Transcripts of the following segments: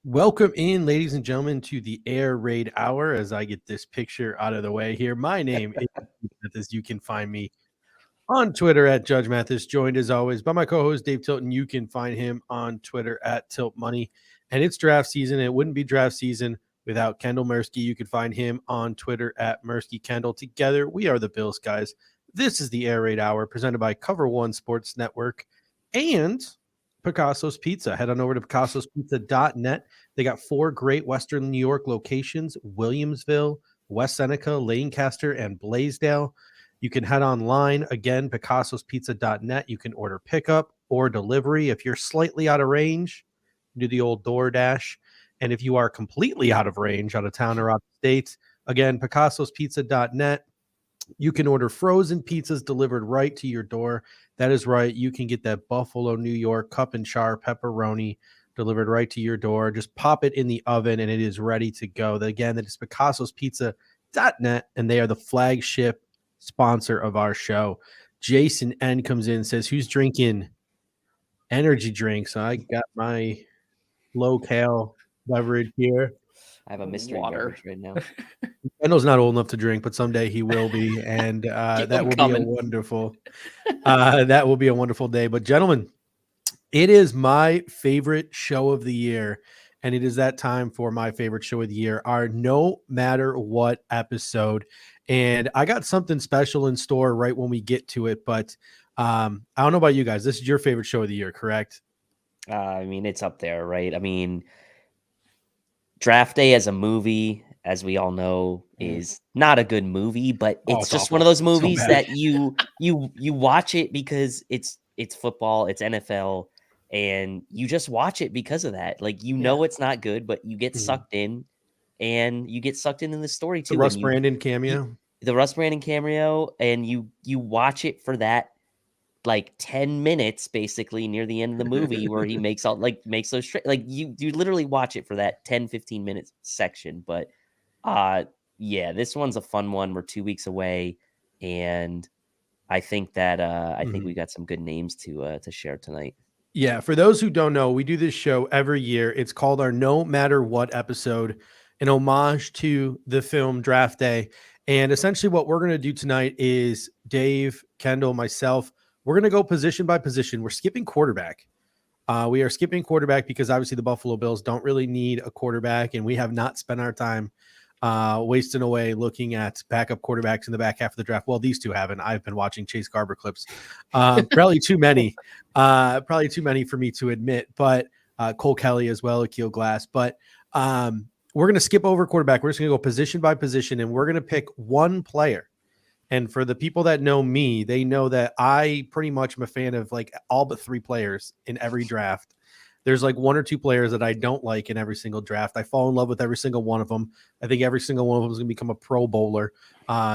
Welcome in, ladies and gentlemen, to the Air Raid Hour. As I get this picture out of the way here, my name is Mathis. You can find me on Twitter at Judge Mathis, joined as always by my co-host Dave Tilton. You can find him on Twitter at Tilt Money. And it's draft season. It wouldn't be draft season without Kendall Mursky. You can find him on Twitter at Mursky Kendall. Together, we are the Bills guys. This is the Air Raid Hour presented by Cover One Sports Network and Picasso's Pizza. Head on over to picassospizza.net. They got 4 great Western New York locations: Williamsville, West Seneca, Lancaster, and Blaisdell. You can head online again, picassospizza.net. You can order pickup or delivery. If you're slightly out of range, do the old DoorDash. And if you are completely out of range, out of town or out of state, again, picassospizza.net. You can order frozen pizzas delivered right to your door. That is right. You can get that Buffalo, New York cup and char pepperoni delivered right to your door. Just pop it in the oven and it is ready to go. Again, that is picassospizza.net, and they are the flagship sponsor of our show. Jason N comes in and says, who's drinking energy drinks? I got my low-cal beverage here. I have a mystery beverage right now. Kendall's not old enough to drink, but someday he will be, and that will be a wonderful. That will be a wonderful day. But gentlemen, it is my favorite show of the year, and it is that time for my favorite show of the year, our No Matter What episode. And I got something special in store right when we get to it, but I don't know about you guys. This is your favorite show of the year, correct? I mean, it's up there, right? I mean, Draft Day as a movie, as we all know, is not a good movie, but it's just awful. One of those movies that you watch it because it's football, it's NFL, and you just watch it because of that. Like, know it's not good, but you get sucked in, and you get sucked in the story too. The Russ Brandon cameo. The Russ Brandon cameo, and you watch it for that like 10 minutes basically near the end of the movie where he makes those you literally watch it for that 10-15 minute section. But this one's a fun one. We're 2 weeks away, and I think that I think we got some good names to share tonight. Yeah, for those who don't know, we do this show every year. It's called our No Matter What episode, an homage to the film Draft Day. And essentially what we're going to do tonight is Dave, Kendall, myself, we're going to go position by position. We're skipping quarterback. We are skipping quarterback because obviously the Buffalo Bills don't really need a quarterback, and we have not spent our time wasting away looking at backup quarterbacks in the back half of the draft. Well, these two haven't. I've been watching Chase Garber clips. Probably too many. Probably too many for me to admit, but Cole Kelly as well, Akil Glass. But we're going to skip over quarterback. We're just going to go position by position, and we're going to pick one player. And for the people that know me, they know that I pretty much am a fan of like all but 3 players in every draft. There's like 1 or 2 players that I don't like in every single draft. I fall in love with every single one of them. I think every single one of them is going to become a Pro Bowler.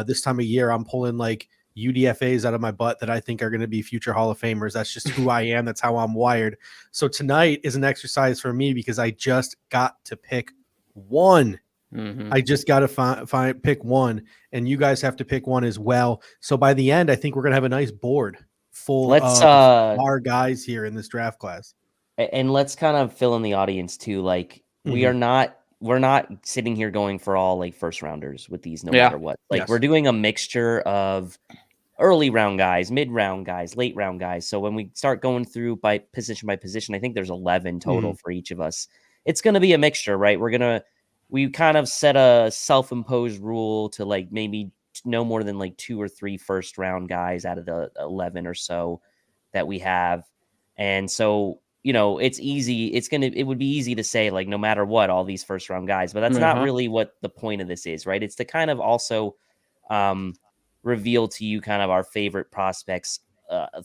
This time of year, I'm pulling like UDFAs out of my butt that I think are going to be future Hall of Famers. That's just who I am. That's how I'm wired. So tonight is an exercise for me because I just got to pick one. I just got to pick one, and you guys have to pick one as well. So by the end, I think we're going to have a nice board full of our guys here in this draft class. And let's kind of fill in the audience too. Like we're not sitting here going for all like first rounders with these, no matter what. Like we're doing a mixture of early round guys, mid round guys, late round guys. So when we start going through by position, I think there's 11 total for each of us. It's going to be a mixture, right? We kind of set a self-imposed rule to like maybe no more than like 2 or 3 first round guys out of the 11 or so that we have. And so, it's easy. It would be easy to say like, no matter what, all these first round guys, but that's not really what the point of this is, right? It's to kind of also reveal to you kind of our favorite prospects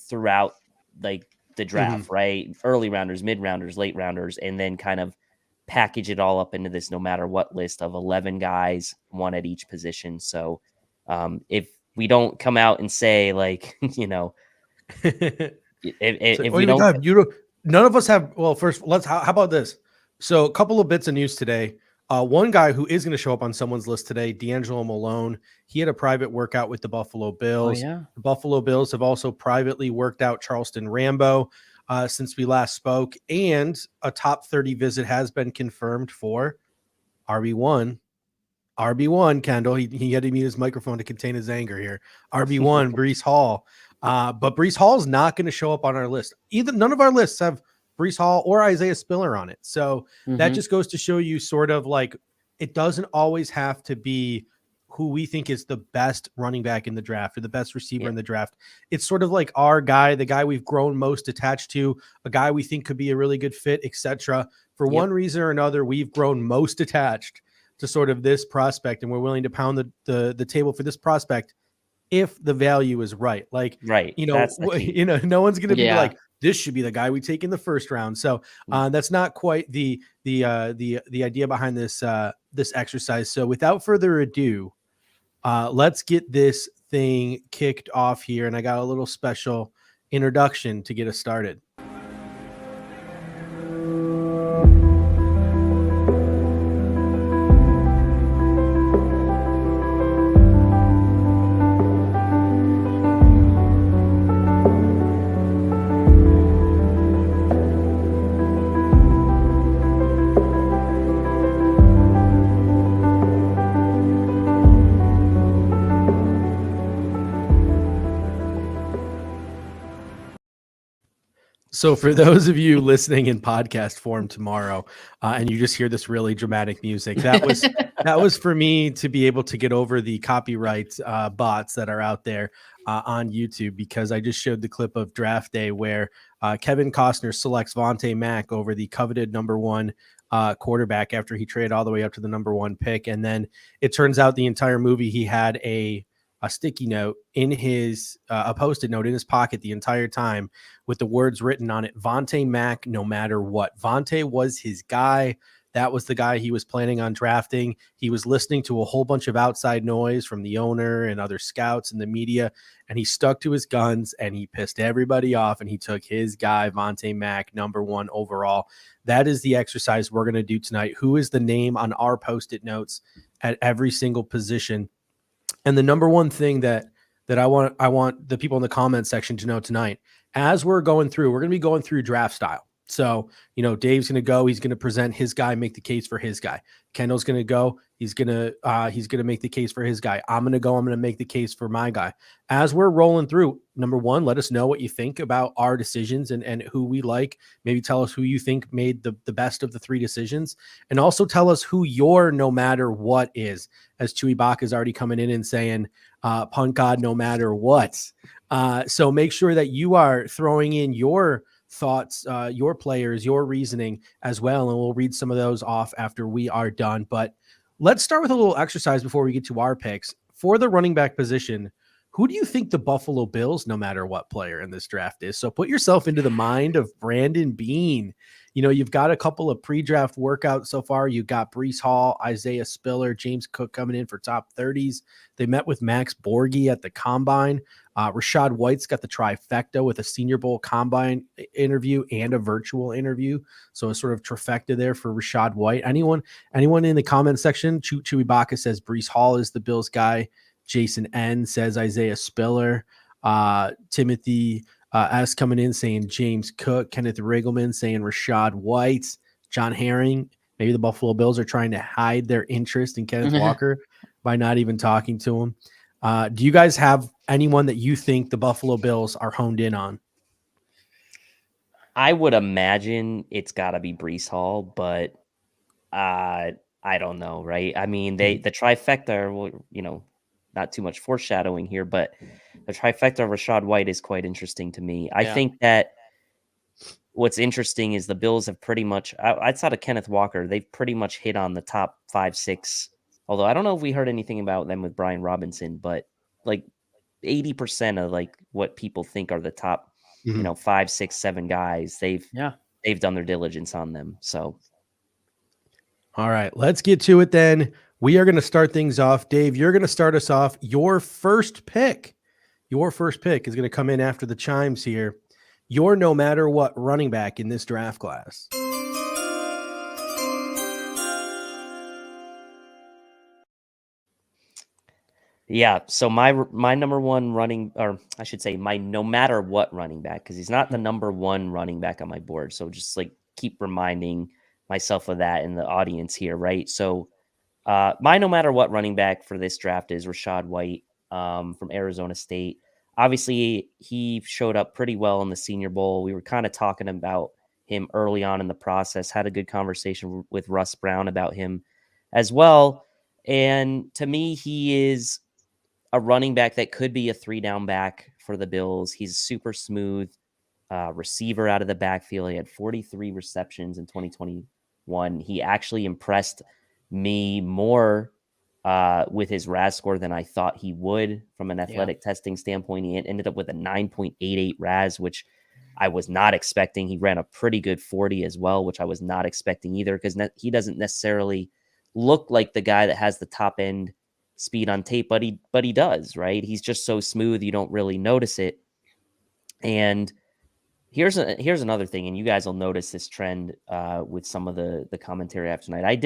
throughout like the draft, right? Early rounders, mid rounders, late rounders, and then kind of package it all up into this no matter what list of 11 guys, 1 at each position. So if we don't come out and say like, if we don't, none of us have, well, first how about this? So a couple of bits of news today. One guy who is going to show up on someone's list today, D'Angelo Malone, he had a private workout with the Buffalo Bills. The Buffalo Bills have also privately worked out Charleston Rambo. since we last spoke, and a top 30 visit has been confirmed for RB1. RB1, Kendall. He had to mute his microphone to contain his anger here. RB1, Breece Hall. But Breece Hall is not going to show up on our list. None of our lists have Breece Hall or Isaiah Spiller on it. So that just goes to show you sort of like it doesn't always have to be who we think is the best running back in the draft or the best receiver in the draft. It's sort of like our guy, the guy we've grown most attached to, a guy we think could be a really good fit, etc. For one reason or another, we've grown most attached to sort of this prospect, and we're willing to pound the table for this prospect if the value is right. Like, no one's going to be like, this should be the guy we take in the first round. So that's not quite the idea behind this exercise. So without further ado, let's get this thing kicked off here. And I got a little special introduction to get us started. So for those of you listening in podcast form tomorrow, and you just hear this really dramatic music, that was for me to be able to get over the copyright bots that are out there on YouTube, because I just showed the clip of draft day where Kevin Costner selects Vontae Mack over the coveted number one quarterback after he traded all the way up to the number one pick. And then it turns out the entire movie he had a sticky note in his a Post-it note in his pocket the entire time with the words written on it: Vontae Mack, no matter what. Vontae was his guy. That was the guy he was planning on drafting. He was listening to a whole bunch of outside noise from the owner and other scouts and the media, and he stuck to his guns and he pissed everybody off, and he took his guy, Vontae Mack, number one overall. That is the exercise we're going to do tonight. Who is the name on our Post-it notes at every single position? And the number one thing that I want the people in the comment section to know tonight, as we're going to be going through draft style. So, Dave's going to go, he's going to present his guy, make the case for his guy. Kendall's going to go, he's going to make the case for his guy. I'm going to go, I'm going to make the case for my guy. As we're rolling through, number one, let us know what you think about our decisions and who we like. Maybe tell us who you think made the best of the three decisions. And also tell us who your no matter what is, as Chewy Bach is already coming in and saying, punt God, no matter what. So make sure that you are throwing in your thoughts, your players, your reasoning as well. And we'll read some of those off after we are done. But let's start with a little exercise before we get to our picks. For the running back position, who do you think the Buffalo Bills, no matter what player in this draft is? So put yourself into the mind of Brandon Beane. You've got a couple of pre-draft workouts so far. You got Breece Hall, Isaiah Spiller, James Cook coming in for top 30s. They met with Max Borghi at the Combine. Rachaad White's got the trifecta with a Senior Bowl Combine interview and a virtual interview. So a sort of trifecta there for Rachaad White. Anyone in the comment section? Chewy Baca says Breece Hall is the Bills guy. Jason N says Isaiah Spiller. Timothy S coming in saying James Cook. Kenneth Riggleman saying Rachaad White. John Herring. Maybe the Buffalo Bills are trying to hide their interest in Kenneth Walker by not even talking to him. Do you guys have anyone that you think the Buffalo Bills are honed in on? I would imagine it's got to be Breece Hall, but I don't know, right? I mean, the trifecta, not too much foreshadowing here, but the trifecta of Rachaad White is quite interesting to me. I think that what's interesting is the Bills have pretty much, outside of Kenneth Walker, they've pretty much hit on the top 5, 6. Although I don't know if we heard anything about them with Brian Robinson, but like 80% of like what people think are the top, 5, 6, 7 guys, they've done their diligence on them. So, all right, let's get to it then. We are going to start things off. Dave, you're going to start us off. Your first pick is going to come in after the chimes here. Your no matter what running back in this draft class. Yeah, so my number one running, or I should say my no matter what running back, because he's not the number one running back on my board. So just like keep reminding myself of that in the audience here, right? So my no matter what running back for this draft is Rachaad White from Arizona State. Obviously, he showed up pretty well in the Senior Bowl. We were kind of talking about him early on in the process, had a good conversation with Russ Brown about him as well. And to me, he is a running back that could be a 3-down back for the Bills. He's super smooth receiver out of the backfield. He had 43 receptions in 2021. He actually impressed me more with his RAS score than I thought he would from an athletic testing standpoint. He ended up with a 9.88 RAS, which I was not expecting. He ran a pretty good 40 as well, which I was not expecting either, because he doesn't necessarily look like the guy that has the top end speed on tape, but he does, right? He's just so smooth, you don't really notice it. And here's another thing, and you guys will notice this trend with some of the commentary after tonight.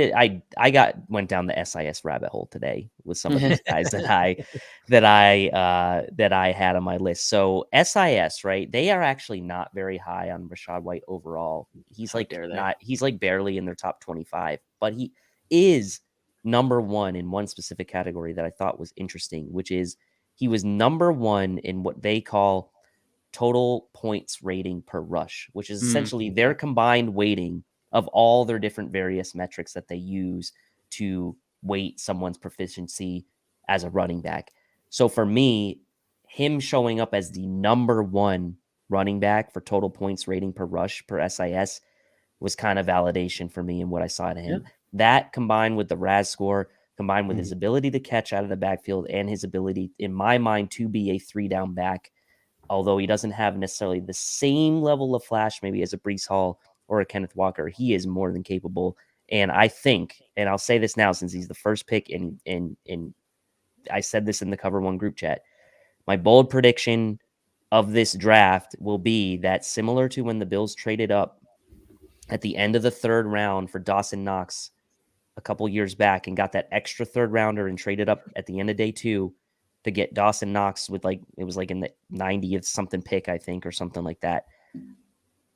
I went down the SIS rabbit hole today with some of these guys that I had on my list. So SIS, right? They are actually not very high on Rachaad White overall. He's he's like barely in their top 25, but he is number one in one specific category that I thought was interesting, which is he was number one in what they call total points rating per rush, which is essentially their combined weighting of all their different various metrics that they use to weight someone's proficiency as a running back. So for me, him showing up as the number one running back for total points rating per rush per SIS was kind of validation for me in what I saw to him. Yeah. That combined with the RAS score, combined with his ability to catch out of the backfield and his ability, in my mind, to be a 3-down back, although he doesn't have necessarily the same level of flash maybe as a Breece Hall or a Kenneth Walker, he is more than capable. And I think, and I'll say this now since he's the first pick, and I said this in the Cover One group chat, my bold prediction of this draft will be that similar to when the Bills traded up at the end of the 3rd round for Dawson Knox a couple years back and got that extra 3rd rounder and traded up at the end of day 2 to get Dawson Knox with it was like in the 90th something pick, I think, or something like that.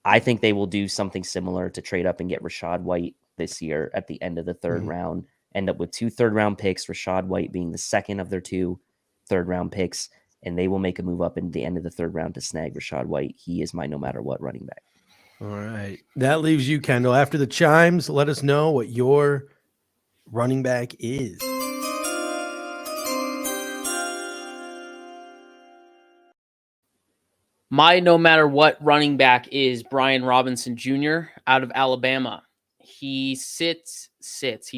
I think they will do something similar to trade up and get Rachaad White this year at the end of the 3rd round, end up with 2 3rd-round picks, Rachaad White being the second of their 2 3rd-round picks, and they will make a move up in the end of the 3rd round to snag Rachaad White. He is my no matter what running back. All right. That leaves you, Kendall. After the chimes, let us know what your running back is. My no matter what running back is Brian Robinson Jr. out of Alabama. He he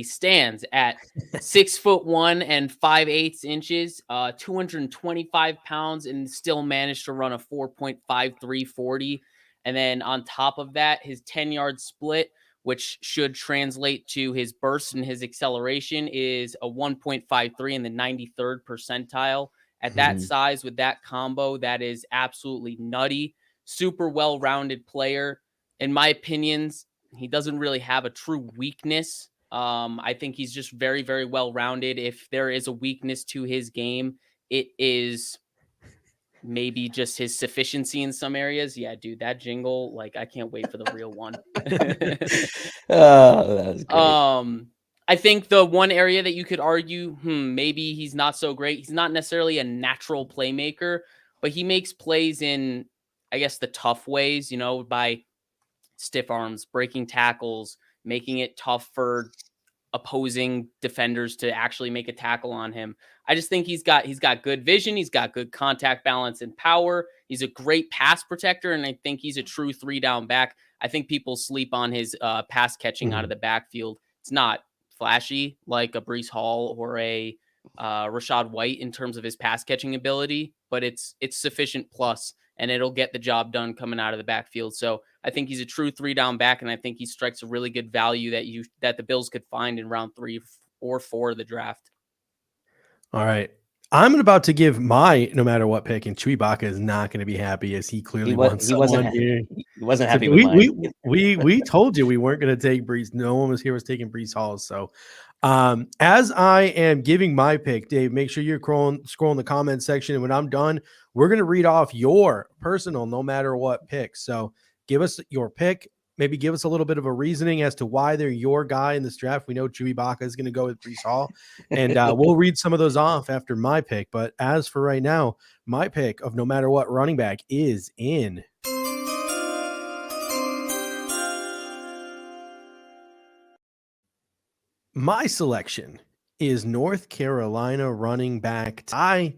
stands at 6'1" and 5/8", 225 pounds, and still managed to run a 4.53 40. And then on top of that, his 10-yard split, which should translate to his burst and his acceleration, is a 1.53 in the 93rd percentile. At that size with that combo, that is absolutely nutty. Super well-rounded player. In my opinions, he doesn't really have a true weakness. I think he's just very, very well-rounded. If there is a weakness to his game, it is maybe just his sufficiency in some areas. Yeah, dude, that jingle, I can't wait for the real one. Oh, that was great. I think the one area that you could argue, maybe he's not so great. He's not necessarily a natural playmaker, but he makes plays in, I guess, the tough ways, by stiff arms, breaking tackles, making it tough for opposing defenders to actually make a tackle on him. I just think he's got good vision. He's got good contact balance and power. He's a great pass protector, and I think he's a true 3-down back. I think people sleep on his pass catching out of the backfield. It's not flashy like a Breece Hall or a Rachaad White in terms of his pass catching ability, but it's sufficient plus, and it'll get the job done coming out of the backfield. So I think he's a true 3-down back, and I think he strikes a really good value that the Bills could find in round 3 or 4 of the draft. All right. I'm about to give my no matter what pick, and Chewbacca is not going to be happy as he clearly wants someone here. He wasn't happy with mine. We told you we weren't going to take Breece. No one was taking Breece Hall. So As I am giving my pick, Dave, make sure you're scrolling the comment section. And when I'm done, we're going to read off your personal, no matter what pick. So give us your pick. Maybe give us a little bit of a reasoning as to why they're your guy in this draft. We know Chewy Baca is going to go with Breece Hall, and we'll read some of those off after my pick. But as for right now, my pick of no matter what running back is in. My selection is North Carolina running back Ty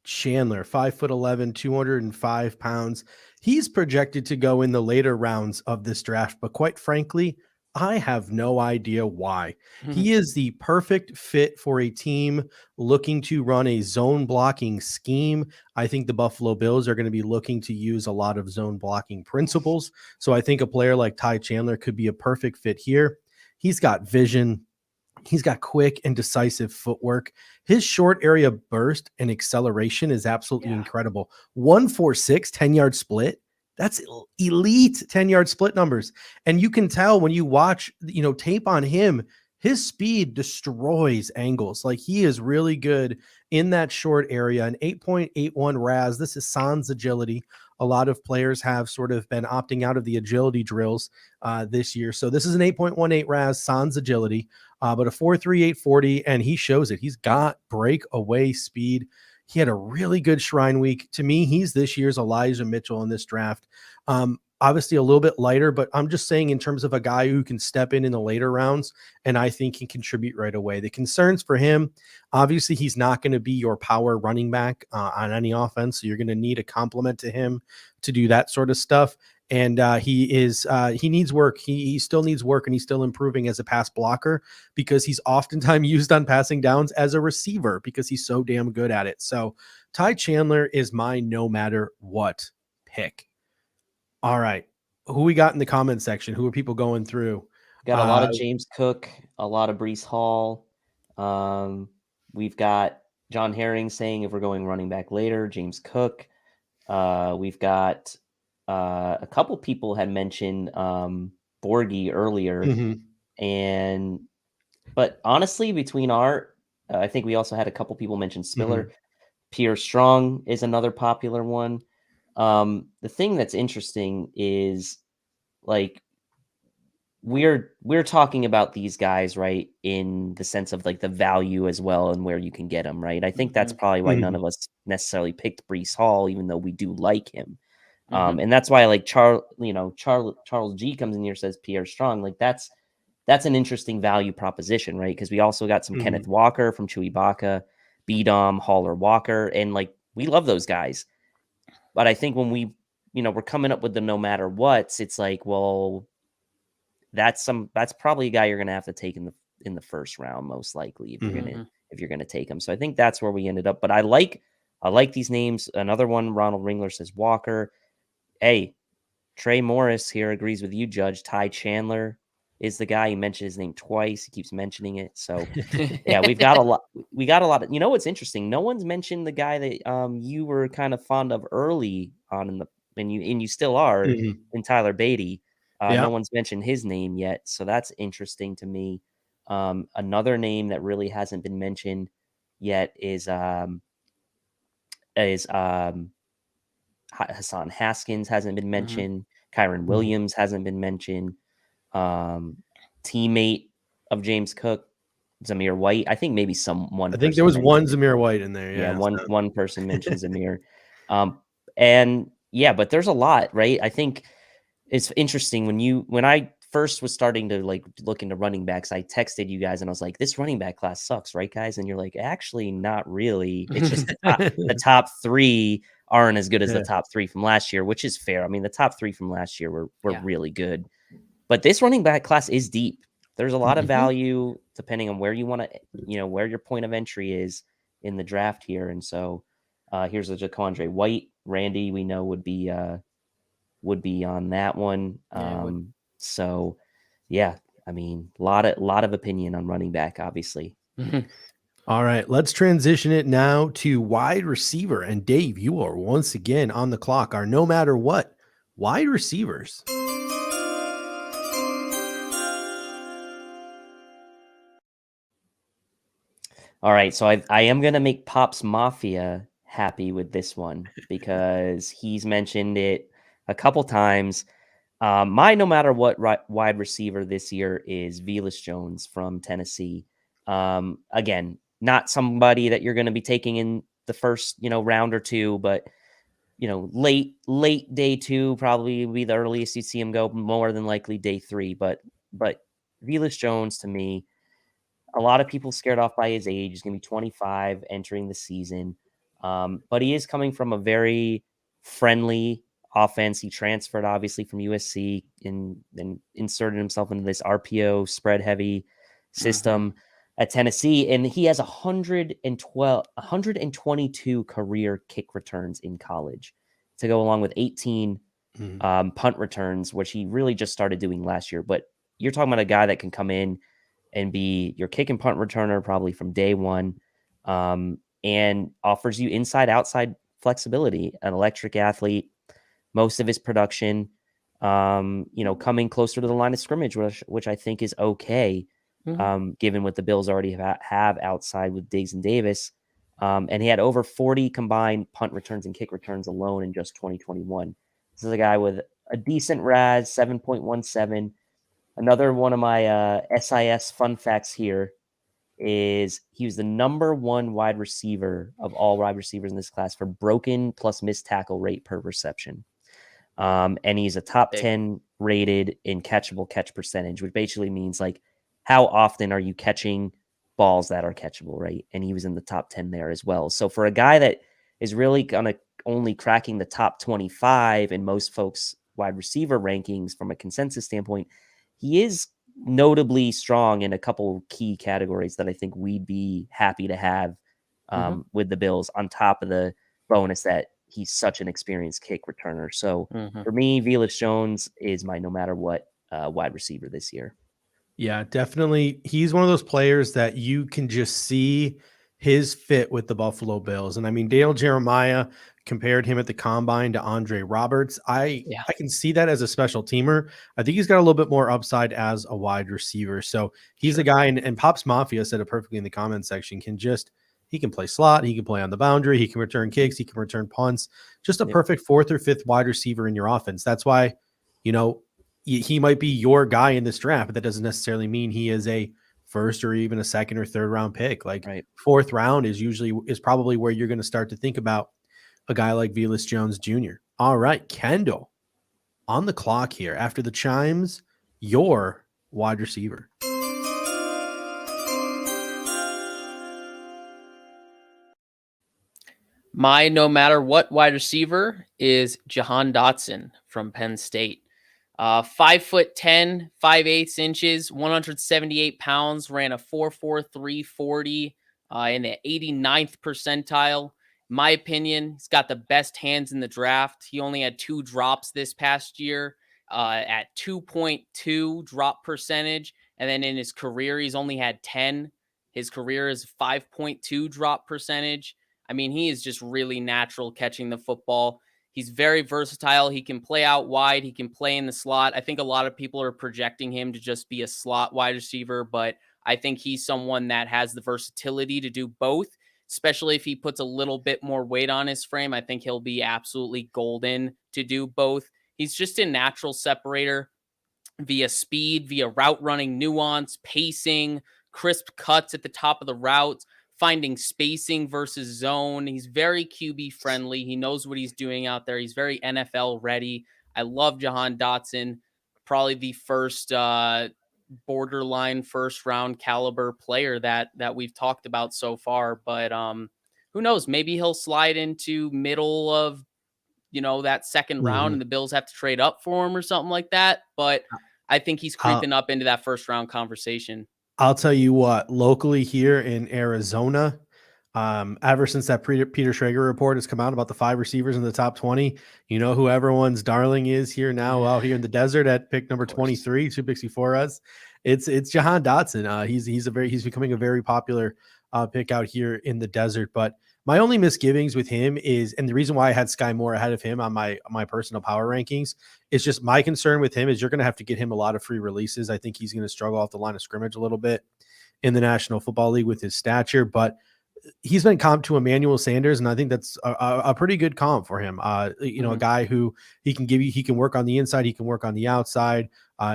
Chandler, 5'11", 205 pounds. He's projected to go in the later rounds of this draft, but quite frankly, I have no idea why. He is the perfect fit for a team looking to run a zone blocking scheme. I think the Buffalo Bills are going to be looking to use a lot of zone blocking principles. So I think a player like Ty Chandler could be a perfect fit here. He's got vision. He's got quick and decisive footwork. His short area burst and acceleration is absolutely incredible. 1.46 10-yard split. That's elite 10-yard split numbers. And you can tell when you watch, tape on him, his speed destroys angles. Like, he is really good in that short area. An 8.81 RAS. This is sans agility. A lot of players have sort of been opting out of the agility drills this year. So this is an 8.18 RAS sans agility, but a 4.38 40, and he shows it. He's got breakaway speed. He had a really good Shrine Week. To me, he's this year's Elijah Mitchell in this draft. Obviously a little bit lighter, but I'm just saying in terms of a guy who can step in the later rounds, and I think can contribute right away. The concerns for him, obviously he's not going to be your power running back on any offense. So you're going to need a complement to him to do that sort of stuff. And he needs work. He still needs work, and he's still improving as a pass blocker because he's oftentimes used on passing downs as a receiver because he's so damn good at it. So Ty Chandler is my no matter what pick. All right. Who we got in the comment section? Who are people going through? Got a lot of James Cook, a lot of Breece Hall. We've got John Herring saying if we're going running back later, James Cook. We've got a couple people had mentioned Borgie earlier. But honestly, between I think we also had a couple people mention Spiller. Pierre Strong is another popular one. The thing that's interesting is, like, we're talking about these guys, right, in the sense of like the value as well and where you can get them, right? I think that's probably why none of us necessarily picked Breece Hall, even though we do like him. And that's why, like, Charles G comes in here and says Pierre Strong. Like, that's an interesting value proposition, right? Because we also got some Kenneth Walker from Chewy Baca, B-Dom, Haller Walker, and like, we love those guys. But I think when we're coming up with the no matter what's, it's like, well, that's probably a guy you're going to have to take in the first round, most likely, if you're going to take him. So I think that's where we ended up. But I like these names. Another one, Ronald Ringler says Walker. Hey, Trey Morris here agrees with you, Judge. Ty Chandler is the guy. He mentioned his name twice. He keeps mentioning it. So yeah, we got a lot of, what's interesting? No one's mentioned the guy that you were kind of fond of early on and you still are in Tyler Beatty. No one's mentioned his name yet. So that's interesting to me. Another name that really hasn't been mentioned yet is Hassan Haskins hasn't been mentioned. Kyron Williams hasn't been mentioned. Teammate of James Cook, Zamir White. I think maybe someone. I think there was one Zamir White in there. Yeah, one person mentioned Zamir. And yeah, but there's a lot, right? I think it's interesting when I first was starting to like look into running backs, I texted you guys and I was like, this running back class sucks, right, guys? And you're like, actually, not really. It's just the top three aren't as good as the top three from last year, which is fair. I mean, the top three from last year were really good. But this running back class is deep. There's a lot of value depending on where you want to, where your point of entry is in the draft here. And so here's a Jaquandre White. Randy, we know would be on that one. So yeah, I mean, a lot of opinion on running back, obviously. All right, let's transition it now to wide receiver. And Dave, you are once again on the clock. Our no matter what wide receivers. All right, so I am going to make Pops Mafia happy with this one because he's mentioned it a couple times. My no matter what wide receiver this year is Velus Jones from Tennessee. Again, not somebody that you're going to be taking in the first, round or two, but late day 2 probably be the earliest you see him go. More than likely day 3, but Velus Jones to me, a lot of people scared off by his age. He's going to be 25 entering the season. But he is coming from a very friendly offense. He transferred obviously from USC and then inserted himself into this RPO spread heavy system at Tennessee. And he has 122 career kick returns in college to go along with 18 punt returns, which he really just started doing last year. But you're talking about a guy that can come in and be your kick and punt returner probably from day one, and offers you inside-outside flexibility, an electric athlete, most of his production, coming closer to the line of scrimmage, which I think is okay, given what the Bills already have outside with Diggs and Davis. And he had over 40 combined punt returns and kick returns alone in just 2021. This is a guy with a decent RAS, 7.17. Another one of my SIS fun facts here is he was the number 1 wide receiver of all wide receivers in this class for broken plus missed tackle rate per reception. And he's a top 10 rated in catchable catch percentage, which basically means like how often are you catching balls that are catchable, right? And he was in the top 10 there as well. So for a guy that is really gonna only cracking the top 25 in most folks' wide receiver rankings from a consensus standpoint, he is notably strong in a couple key categories that I think we'd be happy to have with the Bills, on top of the bonus that he's such an experienced kick returner. So for me, Velus Jones is my no matter what wide receiver this year. Yeah, definitely. He's one of those players that you can just see his fit with the Buffalo Bills. And I mean, Dale Jeremiah compared him at the combine to Andre Roberts. I can see that as a special teamer. I think he's got a little bit more upside as a wide receiver. So he's a guy, and Pops Mafia said it perfectly in the comment section, he can play slot, he can play on the boundary, he can return kicks, he can return punts, just a perfect 4th or 5th wide receiver in your offense. That's why, he might be your guy in this draft, but that doesn't necessarily mean he is a 1st or even a 2nd or 3rd round pick. Like 4th round is probably where you're going to start to think about a guy like Velus Jones Jr. All right, Kendall, on the clock here. After the chimes, your wide receiver. My no matter what wide receiver is Jahan Dotson from Penn State. 5'10", 5/8 inches, 178 pounds, ran a 4.43 40 in the 89th percentile. In my opinion, he's got the best hands in the draft. He only had 2 drops this past year at 2.2 drop percentage. And then in his career, he's only had 10. His career is 5.2 drop percentage. I mean, he is just really natural catching the football. He's very versatile. He can play out wide. He can play in the slot. I think a lot of people are projecting him to just be a slot wide receiver, but I think he's someone that has the versatility to do both, especially if he puts a little bit more weight on his frame. I think he'll be absolutely golden to do both. He's just a natural separator via speed, via route running nuance, pacing, crisp cuts at the top of the routes, finding spacing versus zone. He's very QB friendly. He knows what he's doing out there. He's very NFL ready. I love Jahan Dotson, probably the first borderline 1st round caliber player that we've talked about so far. But who knows? Maybe he'll slide into middle of that 2nd round and the Bills have to trade up for him or something like that. But I think he's creeping up into that 1st round conversation. I'll tell you what, locally here in Arizona, ever since that Peter Schrager report has come out about the 5 receivers in the top 20, who everyone's darling is here now out here in the desert at pick number 23, 2 picks before us. It's Jahan Dotson. He's becoming a very popular pick out here in the desert. But my only misgivings with him is, and the reason why I had Sky Moore ahead of him on my personal power rankings, is just my concern with him is you're going to have to get him a lot of free releases. I think he's going to struggle off the line of scrimmage a little bit. in the National Football League with his stature, but he's been comped to Emmanuel Sanders, and I think that's a pretty good comp for him. A guy who he can work on the inside, he can work on the outside,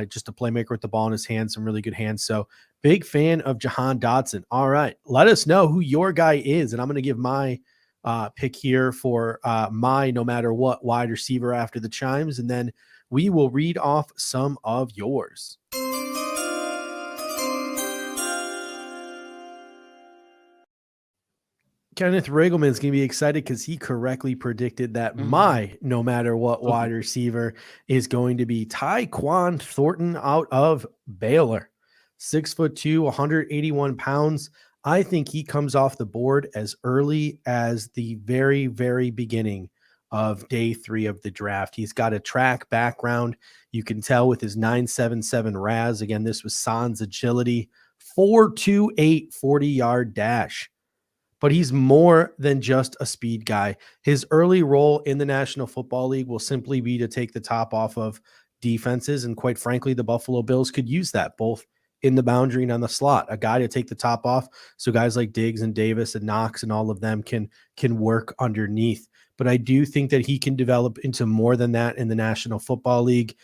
just a playmaker with the ball in his hands, some really good hands. So big fan of Jahan Dotson. All right, let us know who your guy is, and I'm going to give my pick here for my no matter what wide receiver after the chimes, and then we will read off some of yours. Kenneth Regelman's going to be excited because he correctly predicted that my no matter what wide receiver is going to be Tyquan Thornton out of Baylor. 6'2", 181 pounds. I think he comes off the board as early as the very, very beginning of day 3 of the draft. He's got a track background. You can tell with his 9.77 RAS. Again, this was Sans agility. 4.28 40-yard dash. But he's more than just a speed guy. His early role in the National Football League will simply be to take the top off of defenses. And quite frankly, the Buffalo Bills could use that both in the boundary and on the slot, a guy to take the top off. So guys like Diggs and Davis and Knox and all of them can work underneath. But I do think that he can develop into more than that in the National Football League.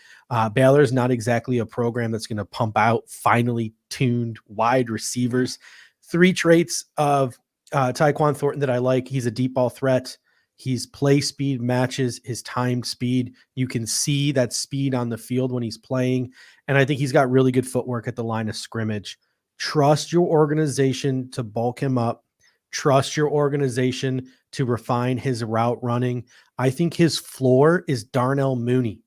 Baylor's not exactly a program that's going to pump out finely tuned wide receivers. 3 traits of Tyquan Thornton that I like. He's a deep ball threat. His play speed matches his timed speed. You can see that speed on the field when he's playing. And I think he's got really good footwork at the line of scrimmage. Trust your organization to bulk him up. Trust your organization to refine his route running. I think his floor is Darnell Mooney.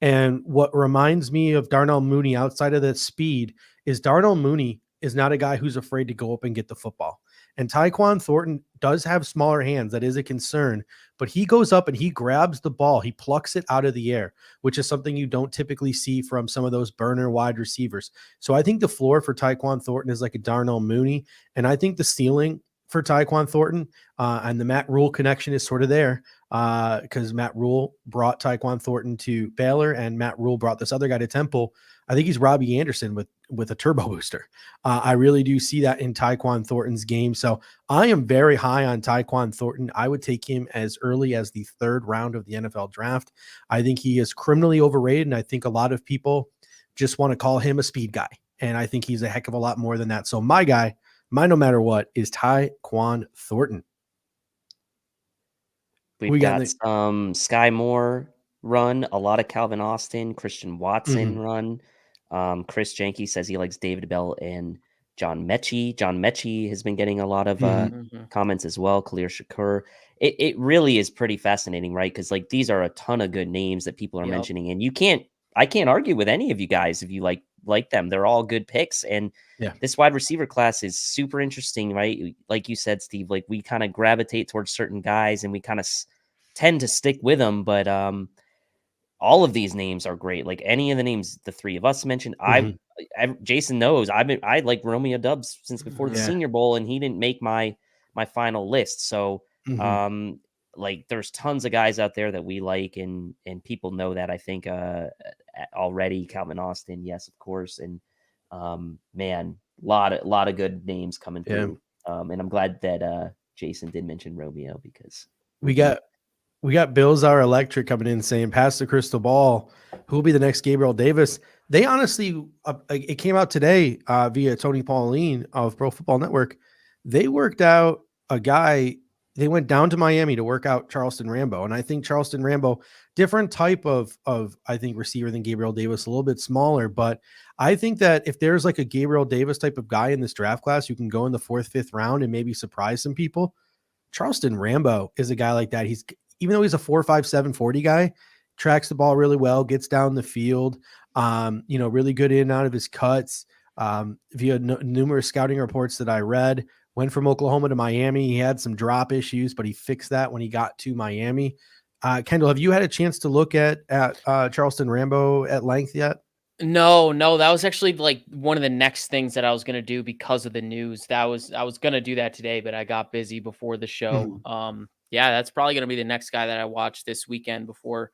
And what reminds me of Darnell Mooney outside of that speed is Darnell Mooney is not a guy who's afraid to go up and get the football. And Tyquan Thornton does have smaller hands. That is a concern, but he goes up and he grabs the ball. He plucks it out of the air, which is something you don't typically see from some of those burner wide receivers. So I think the floor for Tyquan Thornton is like a Darnell Mooney. And I think the ceiling for Tyquan Thornton and the Matt Rule connection is sort of there because Matt Rule brought Tyquan Thornton to Baylor and Matt Rule brought this other guy to Temple. I think he's Robbie Anderson with a turbo booster. I really do see that in Tyquan Thornton's game. So I am very high on Tyquan Thornton. I would take him as early as the 3rd round of the NFL draft. I think he is criminally overrated, and I think a lot of people just want to call him a speed guy. And I think he's a heck of a lot more than that. So my guy, my no matter what, is Tyquan Thornton. We've got some Sky Moore run, a lot of Calvin Austin, Christian Watson run. Chris Janke says he likes David Bell and John Mechie. John Mechie has been getting a lot of comments as well. Khalil Shakur. It really is pretty fascinating, right? Because like these are a ton of good names that people are mentioning, and I can't argue with any of you guys if you like them. They're all good picks, and this wide receiver class is super interesting, right? Like you said, Steve, like we kind of gravitate towards certain guys, and we kind of tend to stick with them, but all of these names are great. Like any of the names the 3 of us mentioned, Jason knows I like Romeo Doubs since before the Senior Bowl, and he didn't make my final list. So like there's tons of guys out there that we like, and people know that. I think already Calvin Austin, yes, of course, and man, lot of good names coming through. And I'm glad that Jason did mention Romeo because we got Bills Are Electric coming in saying, pass the crystal ball. Who will be the next Gabriel Davis? They honestly, it came out today via Tony Pauline of Pro Football Network. They worked out a guy. They went down to Miami to work out Charleston Rambo. And I think Charleston Rambo, different type of I think receiver than Gabriel Davis, a little bit smaller. But I think that if there's like a Gabriel Davis type of guy in this draft class, you can go in the 4th, 5th round and maybe surprise some people. Charleston Rambo is a guy like that. He's, even though he's a 4.57 40 guy, tracks the ball really well, gets down the field, really good in and out of his cuts. Via numerous scouting reports that I read, went from Oklahoma to Miami. He had some drop issues, but he fixed that when he got to Miami. Kendall, have you had a chance to look at Charleston Rambo at length yet? No, that was actually like one of the next things that I was going to do because of the news. I was going to do that today, but I got busy before the show. Yeah, that's probably going to be the next guy that I watch this weekend before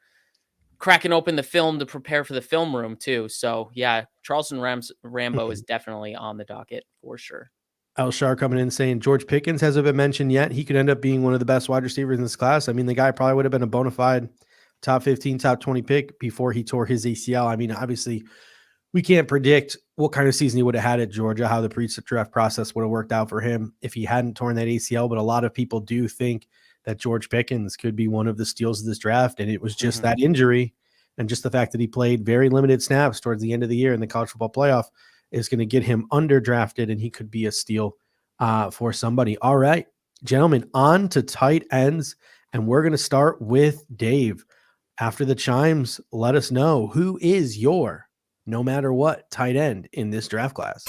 cracking open the film to prepare for the film room too. So yeah, Charleston Rambo is definitely on the docket for sure. Elshar coming in saying George Pickens hasn't been mentioned yet. He could end up being one of the best wide receivers in this class. I mean, the guy probably would have been a bona fide top 15, top 20 pick before he tore his ACL. I mean, obviously, we can't predict what kind of season he would have had at Georgia, how the pre-draft process would have worked out for him if he hadn't torn that ACL. But a lot of people do think that George Pickens could be one of the steals of this draft. And it was just that injury and just the fact that he played very limited snaps towards the end of the year in the college football playoff is going to get him underdrafted, and he could be a steal for somebody. All right, gentlemen, on to tight ends. And we're going to start with Dave. After the chimes, let us know who is your no matter what tight end in this draft class.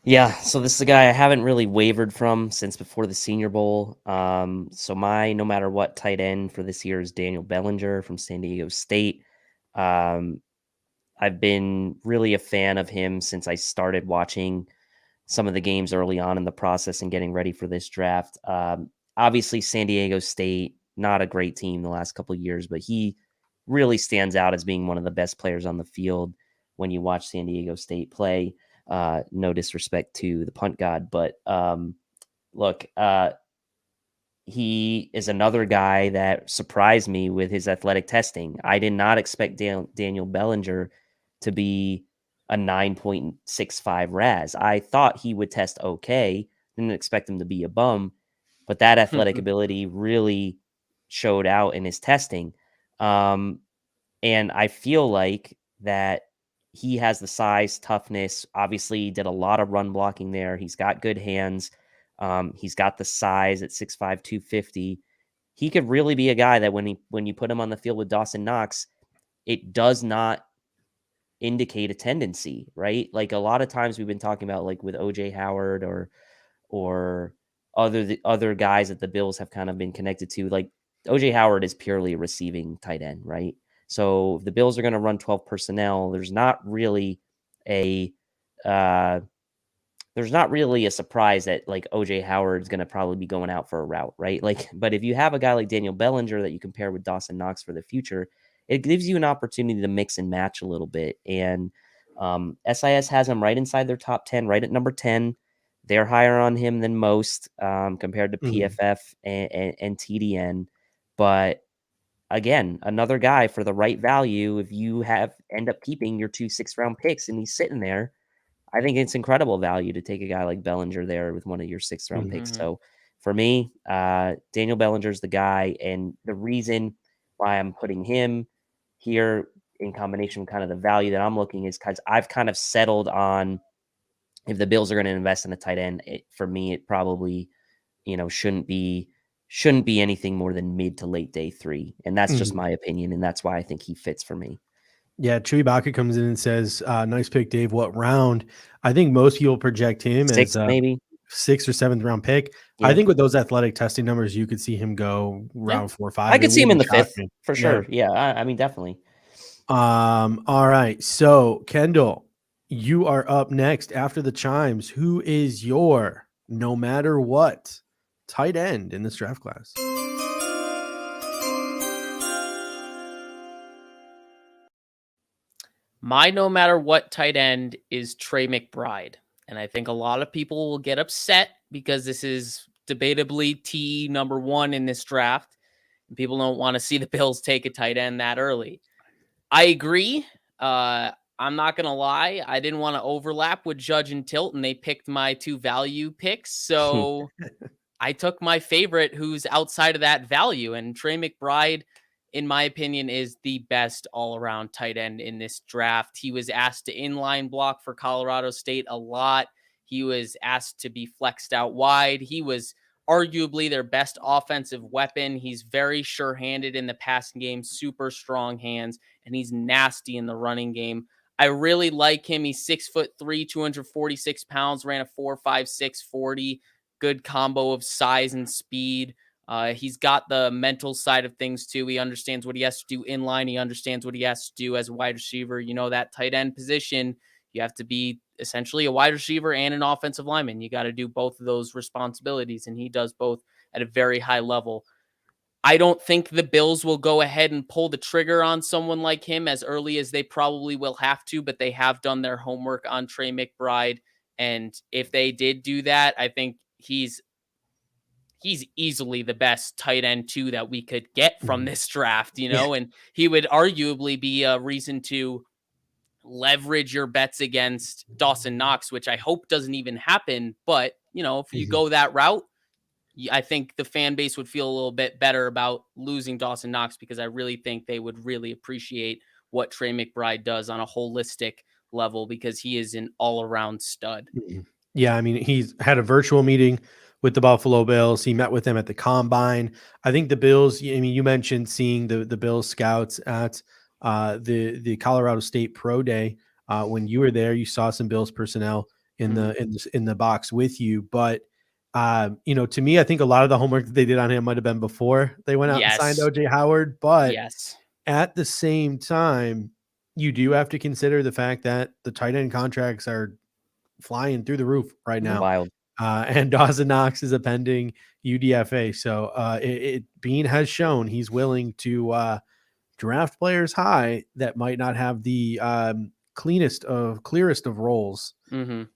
Yeah, so this is a guy I haven't really wavered from since before the Senior Bowl. So my no matter what tight end for this year is Daniel Bellinger from San Diego State. I've been really a fan of him since I started watching some of the games early on in the process and getting ready for this draft. Obviously, San Diego State, not a great team the last couple of years, but he really stands out as being one of the best players on the field when you watch San Diego State play. No disrespect to the punt god, but look, he is another guy that surprised me with his athletic testing. I did not expect Daniel Bellinger to be a 9.65 RAS. I thought he would test okay. Didn't expect him to be a bum, but that athletic ability really showed out in his testing. And I feel like that he has the size, toughness. Obviously, he did a lot of run blocking there. He's got good hands. He's got the size at 6'5", 250. He could really be a guy that when you put him on the field with Dawson Knox, it does not indicate a tendency, right? Like a lot of times we've been talking about, like with OJ Howard or other guys that the Bills have kind of been connected to. Like OJ Howard is purely a receiving tight end, right? So if the Bills are going to run 12 personnel, there's not really a surprise that like OJ Howard is going to probably be going out for a route, right? Like, but if you have a guy like Daniel Bellinger that you compare with Dawson Knox for the future, it gives you an opportunity to mix and match a little bit. And SIS has him right inside their top 10, right at number 10. They're higher on him than most compared to PFF and TDN. But again, another guy for the right value. If you end up keeping your 2 6th-round picks and he's sitting there, I think it's incredible value to take a guy like Bellinger there with one of your 6th-round picks. So for me, Daniel Bellinger's the guy. And the reason why I'm putting him here in combination with kind of the value that I'm looking is because I've kind of settled on if the Bills are going to invest in a tight end, for me, it probably, shouldn't be anything more than mid to late day 3. And that's just my opinion. And that's why I think he fits for me. Yeah, Chewy Baca comes in and says, nice pick, Dave. What round? I think most people project him as maybe 6th or 7th round pick. Yeah. I think with those athletic testing numbers, you could see him go round 4 or 5. I could see him in the 5th for sure. Yeah, I mean, definitely. All right. So, Kendall, you are up next after the chimes. Who is your no matter what tight end in this draft class? My no matter what tight end is Trey McBride. And I think a lot of people will get upset because this is debatably T number 1 in this draft. And people don't want to see the Bills take a tight end that early. I agree. I'm not going to lie. I didn't want to overlap with Judge and Tilt, and they picked my 2 value picks. So I took my favorite who's outside of that value. And Trey McBride, in my opinion, is the best all-around tight end in this draft. He was asked to inline block for Colorado State a lot. He was asked to be flexed out wide. He was arguably their best offensive weapon. He's very sure-handed in the passing game, super strong hands, and he's nasty in the running game. I really like him. He's 6'3", 246 pounds, ran a 4.56 40. Good combo of size and speed. He's got the mental side of things too. He understands what he has to do inline. He understands what he has to do as a wide receiver. That tight end position, you have to be essentially a wide receiver and an offensive lineman. You got to do both of those responsibilities, and he does both at a very high level. I don't think the Bills will go ahead and pull the trigger on someone like him as early as they probably will have to, but they have done their homework on Trey McBride. And if they did do that, I think he's easily the best tight end 2 that we could get from this draft, and he would arguably be a reason to leverage your bets against Dawson Knox, which I hope doesn't even happen. But, if you go that route, I think the fan base would feel a little bit better about losing Dawson Knox, because I really think they would really appreciate what Trey McBride does on a holistic level, because he is an all-around stud. Yeah, I mean, he's had a virtual meeting with the Buffalo Bills. He met with them at the Combine. I think the Bills, I mean, you mentioned seeing the Bills scouts at the Colorado State Pro Day. When you were there, you saw some Bills personnel in the box with you. But to me, I think a lot of the homework that they did on him might have been before they went out and signed OJ Howard. But at the same time, you do have to consider the fact that the tight end contracts are flying through the roof right now. Wild. And Dawson Knox is a pending UDFA. So Bean has shown he's willing to draft players high that might not have the clearest of roles the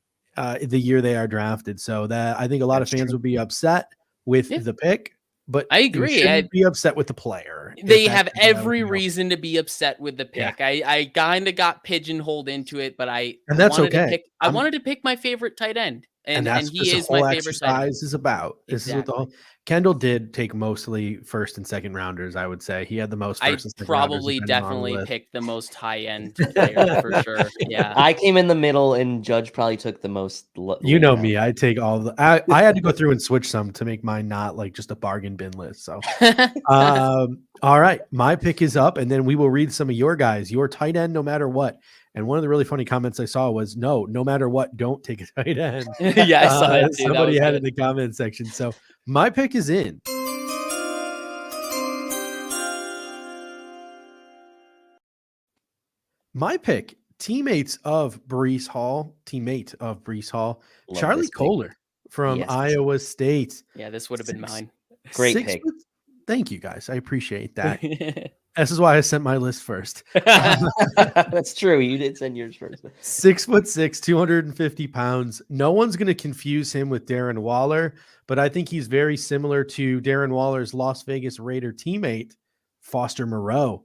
year they are drafted. So that I think a lot of fans would be upset with the pick, but I agree. Shouldn't be upset with the player. They have every reason to be upset with the pick. Yeah. I kind of got pigeonholed into it, but that's okay. I wanted to pick my favorite tight end. And that's he is my favorite tight end. Is about. This is what the whole Kendall did take mostly first and second rounders. I would say he had the most. First and second probably definitely picked the most high end player for sure. Yeah, I came in the middle, and Judge probably took the most. You know me, I take all the. I had to go through and switch some to make mine not like just a bargain bin list. So, all right, my pick is up, and then we will read some of your guys. Your tight end, no matter what. And one of the really funny comments I saw was, no matter what, don't take a tight end. Yeah, I saw it too. Somebody had in the comment section. So my pick is in. My pick, teammate of Breece Hall, Love Charlie Kohler from Iowa State. Yeah, this would have been mine. Great pick. Thank you, guys. I appreciate that. This is why I sent my list first. That's true. You did send yours first. 6'6", 250 pounds. No one's going to confuse him with Darren Waller, but I think he's very similar to Darren Waller's Las Vegas Raider teammate, Foster Moreau.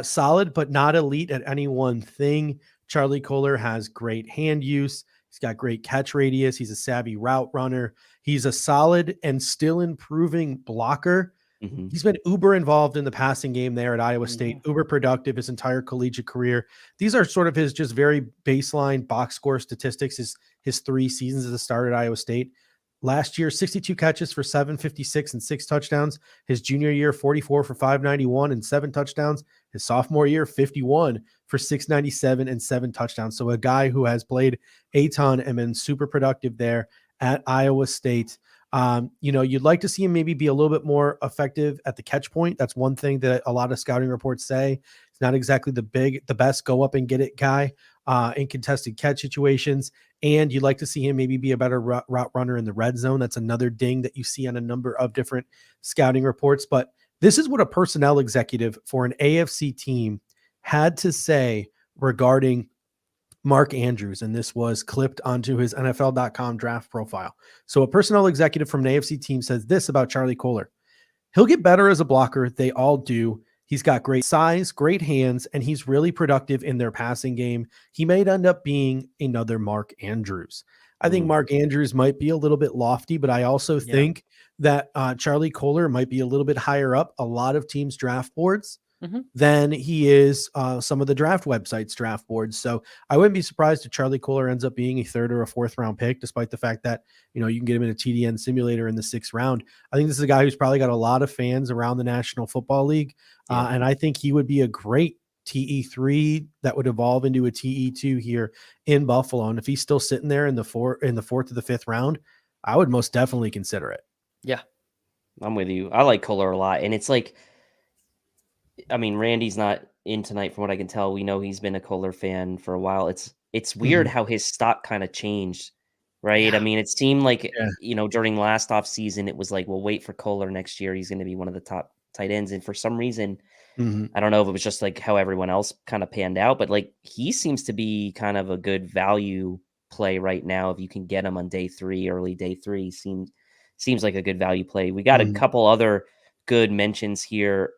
Solid, but not elite at any one thing. Charlie Kohler has great hand use. He's got great catch radius. He's a savvy route runner. He's a solid and still improving blocker. He's been uber involved in the passing game there at Iowa State, uber productive his entire collegiate career. These are sort of his just very baseline box score statistics, his 3 seasons as a starter at Iowa State. Last year, 62 catches for 756 and 6 touchdowns. His junior year, 44 for 591 and 7 touchdowns. His sophomore year, 51 for 697 and 7 touchdowns. So a guy who has played a ton and been super productive there at Iowa State. You'd like to see him maybe be a little bit more effective at the catch point. That's one thing that a lot of scouting reports say. It's not exactly the best go up and get it guy in contested catch situations. And you'd like to see him maybe be a better route runner in the red zone. That's another ding that you see on a number of different scouting reports. But this is what a personnel executive for an AFC team had to say regarding Mark Andrews, and this was clipped onto his NFL.com draft profile. So a personnel executive from an AFC team says this about Charlie Kohler. He'll get better as a blocker. They all do. He's got great size, great hands, and he's really productive in their passing game. He might end up being another Mark Andrews. I think Mark Andrews might be a little bit lofty, but I also think that Charlie Kohler might be a little bit higher up a lot of teams' draft boards than he is some of the draft websites' draft boards. So I wouldn't be surprised if Charlie Kohler ends up being a 3rd or a 4th round pick, despite the fact that, you can get him in a TDN simulator in the 6th round. I think this is a guy who's probably got a lot of fans around the National Football League. And I think he would be a great TE3 that would evolve into a TE2 here in Buffalo. And if he's still sitting there in the 4th or the 5th round, I would most definitely consider it. Yeah, I'm with you. I like Kohler a lot. And it's like, I mean, Randy's not in tonight from what I can tell. We know he's been a Kohler fan for a while. it's weird how his stock kind of changed, right? Yeah. I mean, it seemed like, during last offseason, it was like, well, wait for Kohler next year. He's going to be one of the top tight ends. And for some reason, I don't know if it was just like how everyone else kind of panned out, but like he seems to be kind of a good value play right now. If you can get him on day 3, early day 3, seems like a good value play. We got a couple other good mentions here.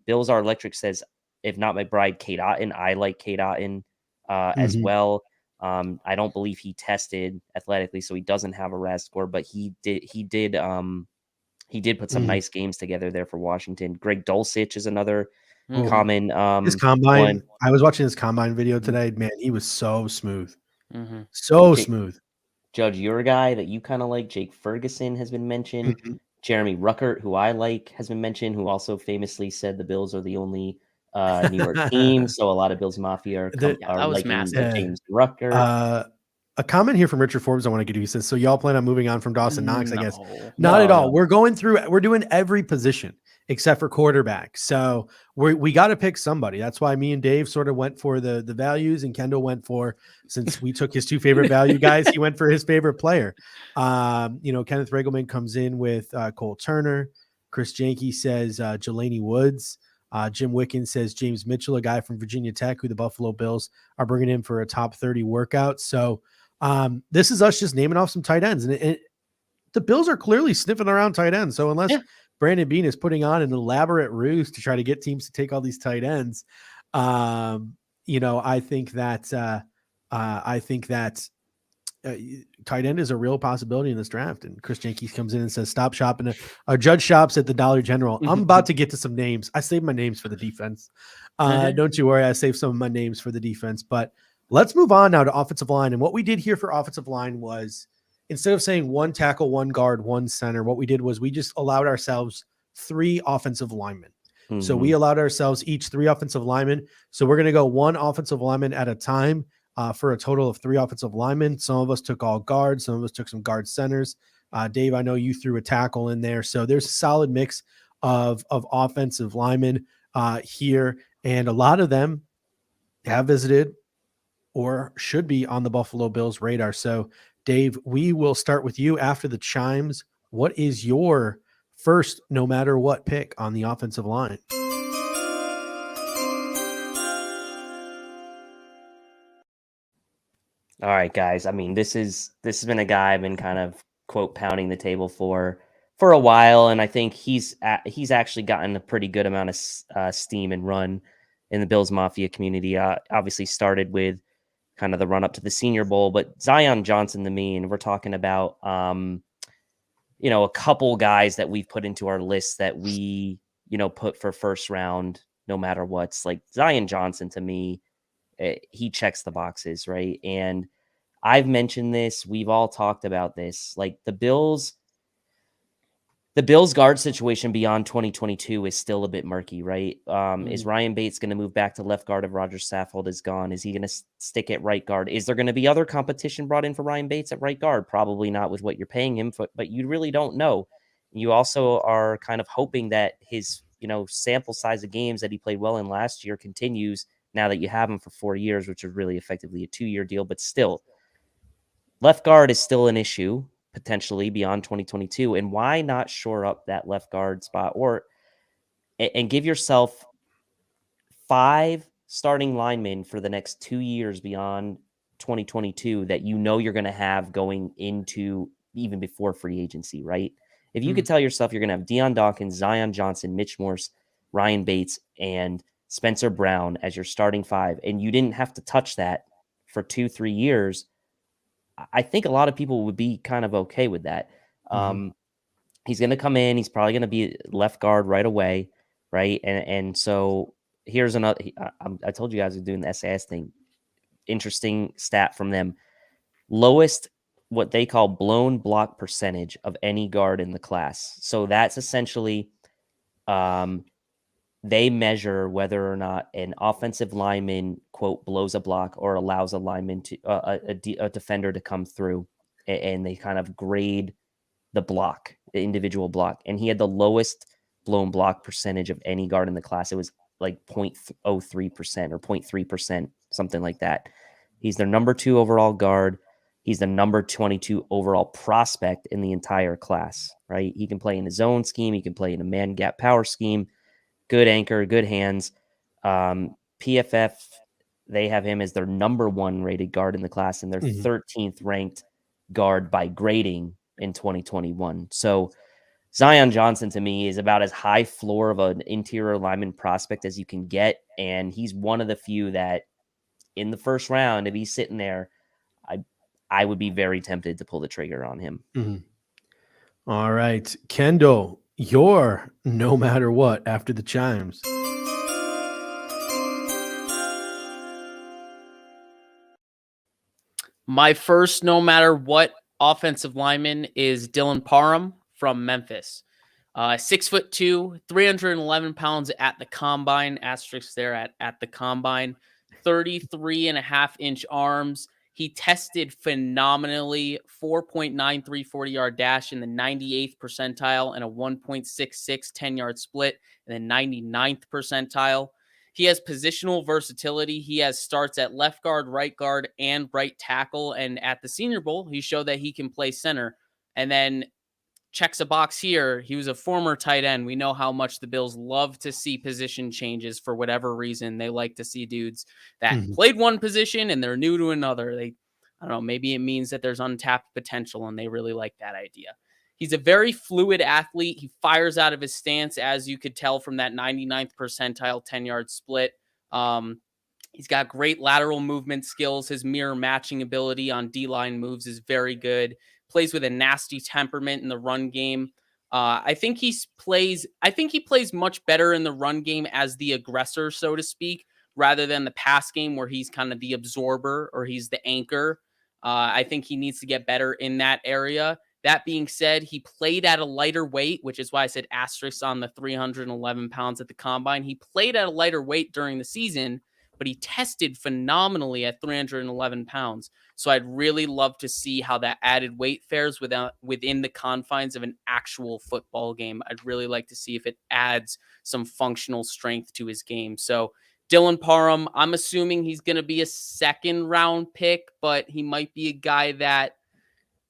Bills Are Electric says, if not McBride, Kate Otten. I like Kate Otten as well. I don't believe he tested athletically, so he doesn't have a RAS score, but he did put some nice games together there for Washington. Greg Dulcich is another common his combine. one. I was watching his combine video today. Man, he was so smooth. So smooth. Judge, you're a guy that you kind of like. Jake Ferguson has been mentioned. Jeremy Ruckert, who I like, has been mentioned, who also famously said the Bills are the only New York team. So a lot of Bills Mafia are liking James Ruckert. A comment here from Richard Forbes I want to get to. He says, so y'all plan on moving on from Dawson Knox, I guess. Not at all. We're doing every position except for quarterback. So we got to pick somebody. That's why me and Dave sort of went for the values, and Kendall went for, since we took his 2 favorite value guys, he went for his favorite player. Kenneth Regelman comes in with Cole Turner. Chris Janke says Jelani Woods. Jim Wicken says James Mitchell, a guy from Virginia Tech, who the Buffalo Bills are bringing in for a top 30 workout. So this is us just naming off some tight ends, and the Bills are clearly sniffing around tight ends. So unless Brandon Beane is putting on an elaborate ruse to try to get teams to take all these tight ends, I think that tight end is a real possibility in this draft. And Chris Janke comes in and says, stop shopping. Our judge shops at the Dollar General. I'm about to get to some names. I saved my names for the defense. Don't you worry. I saved some of my names for the defense, but let's move on now to offensive line. And what we did here for offensive line was, instead of saying 1 tackle, 1 guard, 1 center, what we did was we just allowed ourselves 3 offensive linemen. So we allowed ourselves each 3 offensive linemen. So we're going to go 1 offensive lineman at a time for a total of 3 offensive linemen. Some of us took all guards. Some of us took some guard centers. Dave, I know you threw a tackle in there. So there's a solid mix of offensive linemen here. And a lot of them have visited or should be on the Buffalo Bills radar. So Dave, we will start with you after the chimes. What is your first, no matter what, pick on the offensive line? All right, guys. I mean, this has been a guy I've been kind of, quote, pounding the table for a while, and I think he's actually gotten a pretty good amount of steam and run in the Bills Mafia community. Obviously started with kind of the run up to the Senior Bowl, but Zion Johnson to me, and we're talking about a couple guys that we've put into our list that we put for first round no matter what's, like Zion Johnson to me, he checks the boxes, right? And I've mentioned this, we've all talked about this, like the Bills guard situation beyond 2022 is still a bit murky, right? Is Ryan Bates going to move back to left guard if Roger Saffold is gone? Is he going to stick at right guard? Is there going to be other competition brought in for Ryan Bates at right guard? Probably not with what you're paying him for, but you really don't know. You also are kind of hoping that his, sample size of games that he played well in last year continues now that you have him for 4 years, which is really effectively a 2-year deal, but still, left guard is still an issue potentially beyond 2022. And why not shore up that left guard spot and give yourself 5 starting linemen for the next 2 years beyond 2022 that you're going to have going into even before free agency, right? If you could tell yourself you're going to have Deion Dawkins, Zion Johnson, Mitch Morse, Ryan Bates, and Spencer Brown as your starting 5, and you didn't have to touch that for 2-3 years, I think a lot of people would be kind of okay with that. He's going to come in. He's probably going to be left guard right away, right? And so here's another. I told you guys we're doing the SAS thing. Interesting stat from them. Lowest, what they call blown block percentage of any guard in the class. So that's essentially they measure whether or not an offensive lineman, quote, blows a block or allows a lineman to a defender to come through, and they kind of grade the block, the individual block. And he had the lowest blown block percentage of any guard in the class. It was like 0.03% or 0.3%, something like that. He's their number 2 overall guard. He's the number 22 overall prospect in the entire class, right? He can play in his own scheme. He can play in a man gap power scheme. Good anchor, good hands. PFF, they have him as their number 1 rated guard in the class and their 13th ranked guard by grading in 2021. So Zion Johnson to me is about as high floor of an interior lineman prospect as you can get. And he's one of the few that in the first round, if he's sitting there, I would be very tempted to pull the trigger on him. All right, Kendall, your no matter what after the chimes. My first no matter what offensive lineman is Dylan Parham from Memphis. 6'2", 311 pounds at the combine, asterisk there at the combine, 33.5-inch arms. He tested phenomenally, 4.93 40-yard dash in the 98th percentile and a 1.66 10-yard split in the 99th percentile. He has positional versatility. He has starts at left guard, and right tackle. And at the Senior Bowl, he showed that he can play center. And then checks a box here. He was a former tight end. We know how much the Bills love to see position changes for whatever reason. They like to see dudes that played one position and they're new to another. I don't know, maybe it means that there's untapped potential and they really like that idea. He's a very fluid athlete. He fires out of his stance, as you could tell from that 99th percentile 10-yard split. He's got great lateral movement skills. His mirror matching ability on D-line moves is very good. Plays with a nasty temperament in the run game. I think he plays much better in the run game as the aggressor, so to speak, rather than the pass game where he's kind of the absorber or he's the anchor. I think he needs to get better in that area. That being said, he played at a lighter weight, which is why I said asterisk on the 311 pounds at the combine. He played at a lighter weight during the season, but he tested phenomenally at 311 pounds. So I'd really love to see how that added weight fares within the confines of an actual football game. I'd really like to see if it adds some functional strength to his game. So Dylan Parham, I'm assuming he's going to be a 2nd round pick, but he might be a guy that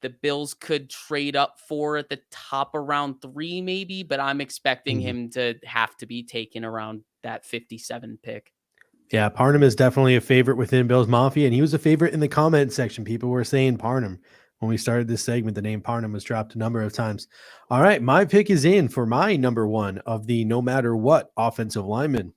the Bills could trade up for at the top around 3 maybe, but I'm expecting him to have to be taken around that 57 pick. Yeah, Parham is definitely a favorite within Bills Mafia, and he was a favorite in the comment section. People were saying Parham. When we started this segment, the name Parham was dropped a number of times. All right, my pick is in for my number 1 of the no matter what offensive lineman.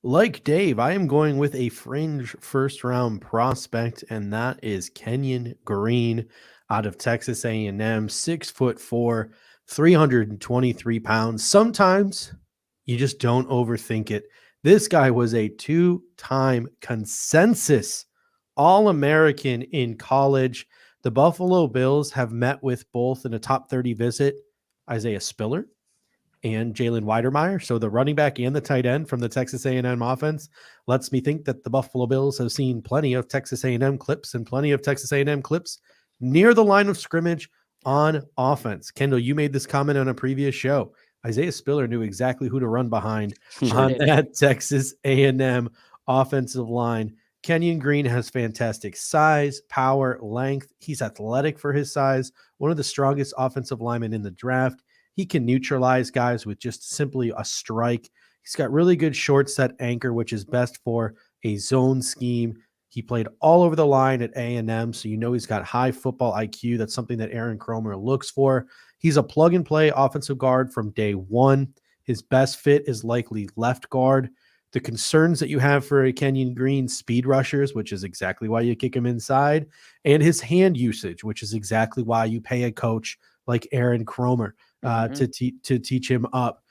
Like Dave, I am going with a fringe first-round prospect, and that is Kenyon Green out of Texas A&M, 6'4", 323 pounds. Sometimes you just don't overthink it. This guy was a 2-time consensus All-American in college. The Buffalo Bills have met with both in a top 30 visit, Isaiah Spiller and Jalen Weidermeyer. So the running back and the tight end from the Texas A&M offense lets me think that the Buffalo Bills have seen plenty of Texas A&M clips and plenty of Texas A&M clips near the line of scrimmage on offense. Kendall, you made this comment on a previous show. Isaiah Spiller knew exactly who to run behind on that Texas A&M offensive line. Kenyon Green has fantastic size, power, length. He's athletic for his size, one of the strongest offensive linemen in the draft. He can neutralize guys with just simply a strike. He's got really good short set anchor, which is best for a zone scheme. He played all over the line at A&M, so you know he's got high football IQ. That's something that Aaron Kromer looks for. He's a plug-and-play offensive guard from day one. His best fit is likely left guard. The concerns that you have for a Kenyon Green, speed rushers, which is exactly why you kick him inside, and his hand usage, which is exactly why you pay a coach like Aaron Kromer to teach him up.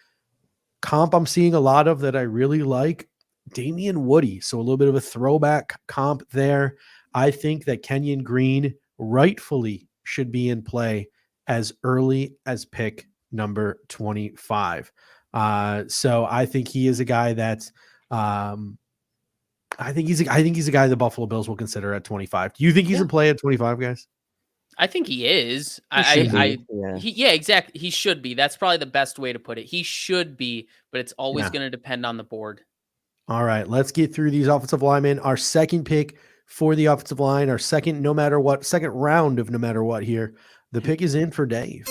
Comp I'm seeing a lot of that I really like, Damian Woody. So a little bit of a throwback comp there. I think that Kenyon Green rightfully should be in play as early as pick number 25. So I think he is a guy that's I think he's a guy the Buffalo Bills will consider at 25. Do you think he's in play at 25, guys? I think he is. Yeah, Exactly. He should be. That's probably the best way to put it. He should be, but it's always going to depend on the board. All right, let's get through these offensive linemen. Our second pick for the offensive line, our second round of no matter what here. The pick is in for Dave.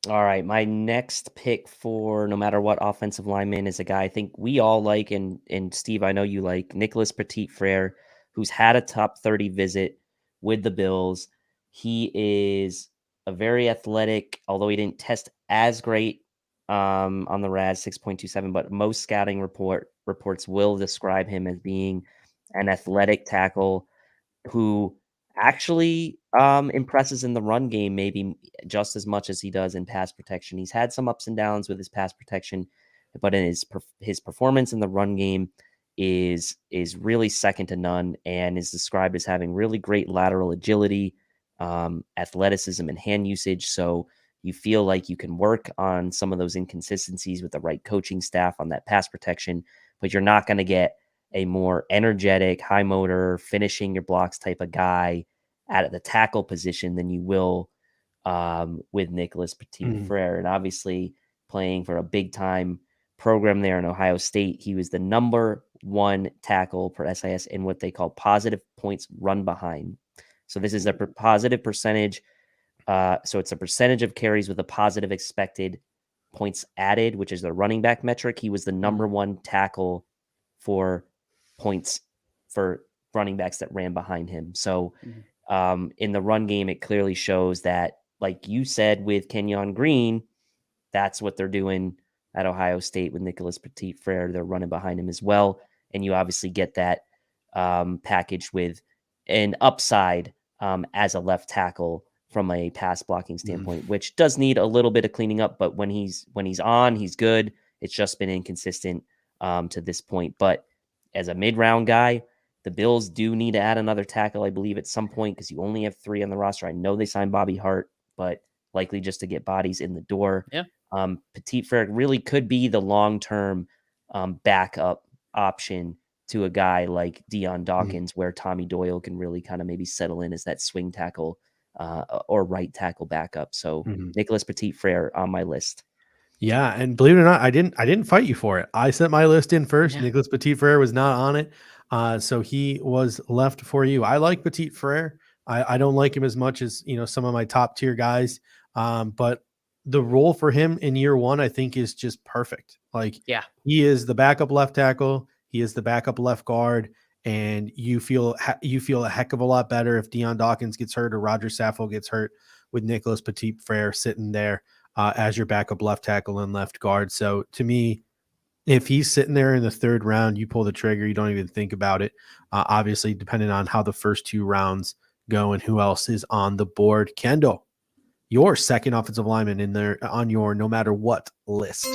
All right, my next pick for no matter what offensive lineman is a guy I think we all like, and Steve, I know you like, Nicholas Petit-Frere, who's had a top 30 visit with the Bills. He is a very athletic, although he didn't test as great on the RAS 6.27, but most scouting reports will describe him as being an athletic tackle who actually impresses in the run game maybe just as much as he does in pass protection. He's had some ups and downs with his pass protection, but in his performance in the run game is really second to none, and is described as having really great lateral agility, athleticism, and hand usage. So you feel like you can work on some of those inconsistencies with the right coaching staff on that pass protection, but you're not going to get a more energetic, high motor, finishing your blocks type of guy at the tackle position than you will with Nicholas Petit-Frere. And obviously playing for a big time program there in Ohio State, he was the number one tackle per SIS in what they call positive points run behind. So this is a positive percentage. So it's a percentage of carries with a positive expected points added, which is the running back metric. He was the number one tackle for points for running backs that ran behind him. So in the run game, it clearly shows that, like you said, with Kenyon Green, that's what they're doing at Ohio State with Nicholas Petit-Frere. They're running behind him as well. And you obviously get that package with an upside as a left tackle from a pass blocking standpoint, which does need a little bit of cleaning up. But when he's on, he's good. It's just been inconsistent to this point. But as a mid-round guy, the Bills do need to add another tackle, I believe, at some point, because you only have 3 on the roster. I know they signed Bobby Hart, but likely just to get bodies in the door. Yeah. Petit-Frere really could be the long-term backup option to a guy like Dion Dawkins, where Tommy Doyle can really kind of maybe settle in as that swing tackle or right tackle backup. So Nicholas Petit-Frere on my list. Yeah, and believe it or not, I didn't fight you for it. I sent my list in first. Yeah. Nicholas Petit-Frere was not on it, so he was left for you. I like Petit-Frere. I don't like him as much as some of my top tier guys, but the role for him in year one, I think, is just perfect. Like, he is the backup left tackle. He is the backup left guard, and you feel a heck of a lot better if Dion Dawkins gets hurt or Roger Saffold gets hurt with Nicholas Petit-Frere sitting there as your backup left tackle and left guard. So to me, if he's sitting there in the third round, you pull the trigger. You don't even think about it. Obviously, depending on how the first 2 rounds go and who else is on the board. Kendall, your second offensive lineman in there on your no matter what list.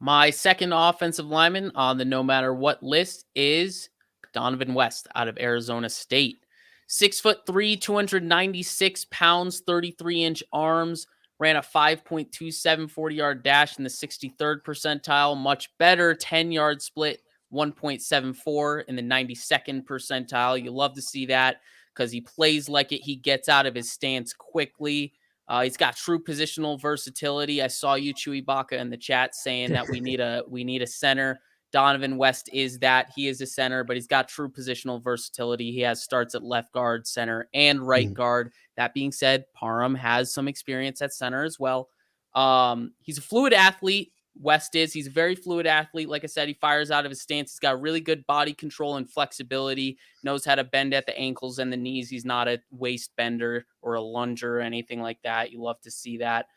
My second offensive lineman on the no matter what list is Donovan West out of Arizona State. 6'3", 296 pounds, 33-inch arms, ran a 5.27 40-yard dash in the 63rd percentile, much better 10-yard split, 1.74 in the 92nd percentile. You love to see that because he plays like it. He gets out of his stance quickly. He's got true positional versatility. I saw you, Chewy Baca, in the chat saying that we need a center. Donovan West is that. He is a center, but he's got true positional versatility. He has starts at left guard, center, and right guard. That being said, Parham has some experience at center as well. He's a fluid athlete. West is. He's a very fluid athlete. Like I said, he fires out of his stance. He's got really good body control and flexibility, knows how to bend at the ankles and the knees. He's not a waist bender or a lunger or anything like that. You love to see that.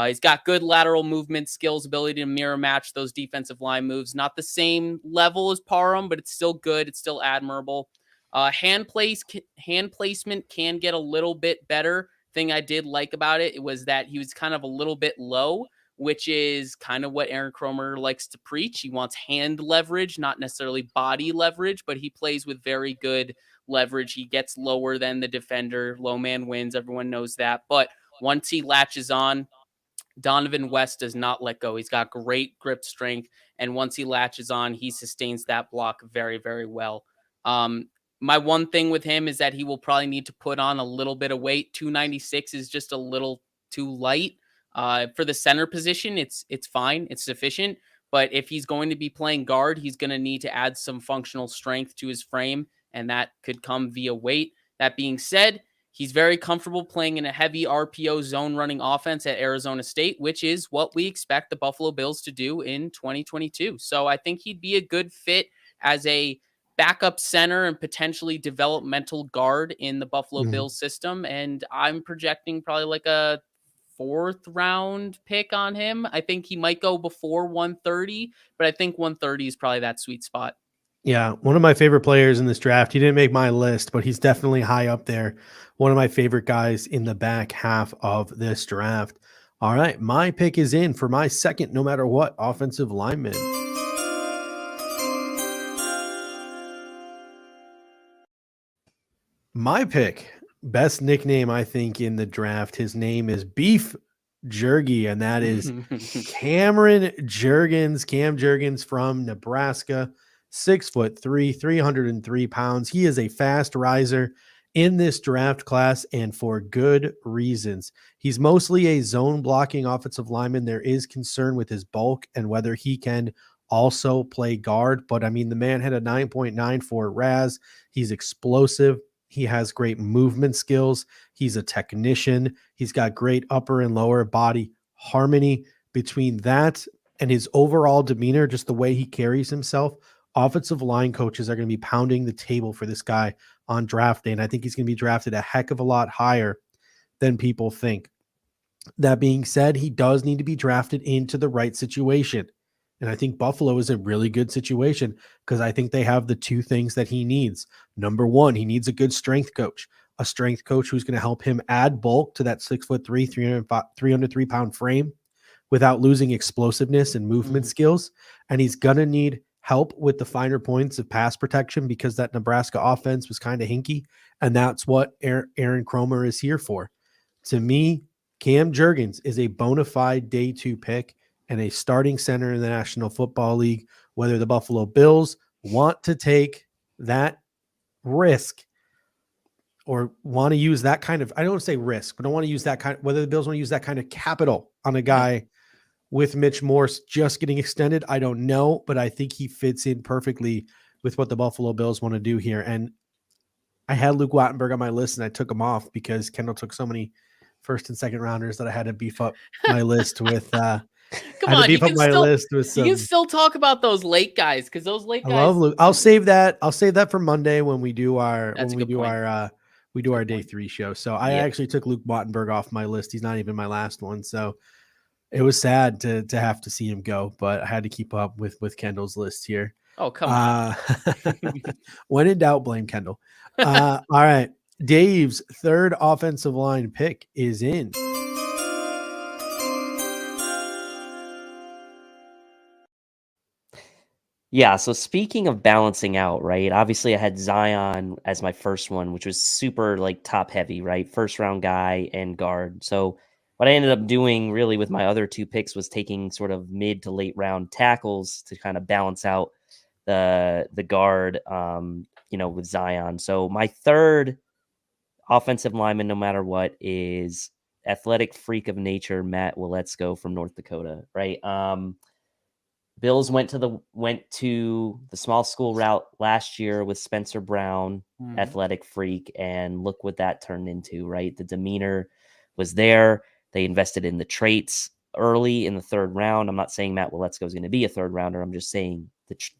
He's got good lateral movement skills, ability to mirror match those defensive line moves. Not the same level as Parham, but it's still good. It's still admirable. Hand placement can get a little bit better. Thing I did like about it was that he was kind of a little bit low, which is kind of what Aaron Cromer likes to preach. He wants hand leverage, not necessarily body leverage, but he plays with very good leverage. He gets lower than the defender. Low man wins. Everyone knows that. But once he latches on, Donovan West does not let go. He's got great grip strength, and once he latches on, he sustains that block very, very well. My one thing with him is that he will probably need to put on a little bit of weight. 296 is just a little too light. For the center position, it's fine. It's sufficient. But if he's going to be playing guard, he's going to need to add some functional strength to his frame, and that could come via weight. That being said, he's very comfortable playing in a heavy RPO zone running offense at Arizona State, which is what we expect the Buffalo Bills to do in 2022. So I think he'd be a good fit as a backup center and potentially developmental guard in the Buffalo Bills system. And I'm projecting probably like a 4th round pick on him. I think he might go before 130, but I think 130 is probably that sweet spot. Yeah, one of my favorite players in this draft. He didn't make my list, but he's definitely high up there. One of my favorite guys in the back half of this draft. All right, my pick is in for my second, no matter what, offensive lineman. My pick, best nickname I think in the draft. His name is Beef Jergy, and that is Cameron Jurgens. Cam Jurgens from Nebraska. 6'3", 303 pounds. He is a fast riser in this draft class, and for good reasons. He's mostly a zone blocking offensive lineman. There is concern with his bulk and whether he can also play guard, but I mean, the man had a 9.94 RAS. He's explosive. He has great movement skills. He's a technician. He's got great upper and lower body harmony. Between that and his overall demeanor, just the way he carries himself, offensive line coaches are going to be pounding the table for this guy on draft day, and I think he's going to be drafted a heck of a lot higher than people think. That being said, he does need to be drafted into the right situation, and I think Buffalo is a really good situation because I think they have the two things that he needs. Number one, he needs a good strength coach, a strength coach who's going to help him add bulk to that 6'3", 303 pound frame without losing explosiveness and movement skills, and he's going to need help with the finer points of pass protection because that Nebraska offense was kind of hinky, and that's what Aaron Cromer is here for. To me, Cam Jurgens is a bona fide day 2 pick and a starting center in the National Football League. Whether the Buffalo Bills want to take that risk or want to use that kind of, I don't want to say risk, but I want to use that kind of, whether the Bills want to use that kind of capital on a guy with Mitch Morse just getting extended, I don't know, but I think he fits in perfectly with what the Buffalo Bills want to do here. And I had Luke Wattenberg on my list, and I took him off because Kendall took so many first and second rounders that I had to beef up my list with. Come on, you can still talk about those late guys because those late guys. I love Luke. I'll save that for Monday when we do our day 3 show. So I actually took Luke Wattenberg off my list. He's not even my last one. So it was sad to have to see him go, but I had to keep up with Kendall's list here. Oh, come on. When in doubt, blame Kendall. All right. Dave's third offensive line pick is in. Yeah, so speaking of balancing out, right? Obviously, I had Zion as my first one, which was super like top heavy, right? First round guy and guard. So what I ended up doing really with my other 2 picks was taking sort of mid to late round tackles to kind of balance out the guard, with Zion. So my third offensive lineman, no matter what, is athletic freak of nature, Matt Waletzko from North Dakota, right? Bills went to the small school route last year with Spencer Brown, athletic freak, and look what that turned into, right? The demeanor was there. They invested in the traits early in the 3rd round. I'm not saying Matt Waletzko is going to be a 3rd rounder. I'm just saying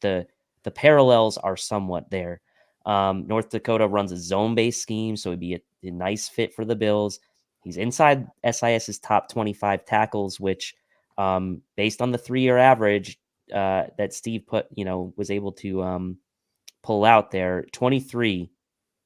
the parallels are somewhat there. North Dakota runs a zone-based scheme, so it'd be a nice fit for the Bills. He's inside SIS's top 25 tackles, which, based on the 3-year average that Steve was able to pull out there, 23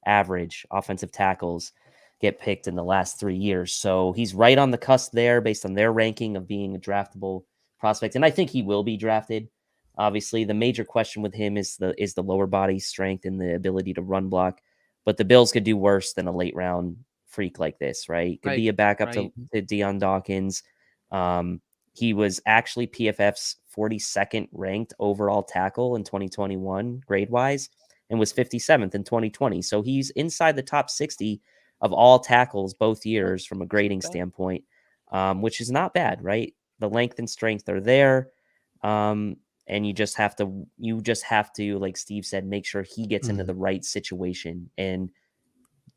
average offensive tackles get picked in the last 3 years. So he's right on the cusp there based on their ranking of being a draftable prospect. And I think he will be drafted. Obviously, the major question with him is the lower body strength and the ability to run block. But the Bills could do worse than a late round freak like this, right? Could be a backup to Deion Dawkins. He was actually PFF's 42nd ranked overall tackle in 2021 grade-wise and was 57th in 2020. So he's inside the top 60 of all tackles both years from a grading standpoint, which is not bad, right? The length and strength are there. And you just have to, like Steve said, make sure he gets into the right situation. And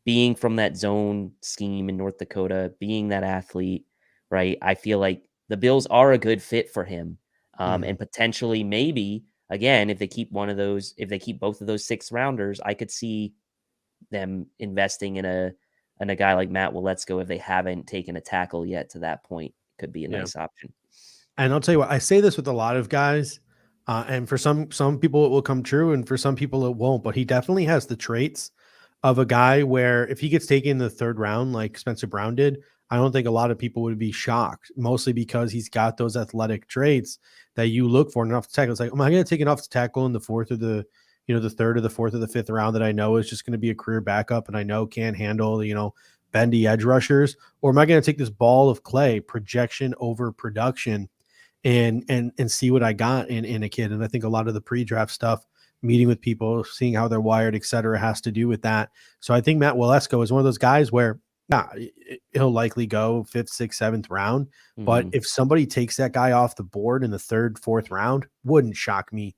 being from that zone scheme in North Dakota, being that athlete, right? I feel like the Bills are a good fit for him. And potentially maybe, again, if they keep both of those 6th rounders, I could see them investing in a guy like Matt Waletzko if they haven't taken a tackle yet to that point. Could be a nice option. And I'll tell you what, I say this with a lot of guys, and for some people it will come true, and for some people it won't. But he definitely has the traits of a guy where if he gets taken in the 3rd round, like Spencer Brown did, I don't think a lot of people would be shocked, mostly because he's got those athletic traits that you look for in an offensive tackle. It's like, am I going to take an offensive tackle in the 4th or the 3rd or the 4th or the 5th round that I know is just going to be a career backup and I know can't handle, bendy edge rushers? Or am I going to take this ball of clay, projection over production, and see what I got in a kid? And I think a lot of the pre-draft stuff, meeting with people, seeing how they're wired, et cetera, has to do with that. So I think Matt Waletzko is one of those guys where he'll likely go 5th, 6th, 7th round. But if somebody takes that guy off the board in the 3rd, 4th round, wouldn't shock me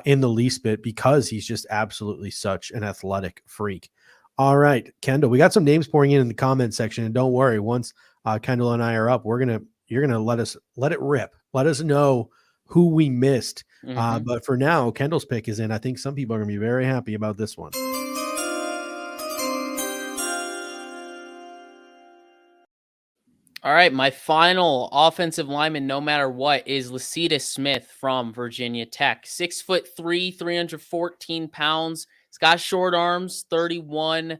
in the least bit, because he's just absolutely such an athletic freak. All right, Kendall, we got some names pouring in the comment section, and don't worry, once Kendall and I are up, you're gonna let it rip. Let us know who we missed. But for now, Kendall's pick is in. I think some people are gonna be very happy about this one. All right, my final offensive lineman, no matter what, is Lecitus Smith from Virginia Tech. 6'3", 314 pounds. He's got short arms, 31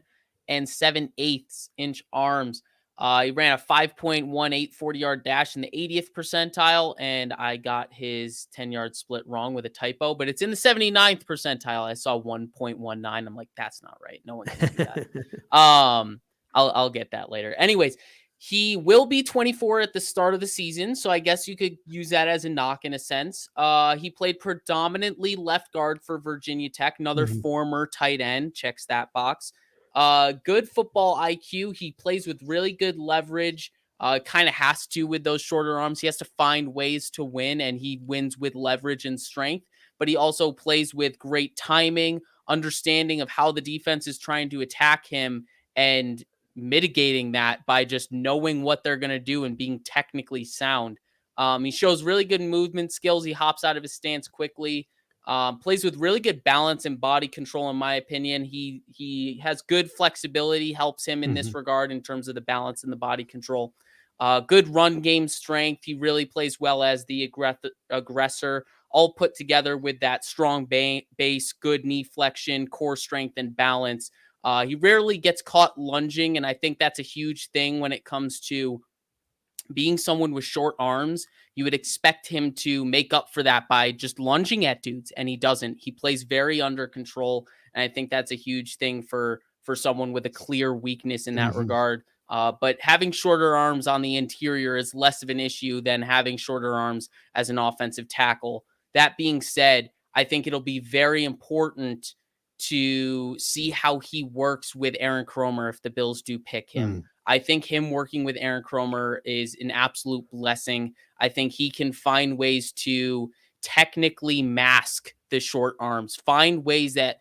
7/8 inch arms. He ran a 5.18 40-yard dash in the 80th percentile, and I got his 10-yard split wrong with a typo, but it's in the 79th percentile. I saw 1.19. I'm like, that's not right. No one can do that. I'll get that later. Anyways, he will be 24 at the start of the season, so I guess you could use that as a knock in a sense. He played predominantly left guard for Virginia Tech, another former tight end, checks that box. Good football IQ. He plays with really good leverage. Kind of has to with those shorter arms. He has to find ways to win, and he wins with leverage and strength. But he also plays with great timing, understanding of how the defense is trying to attack him, and mitigating that by just knowing what they're going to do and being technically sound. He shows really good movement skills. He hops out of his stance quickly. Plays with really good balance and body control, in my opinion. He has good flexibility, helps him in this regard in terms of the balance and the body control. Good run game strength. He really plays well as the aggressor, all put together with that strong base, good knee flexion, core strength, and balance. He rarely gets caught lunging, and I think that's a huge thing when it comes to being someone with short arms. You would expect him to make up for that by just lunging at dudes, and he doesn't. He plays very under control, and I think that's a huge thing for someone with a clear weakness in that regard. But having shorter arms on the interior is less of an issue than having shorter arms as an offensive tackle. That being said, I think it'll be very important to see how he works with Aaron Kromer if the Bills do pick him. I think him working with Aaron Kromer is an absolute blessing. I think he can find ways to technically mask the short arms, find ways that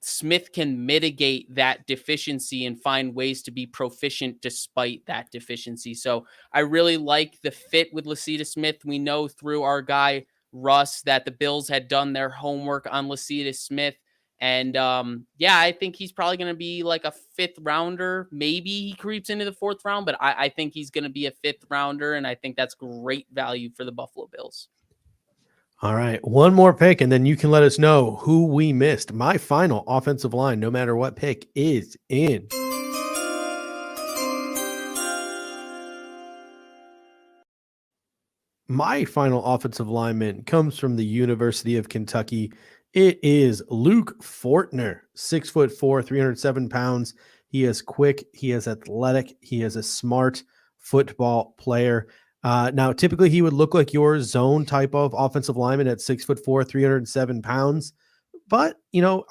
Smith can mitigate that deficiency and find ways to be proficient despite that deficiency. So I really like the fit with Lecitus Smith. We know through our guy Russ that the Bills had done their homework on Lecitus Smith. And I think he's probably going to be like a 5th rounder. Maybe he creeps into the 4th round, but I think he's going to be a 5th rounder. And I think that's great value for the Buffalo Bills. All right, one more pick, and then you can let us know who we missed. My final offensive line, no matter what pick, is in. My final offensive lineman comes from the University of Kentucky. It is Luke Fortner, 6'4", 307 pounds. He is quick. He is athletic. He is a smart football player. Now, typically he would look like your zone type of offensive lineman at 6'4", 307 pounds. But,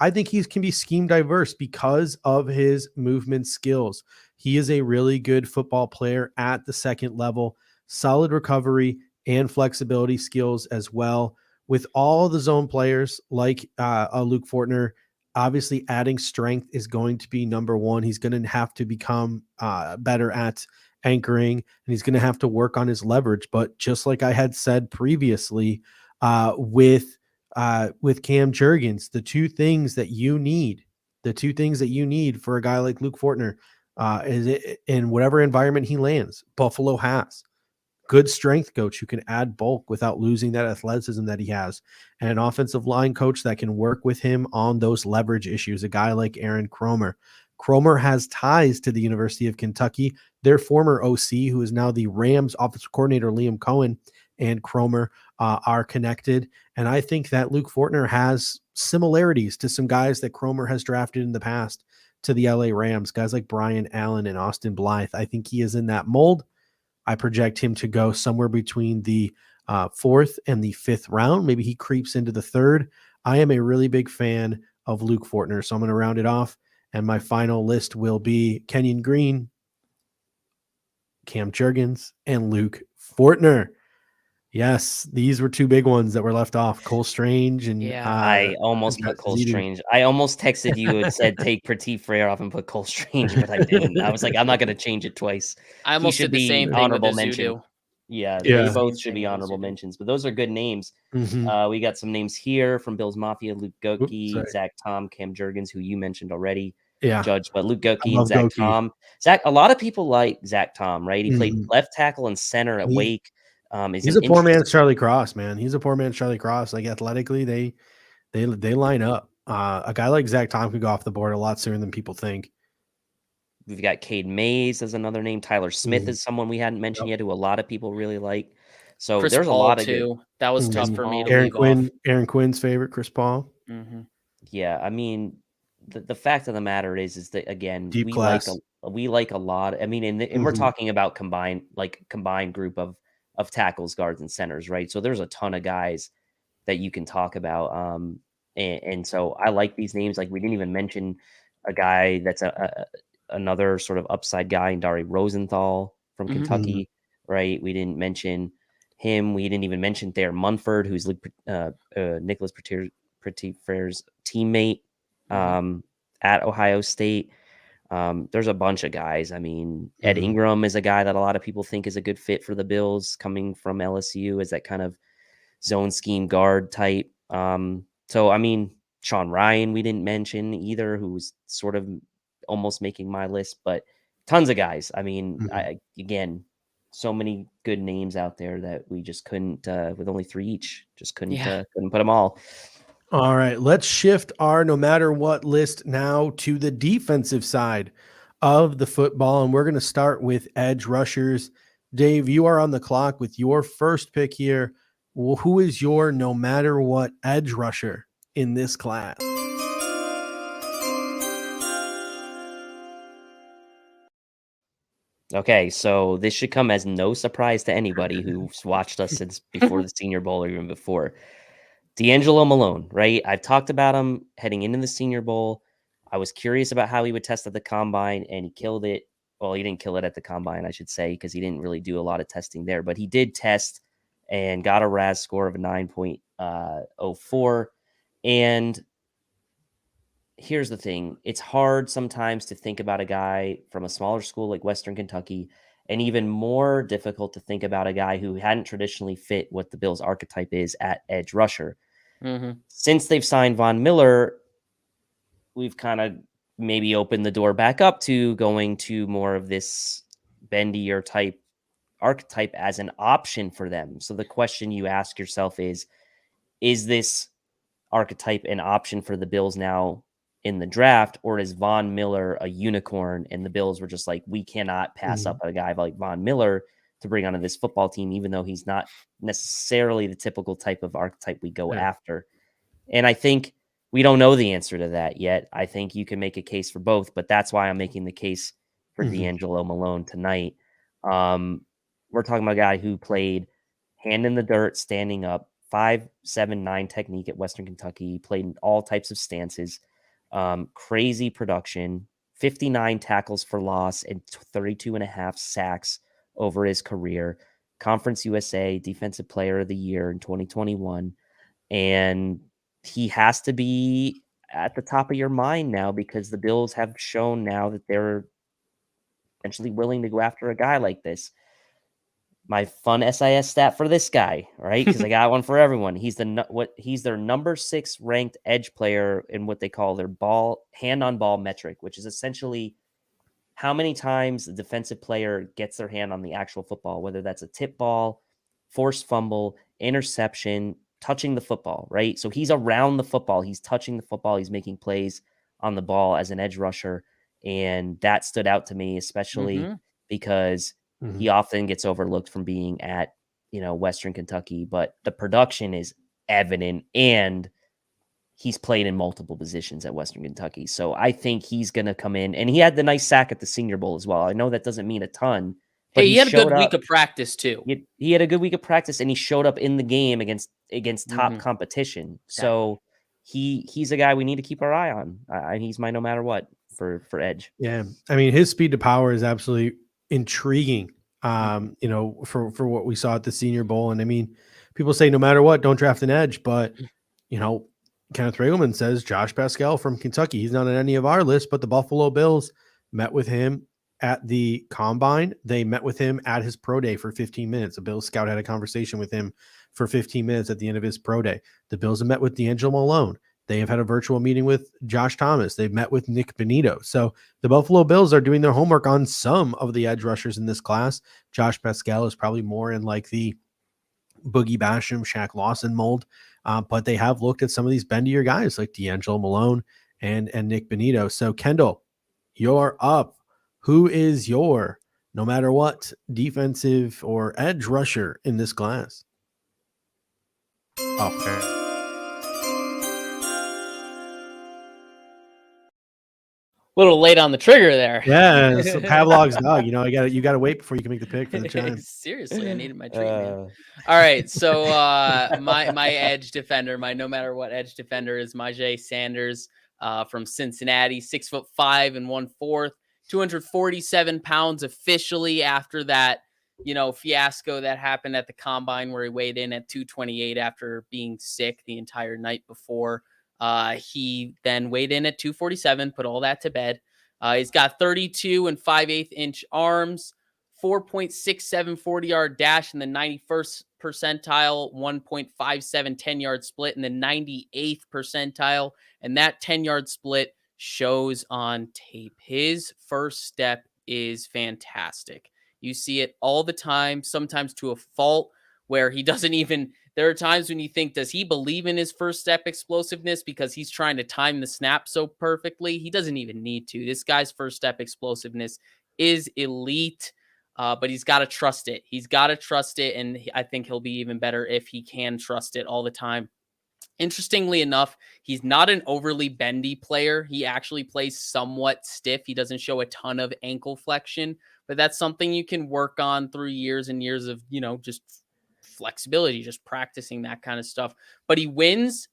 I think he can be scheme diverse because of his movement skills. He is a really good football player at the second level, solid recovery and flexibility skills as well. With all the zone players like Luke Fortner, obviously adding strength is going to be number one. He's going to have to become better at anchoring, and he's going to have to work on his leverage. But just like I had said previously with Cam Jurgens, the two things that you need for a guy like Luke Fortner is in whatever environment he lands. Buffalo has good strength coach who can add bulk without losing that athleticism that he has, and an offensive line coach that can work with him on those leverage issues. A guy like Aaron Kromer. Kromer has ties to the University of Kentucky. Their former OC, who is now the Rams offensive coordinator, Liam Cohen, and Kromer are connected. And I think that Luke Fortner has similarities to some guys that Kromer has drafted in the past to the LA Rams, guys like Brian Allen and Austin Blythe. I think he is in that mold. I project him to go somewhere between the 4th and the 5th round. Maybe he creeps into the 3rd. I am a really big fan of Luke Fortner, so I'm going to round it off. And my final list will be Kenyon Green, Cam Jurgens, and Luke Fortner. Yes, these were two big ones that were left off. Cole Strange and I almost put Cole Strange. I almost texted you and said take Petit Frere off and put Cole Strange, but I didn't. I was like, I'm not going to change it twice. I almost did the same thing honorable mention. Yeah, they both should be honorable mentions, but those are good names. Mm-hmm. We got some names here from Bills Mafia: Luke Goetke, Zach Tom, Cam Jurgens, who you mentioned already. Yeah, Judge, but Luke Goetke and Zach Tom. A lot of people like Zach Tom, right? He played left tackle and center at Wake. He's a poor man's Charlie Cross, man. He's a poor man's Charlie Cross. Like athletically, they line up. A guy like Zach Tom could go off the board a lot sooner than people think. We've got Cade Mays as another name. Tyler Smith is someone we hadn't mentioned yet, who a lot of people really like. So Chris there's Paul a lot of too. That was tough for me to Aaron leave Quinn, off. Aaron Quinn's favorite, Chris Paul. Mm-hmm. Yeah, I mean, the fact of the matter is that again, Deep we class. like a lot. I mean, and we're talking about combined group of tackles, guards, and centers, right? So there's a ton of guys that you can talk about. And so I like these names. Like we didn't even mention a guy that's another sort of upside guy, Dari Rosenthal from Kentucky, right? We didn't mention him. We didn't even mention Thayer Munford, who's Nicholas Petit-Frere's teammate at Ohio State. There's a bunch of guys. I mean, Ed Ingram is a guy that a lot of people think is a good fit for the Bills, coming from LSU as that kind of zone scheme guard type. So, I mean, Sean Ryan, we didn't mention either, who's sort of almost making my list, but tons of guys. I mean, again, so many good names out there that we just couldn't, with only 3 each, just couldn't put them all. All right, let's shift our no matter what list now to the defensive side of the football, and we're going to start with edge rushers. Dave, you are on the clock with your first pick here. Well, who is your no matter what edge rusher in this class? Okay, so this should come as no surprise to anybody who's watched us since before the Senior Bowl or even before. D'Angelo Malone, right? I've talked about him heading into the Senior Bowl. I was curious about how he would test at the combine, and he killed it. Well, he didn't kill it at the combine, I should say, because he didn't really do a lot of testing there. But he did test and got a RAS score of a 9.04. And here's the thing. It's hard sometimes to think about a guy from a smaller school like Western Kentucky, and even more difficult to think about a guy who hadn't traditionally fit what the Bills' archetype is at edge rusher. Since they've signed Von Miller, we've kind of maybe opened the door back up to going to more of this bendier type archetype as an option for them. So the question you ask yourself is this archetype an option for the Bills now in the draft, or is Von Miller a unicorn and the Bills were just like, we cannot pass up a guy like Von Miller to bring onto this football team, even though he's not necessarily the typical type of archetype we go after. And I think we don't know the answer to that yet. I think you can make a case for both, but that's why I'm making the case for D'Angelo Malone tonight. we're talking about a guy who played hand in the dirt, standing up, 5'7", 9 technique at Western Kentucky. He played in all types of stances. Crazy production, 59 tackles for loss and 32.5 sacks over his career. Conference USA Defensive Player of the Year in 2021. And he has to be at the top of your mind now because the Bills have shown now that they're essentially willing to go after a guy like this. My fun SIS stat for this guy, right? Because I got one for everyone. He's their number 6 ranked edge player in what they call their hand on ball metric, which is essentially how many times the defensive player gets their hand on the actual football, whether that's a tip ball, forced fumble, interception, touching the football, right? So he's around the football. He's touching the football. He's making plays on the ball as an edge rusher. And that stood out to me, especially because he often gets overlooked from being at, Western Kentucky, but the production is evident and he's played in multiple positions at Western Kentucky. So I think he's going to come in, and he had the nice sack at the Senior Bowl as well. I know that doesn't mean a ton, but he had a good week of practice too. He had a good week of practice, and he showed up in the game against top competition. So he's a guy we need to keep our eye on. He's my no matter what for edge. Yeah. I mean, his speed to power is absolutely intriguing, for what we saw at the Senior Bowl. And I mean, people say no matter what, don't draft an edge, but Kenneth Regelman says Josh Pascal from Kentucky. He's not on any of our lists, but the Buffalo Bills met with him at the combine. They met with him at his pro day for 15 minutes. A Bills scout had a conversation with him for 15 minutes at the end of his pro day. The Bills have met with D'Angelo Malone. They have had a virtual meeting with Josh Thomas. They've met with Nick Benito. So the Buffalo Bills are doing their homework on some of the edge rushers in this class. Josh Pascal is probably more in like the Boogie Basham, Shaq Lawson mold. But they have looked at some of these bendier guys like D'Angelo Malone and Nick Benito. So Kendall, you're up. Who is your, no matter what, defensive or edge rusher in this class? Okay. Little late on the trigger there. Yeah, it's Pavlov's dog. You got to wait before you can make the pick for the chime. Seriously, I needed my treat, man. All right, so my edge defender, my no matter what edge defender is Myjai Sanders from Cincinnati, 6'5" and 1/4, 247 pounds officially after that fiasco that happened at the combine where he weighed in at 228 after being sick the entire night before. He then weighed in at 247, put all that to bed. He's got 32 and 5/8 inch arms, 4.67 40-yard dash in the 91st percentile, 1.57 10-yard split in the 98th percentile. And that 10-yard split shows on tape. His first step is fantastic. You see it all the time, sometimes to a fault where he doesn't even... There are times when you think, does he believe in his first step explosiveness because he's trying to time the snap so perfectly? He doesn't even need to. This guy's first step explosiveness is elite, but he's got to trust it. He's got to trust it, and I think he'll be even better if he can trust it all the time. Interestingly enough, he's not an overly bendy player. He actually plays somewhat stiff. He doesn't show a ton of ankle flexion, but that's something you can work on through years and years of, just flexibility, just practicing that kind of stuff. But he wins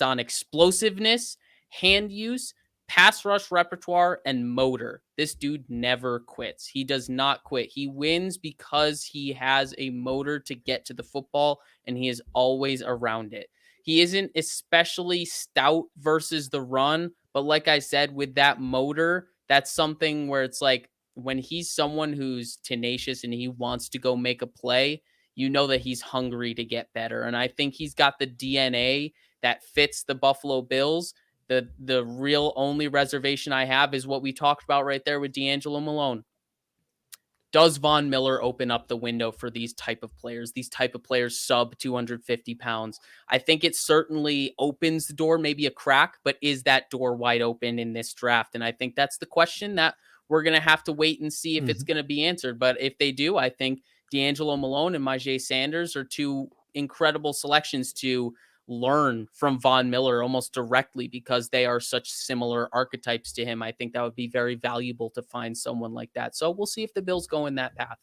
on explosiveness, hand use, pass rush repertoire, and motor. This dude never quits. He does not quit. He wins because he has a motor to get to the football, and he is always around it. He isn't especially stout versus the run, but like I said, with that motor, that's something where it's like when he's someone who's tenacious and he wants to go make a play, you know that he's hungry to get better. And I think he's got the DNA that fits the Buffalo Bills. The real only reservation I have is what we talked about right there with D'Angelo Malone. Does Von Miller open up the window for these type of players sub 250 pounds? I think it certainly opens the door, maybe a crack, but is that door wide open in this draft? And I think that's the question that we're going to have to wait and see if it's going to be answered. But if they do, I think D'Angelo Malone and Myjai Sanders are two incredible selections to learn from Von Miller almost directly because they are such similar archetypes to him. I think that would be very valuable to find someone like that. So we'll see if the Bills go in that path.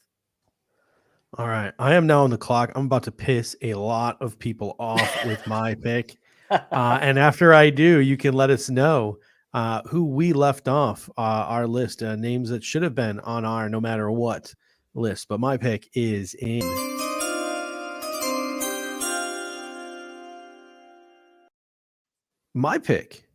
All right. I am now on the clock. I'm about to piss a lot of people off with my pick. And after I do, you can let us know who we left off our list, names that should have been on our no matter what list. But my pick is in. My pick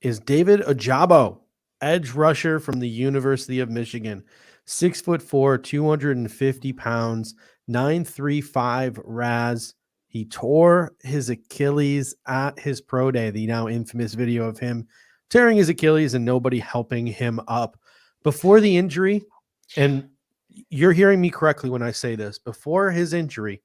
is David Ojabo, edge rusher from the University of Michigan. 6'4", 250 pounds, 9.35 RAS. He tore his Achilles at his pro day, the now infamous video of him tearing his Achilles and nobody helping him up. Before the injury, and you're hearing me correctly when I say this, before his injury,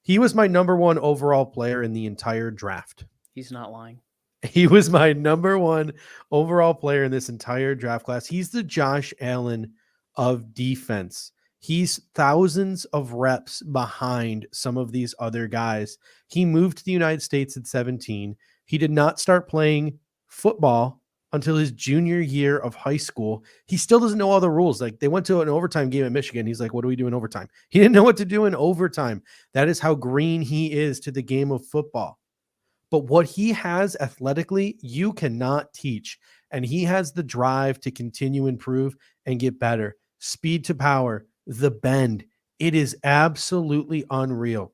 he was my number one overall player in the entire draft. He's not lying. He was my number one overall player in this entire draft class. He's the Josh Allen of defense. He's thousands of reps behind some of these other guys. He moved to the United States at 17. He did not start playing football until his junior year of high school. He still doesn't know all the rules. Like, they went to an overtime game at Michigan. He's like, what do we do in overtime? He didn't know what to do in overtime. That is how green he is to the game of football. But what he has athletically, you cannot teach. And he has the drive to continue improve and get better. Speed to power, the bend. It is absolutely unreal.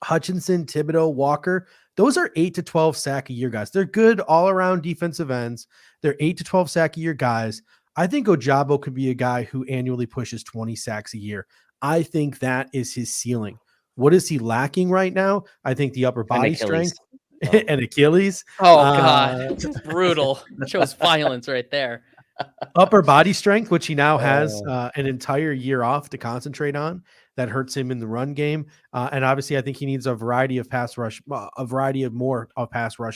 Hutchinson, Thibodeau, Walker, those are 8 to 12 sack a year guys. They're good all-around defensive ends. They're 8 to 12 sack a year guys. I think Ojabo could be a guy who annually pushes 20 sacks a year. I think that is his ceiling. What is he lacking right now? I think the upper body strength. And Achilles. Oh, God. Brutal. Shows violence right there. Upper body strength, which he now has an entire year off to concentrate on. That hurts him in the run game. And obviously, I think he needs a variety of pass rush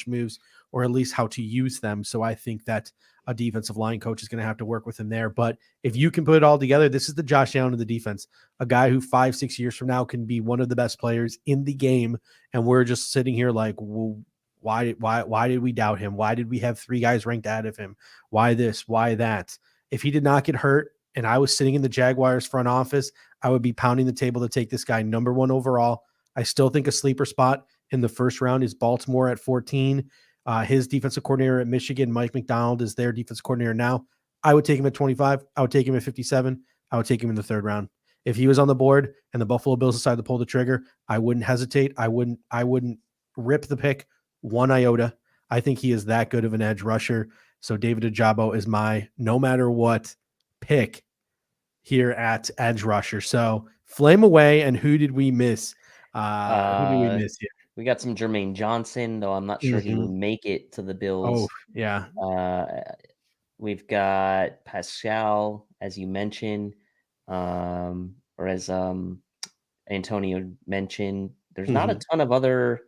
moves, or at least how to use them. So I think that a defensive line coach is going to have to work with him there. But if you can put it all together, this is the Josh Allen of the defense, a guy who 5-6 years from now can be one of the best players in the game. And we're just sitting here like, well, why did we doubt him? Why did we have 3 guys ranked out of him? Why this? Why that? If he did not get hurt and I was sitting in the Jaguars front office, I would be pounding the table to take this guy number 1 overall. I still think a sleeper spot in the first round is Baltimore at 14. His defensive coordinator at Michigan, Mike McDonald, is their defensive coordinator now. I would take him at 25. I would take him at 57. I would take him in the 3rd round. If he was on the board and the Buffalo Bills decided to pull the trigger, I wouldn't hesitate. I wouldn't rip the pick 1 iota. I think he is that good of an edge rusher. So David Ojabo is my no matter what pick here at edge rusher. So flame away. And who did we miss? Who did we miss here? We got some Jermaine Johnson, though I'm not sure he will make it to the Bills. Oh, yeah. We've got Pascal, as you mentioned, or as Antonio mentioned. There's not a ton of other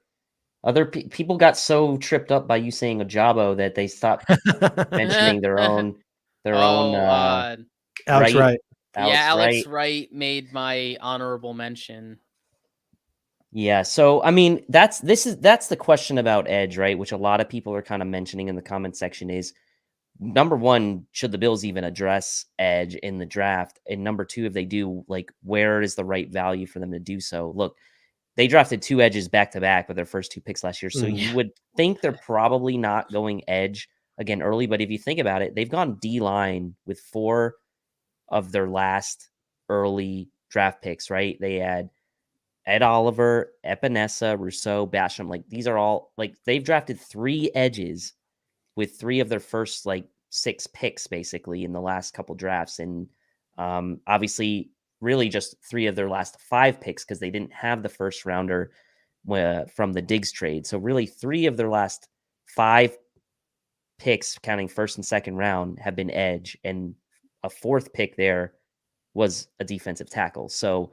people got so tripped up by you saying Ojabo that they stopped mentioning their own. Alex Wright. Alex Wright made my honorable mention. Yeah, so I mean that's the question about edge, right? Which a lot of people are kind of mentioning in the comment section is number 1, should the Bills even address edge in the draft? And number 2, if they do, like, where is the right value for them to do so? Look, they drafted 2 edges back to back with their first 2 picks last year, so you would think they're probably not going edge again early. But if you think about it, they've gone D-line with 4 of their last early draft picks, right? They had Ed Oliver, Epinesa, Rousseau, Basham. Like, these are all, like, they've drafted 3 edges with 3 of their first, like, 6 picks, basically, in the last couple drafts. And obviously, really just 3 of their last 5 picks because they didn't have the first rounder from the Diggs trade. So really 3 of their last 5 picks, counting first and second round, have been edge. And a 4th pick there was a defensive tackle. So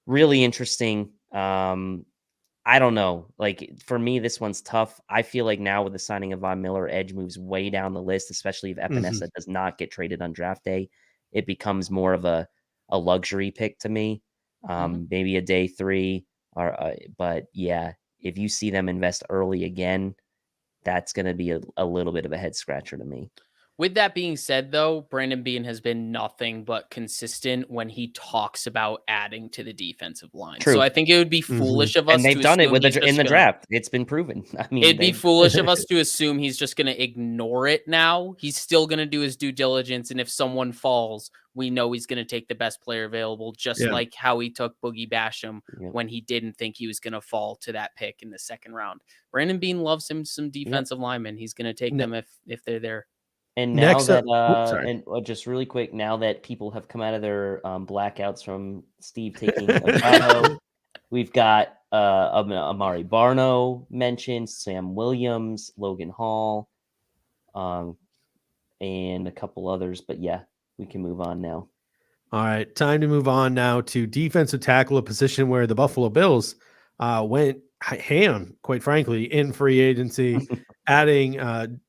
really interesting. I don't know. Like, for me, this one's tough. I feel like now with the signing of Von Miller, edge moves way down the list, especially if Epinesa does not get traded on draft day. It becomes more of a luxury pick to me. Maybe a day 3. But yeah, if you see them invest early again, that's going to be a little bit of a head scratcher to me. With that being said, though, Brandon Beane has been nothing but consistent when he talks about adding to the defensive line. True. So I think it would be foolish of us and they've to done it assume with he's in the draft. It's been proven. I mean, it'd be foolish of us to assume he's just going to ignore it now. He's still going to do his due diligence. And if someone falls, we know he's going to take the best player available, just like how he took Boogie Basham when he didn't think he was going to fall to that pick in the second round. Brandon Beane loves him some defensive linemen. He's going to take them if they're there. And now just really quick, now that people have come out of their blackouts from Steve taking Avado, we've got Amari Barno mentioned, Sam Williams, Logan Hall, and a couple others. But yeah, we can move on now. All right, time to move on now to defensive tackle, a position where the Buffalo Bills went ham, quite frankly, in free agency, adding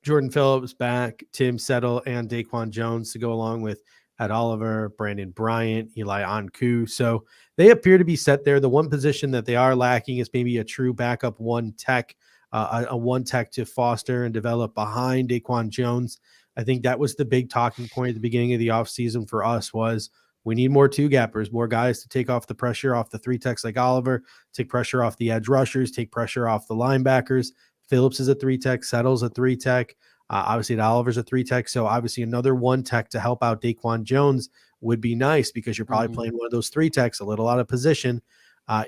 Jordan Phillips back, Tim Settle, and Daquan Jones to go along with Ed Oliver, Brandon Bryant, Eli Anku. So they appear to be set there. The one position that they are lacking is maybe a true backup one tech, a one tech to foster and develop behind Daquan Jones. I think that was the big talking point at the beginning of the offseason for us was we need more two-gappers, more guys to take off the pressure off the three techs like Oliver, take pressure off the edge rushers, take pressure off the linebackers. Phillips is a three tech, Settle's a three tech. Obviously, Oliver's a three tech. So obviously another one tech to help out Daquan Jones would be nice because you're probably playing one of those three techs a little out of position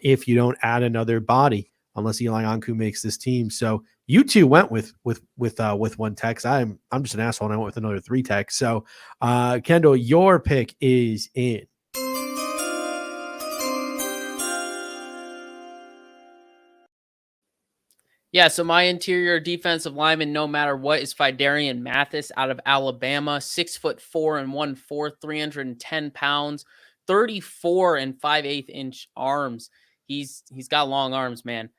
if you don't add another body, unless Eli Anku makes this team. So you two went with one tech. I'm just an asshole and I went with another three tech. So Kendall, your pick is in. Yeah, so my interior defensive lineman, no matter what, is Phidarian Mathis out of Alabama, 6'4" and 1/4, 310 pounds, 34 and 5/8 inch arms. He's got long arms, man.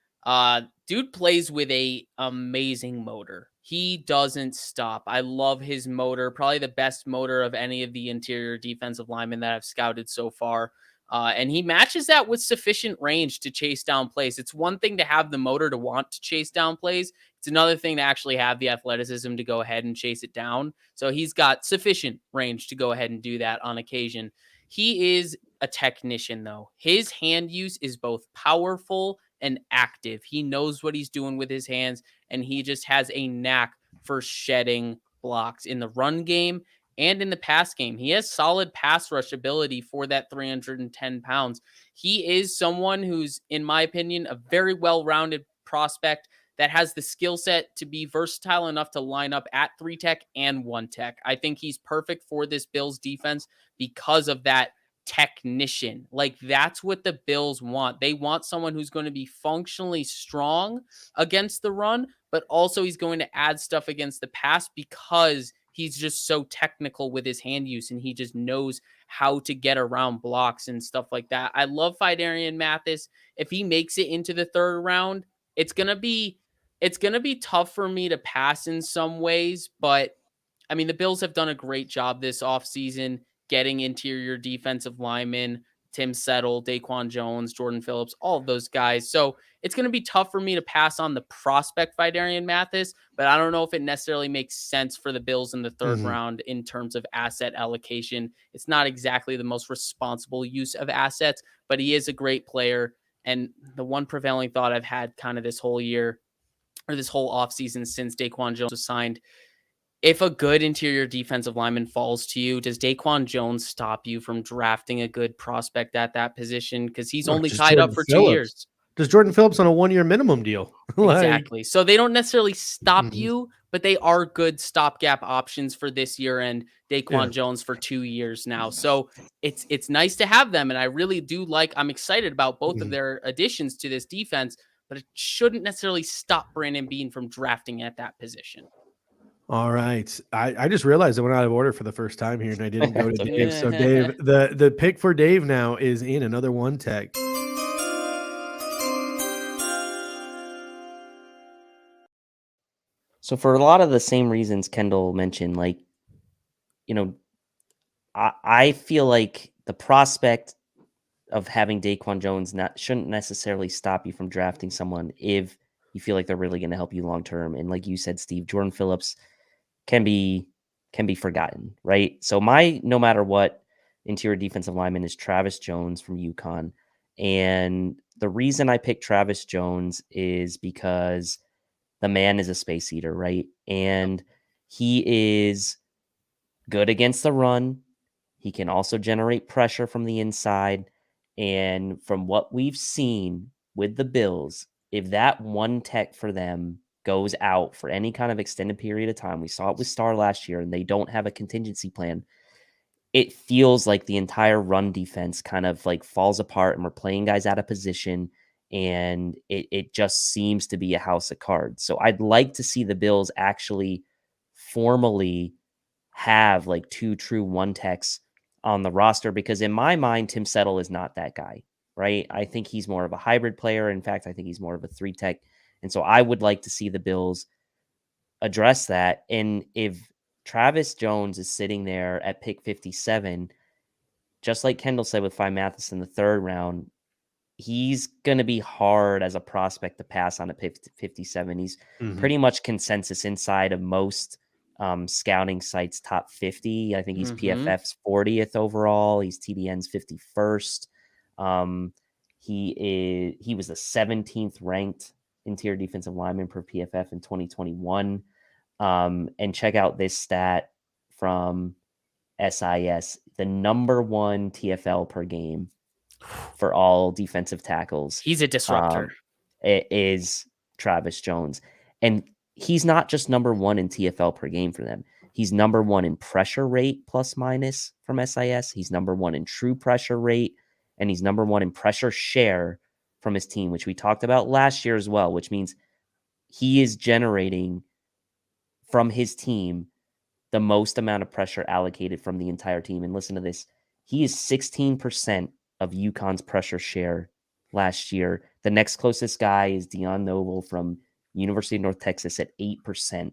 Dude plays with a amazing motor. He doesn't stop. I love his motor, probably the best motor of any of the interior defensive linemen that I've scouted so far. And he matches that with sufficient range to chase down plays. It's one thing to have the motor to want to chase down plays. It's another thing to actually have the athleticism to go ahead and chase it down. So he's got sufficient range to go ahead and do that on occasion. He is a technician, though. His hand use is both powerful and active. He knows what he's doing with his hands, and he just has a knack for shedding blocks in the run game and in the pass game. He has solid pass rush ability for that 310 pounds. He is someone who's, in my opinion, a very well-rounded prospect that has the skill set to be versatile enough to line up at three tech and one tech. I think he's perfect for this Bills defense because of that technician. Like, that's what the Bills want. They want someone who's going to be functionally strong against the run, but also he's going to add stuff against the pass because he's just so technical with his hand use and he just knows how to get around blocks and stuff like that. I love Phidarian Mathis. If he makes it into the third round, it's going to be tough for me to pass in some ways, but I mean, the Bills have done a great job this offseason getting interior defensive linemen, Tim Settle, Daquan Jones, Jordan Phillips, all of those guys. So it's going to be tough for me to pass on the prospect Phidarian Mathis, but I don't know if it necessarily makes sense for the Bills in the third round in terms of asset allocation. It's not exactly the most responsible use of assets, but he is a great player. And the one prevailing thought I've had kind of this whole year or this whole offseason since Daquan Jones was signed, if a good interior defensive lineman falls to you, does Daquan Jones stop you from drafting a good prospect at that position? Because he's only tied up for 2 years. Does Jordan Phillips on a 1-year minimum deal? Exactly. So they don't necessarily stop you, but they are good stopgap options for this year and Daquan Jones for 2 years now. So it's nice to have them. And I really do I'm excited about both of their additions to this defense, but it shouldn't necessarily stop Brandon Beane from drafting at that position. All right. I just realized I went out of order for the first time here and I didn't go to Dave. So Dave, the pick for Dave now is in another one tech. So for a lot of the same reasons Kendall mentioned, I feel like the prospect of having Daquan Jones shouldn't necessarily stop you from drafting someone if you feel like they're really going to help you long term. And like you said, Steve, Jordan Phillips can be can be forgotten, right? So my no matter what interior defensive lineman is Travis Jones from UConn. And the reason I picked Travis Jones is because the man is a space eater, right? And he is good against the run. He can also generate pressure from the inside. And from what we've seen with the Bills, if that one tech for them goes out for any kind of extended period of time, we saw it with Star last year, and they don't have a contingency plan, it feels like the entire run defense kind of like falls apart and we're playing guys out of position, and it just seems to be a house of cards. So I'd like to see the Bills actually formally have like 2 true one techs on the roster, because in my mind, Tim Settle is not that guy, right? I think he's more of a hybrid player. In fact, I think he's more of a 3 tech. And so I would like to see the Bills address that. And if Travis Jones is sitting there at pick 57, just like Kendall said with Phi Mathis in the 3rd round, he's going to be hard as a prospect to pass on at pick 57. He's pretty much consensus inside of most scouting sites top 50. I think he's PFF's 40th overall. He's TDN's 51st. He was the 17th ranked interior defensive lineman per PFF in 2021. And check out this stat from SIS, the number 1 TFL per game for all defensive tackles. He's a disruptor. It is Travis Jones. And he's not just number 1 in TFL per game for them. He's number 1 in pressure rate plus minus from SIS. He's number 1 in true pressure rate. And he's number 1 in pressure share from his team, which we talked about last year as well, which means he is generating from his team the most amount of pressure allocated from the entire team. And listen to this. He is 16% of UConn's pressure share last year. The next closest guy is Deion Noble from University of North Texas at 8%.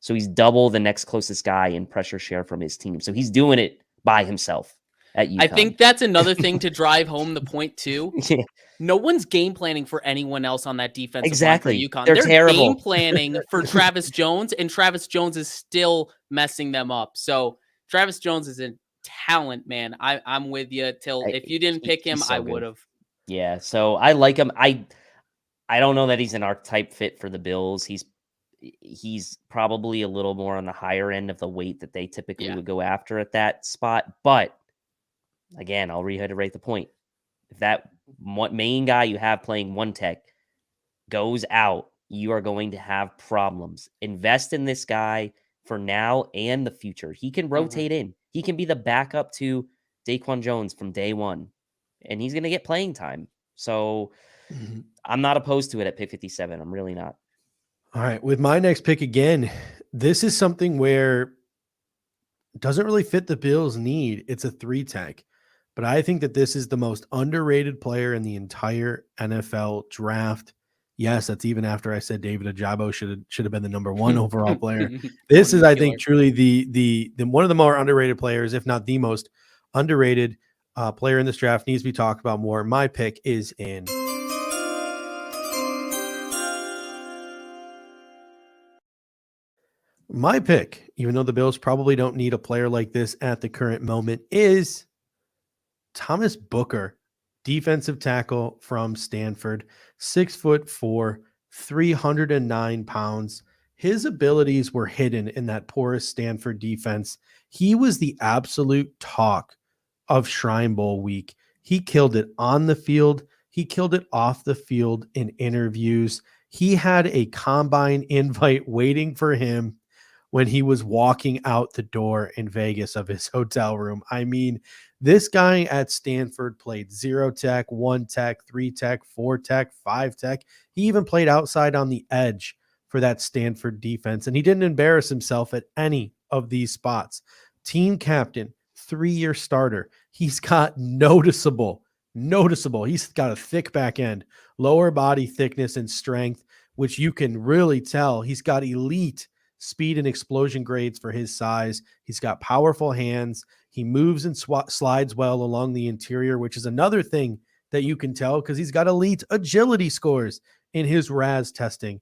So he's double the next closest guy in pressure share from his team. So he's doing it by himself at UConn. I think that's another thing to drive home the point too. Yeah. No one's game planning for anyone else on that defensive line for UConn. They're terrible. Game planning for Travis Jones, and Travis Jones is still messing them up. So Travis Jones is a talent, man. I'm with you. If you didn't pick him, so I would have. Yeah, so I like him. I don't know that he's an archetype fit for the Bills. He's probably a little more on the higher end of the weight that they typically would go after at that spot. But again, I'll reiterate the point. If that main guy you have playing one tech goes out, you are going to have problems. Invest in this guy for now and the future. He can rotate in. He can be the backup to Daquan Jones from day one, and he's going to get playing time. So I'm not opposed to it at pick 57. I'm really not. All right. With my next pick again, this is something where it doesn't really fit the Bills' need. It's a 3 tech. But I think that this is the most underrated player in the entire NFL draft. Yes, that's even after I said David Ojabo should have been the number 1 overall player. This is, I think, truly the one of the more underrated players, if not the most underrated player in this draft. Needs to be talked about more. My pick is in. My pick, even though the Bills probably don't need a player like this at the current moment, is Thomas Booker, defensive tackle from Stanford, 6'4", 309 pounds. His abilities were hidden in that porous Stanford defense. He was the absolute talk of Shrine Bowl week. He killed it on the field. He killed it off the field in interviews. He had a combine invite waiting for him when he was walking out the door in Vegas of his hotel room. I mean, this guy at Stanford played 0 tech, 1 tech, 3 tech, 4 tech, 5 tech. He even played outside on the edge for that Stanford defense, and he didn't embarrass himself at any of these spots. Team captain, 3-year starter. He's got noticeable. He's got a thick back end, lower body thickness and strength, which you can really tell. He's got elite speed and explosion grades for his size. He's got powerful hands. He moves and slides well along the interior, which is another thing that you can tell because he's got elite agility scores in his RAS testing.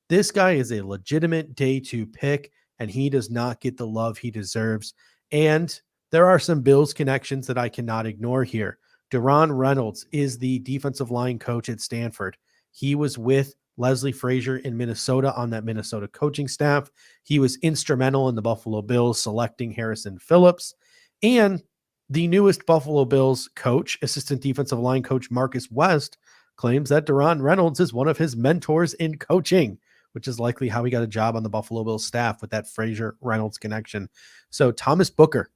This guy is a legitimate day 2 pick, and he does not get the love he deserves. And there are some Bills connections that I cannot ignore here. Deron Reynolds is the defensive line coach at Stanford. He was with Leslie Frazier in Minnesota on that Minnesota coaching staff. He was instrumental in the Buffalo Bills selecting Harrison Phillips. And the newest Buffalo Bills coach, assistant defensive line coach Marcus West, claims that Deron Reynolds is one of his mentors in coaching, which is likely how he got a job on the Buffalo Bills staff with that Frazier-Reynolds connection. So Thomas Booker,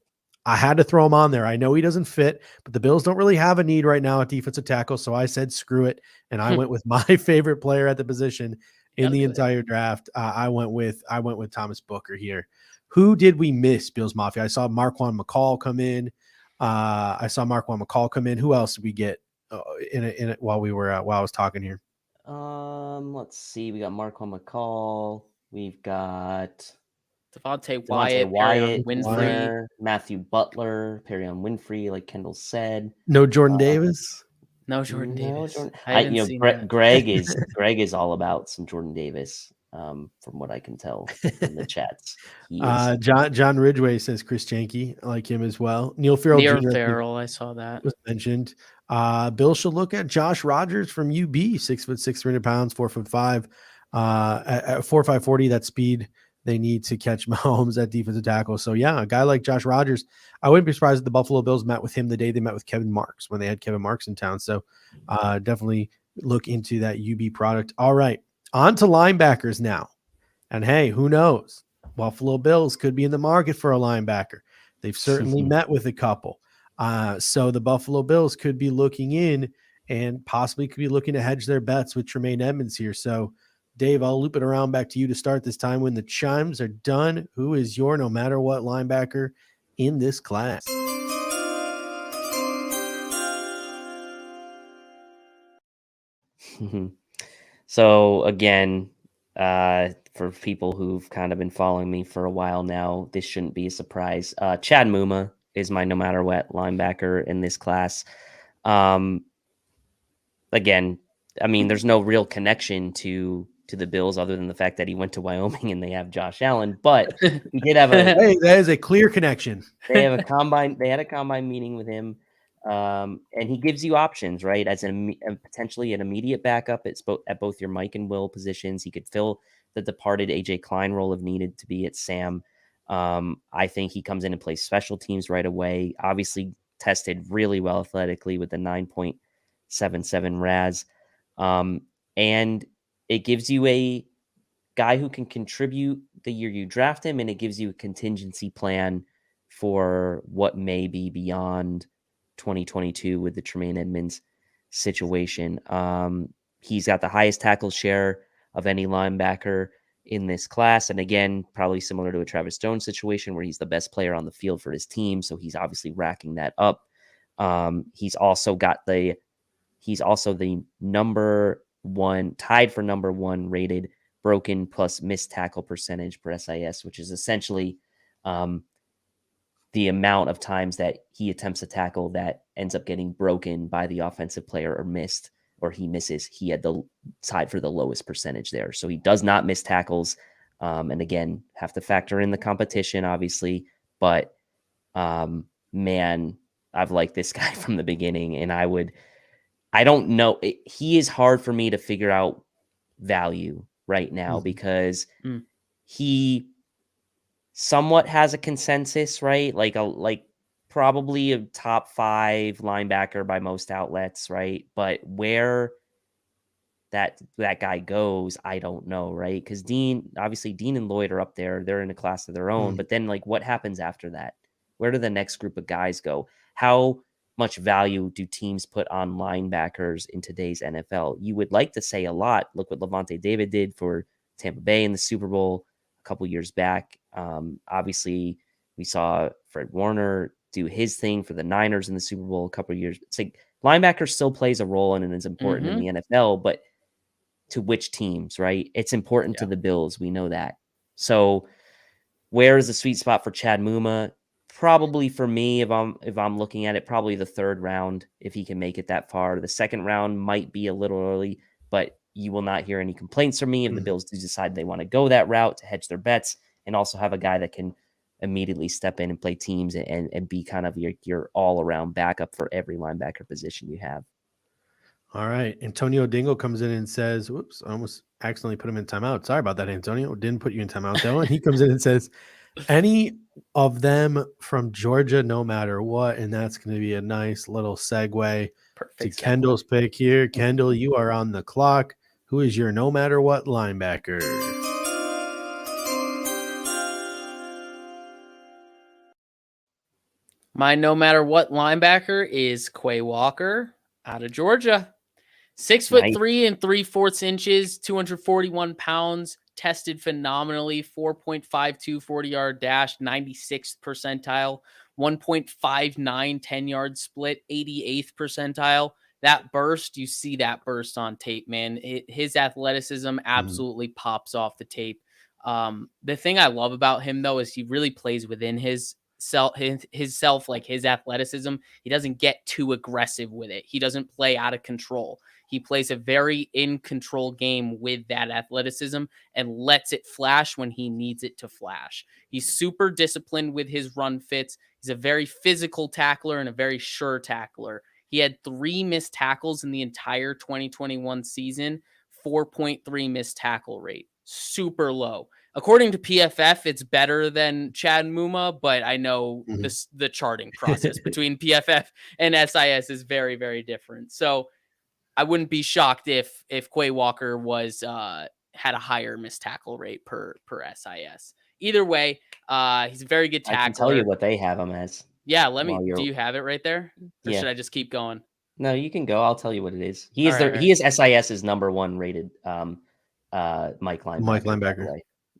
I had to throw him on there. I know he doesn't fit, but the Bills don't really have a need right now at defensive tackle. So I said, screw it. And I went with my favorite player at the position in the entire draft. I went with Thomas Booker here. Who did we miss, Bills Mafia? I saw Marquand McCall come in. Who else did we get in it while I was talking here? Let's see. We got Marquand McCall. We've got Devontae Wyatt, Winfrey, Matthew Butler, Perrion Winfrey, like Kendall said. No Jordan Davis. No Jordan Davis. Greg is all about some Jordan Davis. From what I can tell in the chats. John Ridgway says Chris Janke. I like him as well. Neil Farrell Jr. I saw that was mentioned. Bill should look at Josh Rogers from UB, 6'6", 300 pounds, 4'5", at 4.5 40. That speed they need to catch Mahomes at defensive tackle. So yeah, a guy like Josh Rogers, I wouldn't be surprised if the Buffalo Bills met with him the day they met with Kevin Marks when they had Kevin Marks in town. So definitely look into that UB product. All right. On to linebackers now. And hey, who knows? Buffalo Bills could be in the market for a linebacker. They've certainly met with a couple. So the Buffalo Bills could be looking in and possibly could be looking to hedge their bets with Tremaine Edmonds here. So, Dave, I'll loop it around back to you to start this time. When the chimes are done, who is your no matter what linebacker in this class? So again, for people who've kind of been following me for a while now, this shouldn't be a surprise. Chad Muma is my no matter what linebacker in this class. Again, I mean, there's no real connection to the Bills other than the fact that he went to Wyoming and they have Josh Allen, but he did have that is a clear connection. They had a combine meeting with him. And he gives you options, right? As potentially an immediate backup at both your Mike and Will positions. He could fill the departed AJ Klein role if needed to be at Sam. I think he comes in and plays special teams right away. Obviously tested really well athletically with the 9.77 RAS. And it gives you a guy who can contribute the year you draft him, and it gives you a contingency plan for what may be beyond 2022 with the Tremaine Edmonds situation. He's got the highest tackle share of any linebacker in this class. And again, probably similar to a Travis Jones situation where he's the best player on the field for his team. So he's obviously racking that up. He's also the number one, tied for number one rated broken plus missed tackle percentage per SIS, which is essentially the amount of times that he attempts a tackle that ends up getting broken by the offensive player or missed, or he misses. He had the tied for the lowest percentage there. So he does not miss tackles. And again, have to factor in the competition, obviously. But man, I've liked this guy from the beginning, and I don't know. He is hard for me to figure out value right now because he somewhat has a consensus, right? Like probably a top 5 linebacker by most outlets, right? But where that guy goes, I don't know, right? Because Dean and Lloyd are up there. They're in a class of their own. But then, like, what happens after that? Where do the next group of guys go? How much value do teams put on linebackers in today's NFL? You would like to say a lot. Look what Levante David did for Tampa Bay in the Super Bowl a couple years back. Obviously, we saw Fred Warner do his thing for the Niners in the Super Bowl a couple of years. It's like linebacker still plays a role and is important in the NFL, but to which teams, right? It's important to the Bills. We know that. So where is the sweet spot for Chad Muma? Probably for me, if I'm looking at it, probably the 3rd round, if he can make it that far. The 2nd round might be a little early, but you will not hear any complaints from me if the Bills do decide they want to go that route to hedge their bets and also have a guy that can immediately step in and play teams and be kind of your all-around backup for every linebacker position you have. All right. Antonio Dingle comes in and says, whoops, I almost accidentally put him in timeout. Sorry about that, Antonio. Didn't put you in timeout, though. And he comes in and says, any of them from Georgia, no matter what. And that's going to be a nice little segue to Kendall's pick here. Kendall, you are on the clock. Who is your no matter what linebacker? My no matter what linebacker is Quay Walker out of Georgia. 6'3" and 3/4 inches, 241 pounds, tested phenomenally, 4.52 40-yard dash, 96th percentile, 1.59 10-yard split, 88th percentile. That burst, you see that burst on tape, man. His athleticism absolutely pops off the tape. The thing I love about him, though, is he really plays within his self, like his athleticism. He doesn't get too aggressive with it. He doesn't play out of control. He plays a very in control game with that athleticism and lets it flash when he needs it to flash. He's super disciplined with his run fits. He's a very physical tackler and a very sure tackler. He had 3 missed tackles in the entire 2021 season, 4.3 missed tackle rate. Super low. According to PFF, it's better than Chad Muma, but I know the charting process between PFF and SIS is very, very different. So I wouldn't be shocked if Quay Walker was had a higher missed tackle rate per SIS. Either way, he's a very good tackler. I can tell you what they have him as. Yeah, do you have it right there? Or should I just keep going? No, you can go. I'll tell you what it is. He is SIS's number 1 rated Mike linebacker. Mike linebacker.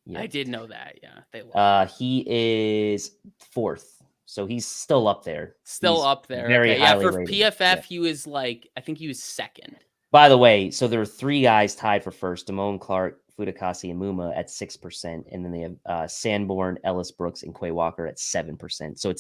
Yeah. I did know that. Yeah, they love he is 4th, so he's still up there. Very highly rated. PFF, he was I think he was 2nd. By the way, so there are 3 guys tied for first: Damone Clark, Fudakasi, and Muma at 6%, and then they have Sanborn, Ellis Brooks, and Quay Walker at 7%. So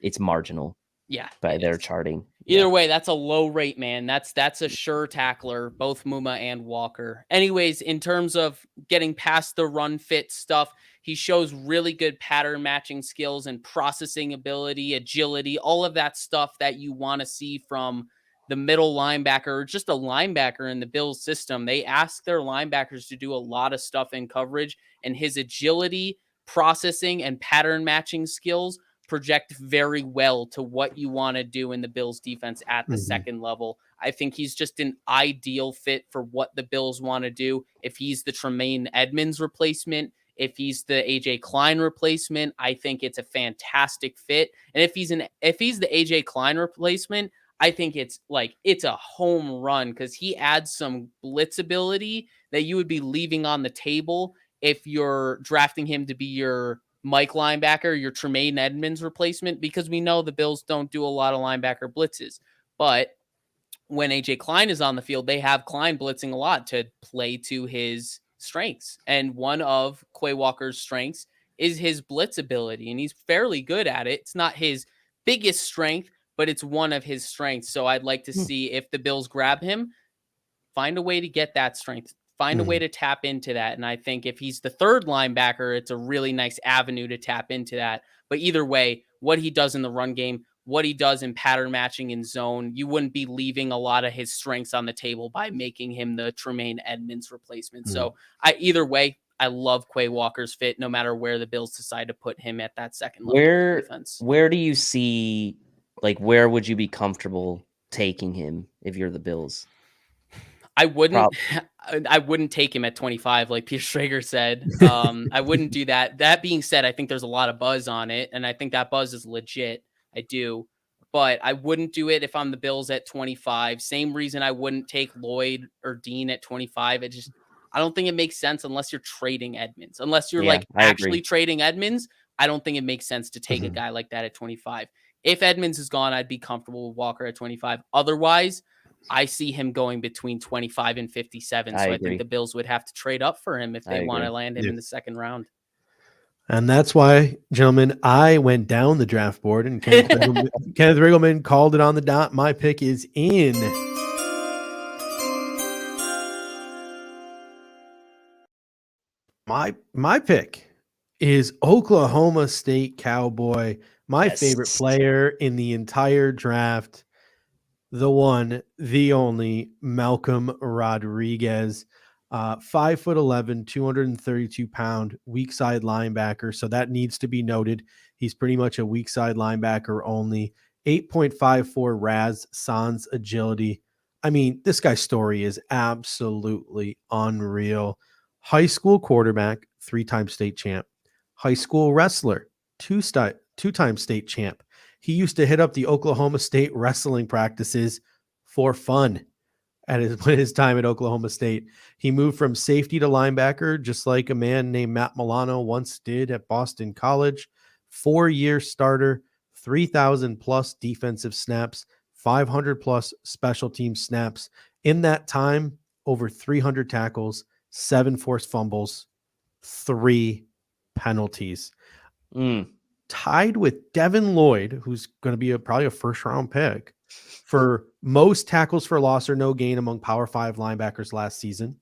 it's marginal. Yeah, by their charting. Either way, that's a low rate, man. That's a sure tackler, both Muma and Walker. Anyways, in terms of getting past the run fit stuff, he shows really good pattern matching skills and processing ability, agility, all of that stuff that you want to see from the middle linebacker or just a linebacker in the Bills system. They ask their linebackers to do a lot of stuff in coverage, and his agility, processing, and pattern matching skills project very well to what you want to do in the Bills defense at the second level. I think he's just an ideal fit for what the Bills want to do. If he's the Tremaine Edmonds replacement, if he's the AJ Klein replacement, I think it's a fantastic fit. And if he's the AJ Klein replacement, I think it's a home run because he adds some blitz ability that you would be leaving on the table if you're drafting him to be your Mike linebacker, your Tremaine Edmonds replacement, because we know the Bills don't do a lot of linebacker blitzes. But when AJ Klein is on the field, they have Klein blitzing a lot to play to his strengths. And one of Quay Walker's strengths is his blitz ability, and he's fairly good at it. It's not his biggest strength, but it's one of his strengths. So I'd like to see if the Bills grab him, find a way to get that strength. Find a way to tap into that. And I think if he's the third linebacker, it's a really nice avenue to tap into that. But either way, what he does in the run game, what he does in pattern matching in zone, you wouldn't be leaving a lot of his strengths on the table by making him the Tremaine Edmonds replacement. So either way, I love Quay Walker's fit, no matter where the Bills decide to put him at that second level defense. Where do you see, where would you be comfortable taking him if you're the Bills? I wouldn't take him at 25, like Peter Schrager said. I wouldn't do that. That being said, I think there's a lot of buzz on it, and I think that buzz is legit. I do. But I wouldn't do it if I'm the Bills at 25. Same reason I wouldn't take Lloyd or Dean at 25. I don't think it makes sense unless you're trading Edmonds. Unless you're actually trading Edmonds, I don't think it makes sense to take a guy like that at 25. If Edmonds is gone, I'd be comfortable with Walker at 25. Otherwise, I see him going between 25 and 57. So I think the Bills would have to trade up for him if they want to land him in the second round. And that's why, gentlemen, I went down the draft board and Kenneth Riggleman called it on the dot. My pick is in. My pick is Oklahoma State Cowboy, my favorite Yes. player in the entire draft. The one, the only, Malcolm Rodriguez, 5'11", 232-pound weak side linebacker. So that needs to be noted. He's pretty much a weak side linebacker only. 8.54 RAS sans agility. I mean, this guy's story is absolutely unreal. High school quarterback, 3-time state champ. High school wrestler, two-time state champ. He used to hit up the Oklahoma State wrestling practices for fun at his time at Oklahoma State. He moved from safety to linebacker, just like a man named Matt Milano once did at Boston College. 4-year starter, 3,000 plus defensive snaps, 500 plus special team snaps. In that time, over 300 tackles, 7 forced fumbles, 3 penalties. Tied with Devin Lloyd, who's going to be probably a first-round pick, for most tackles for loss or no gain among Power 5 linebackers last season.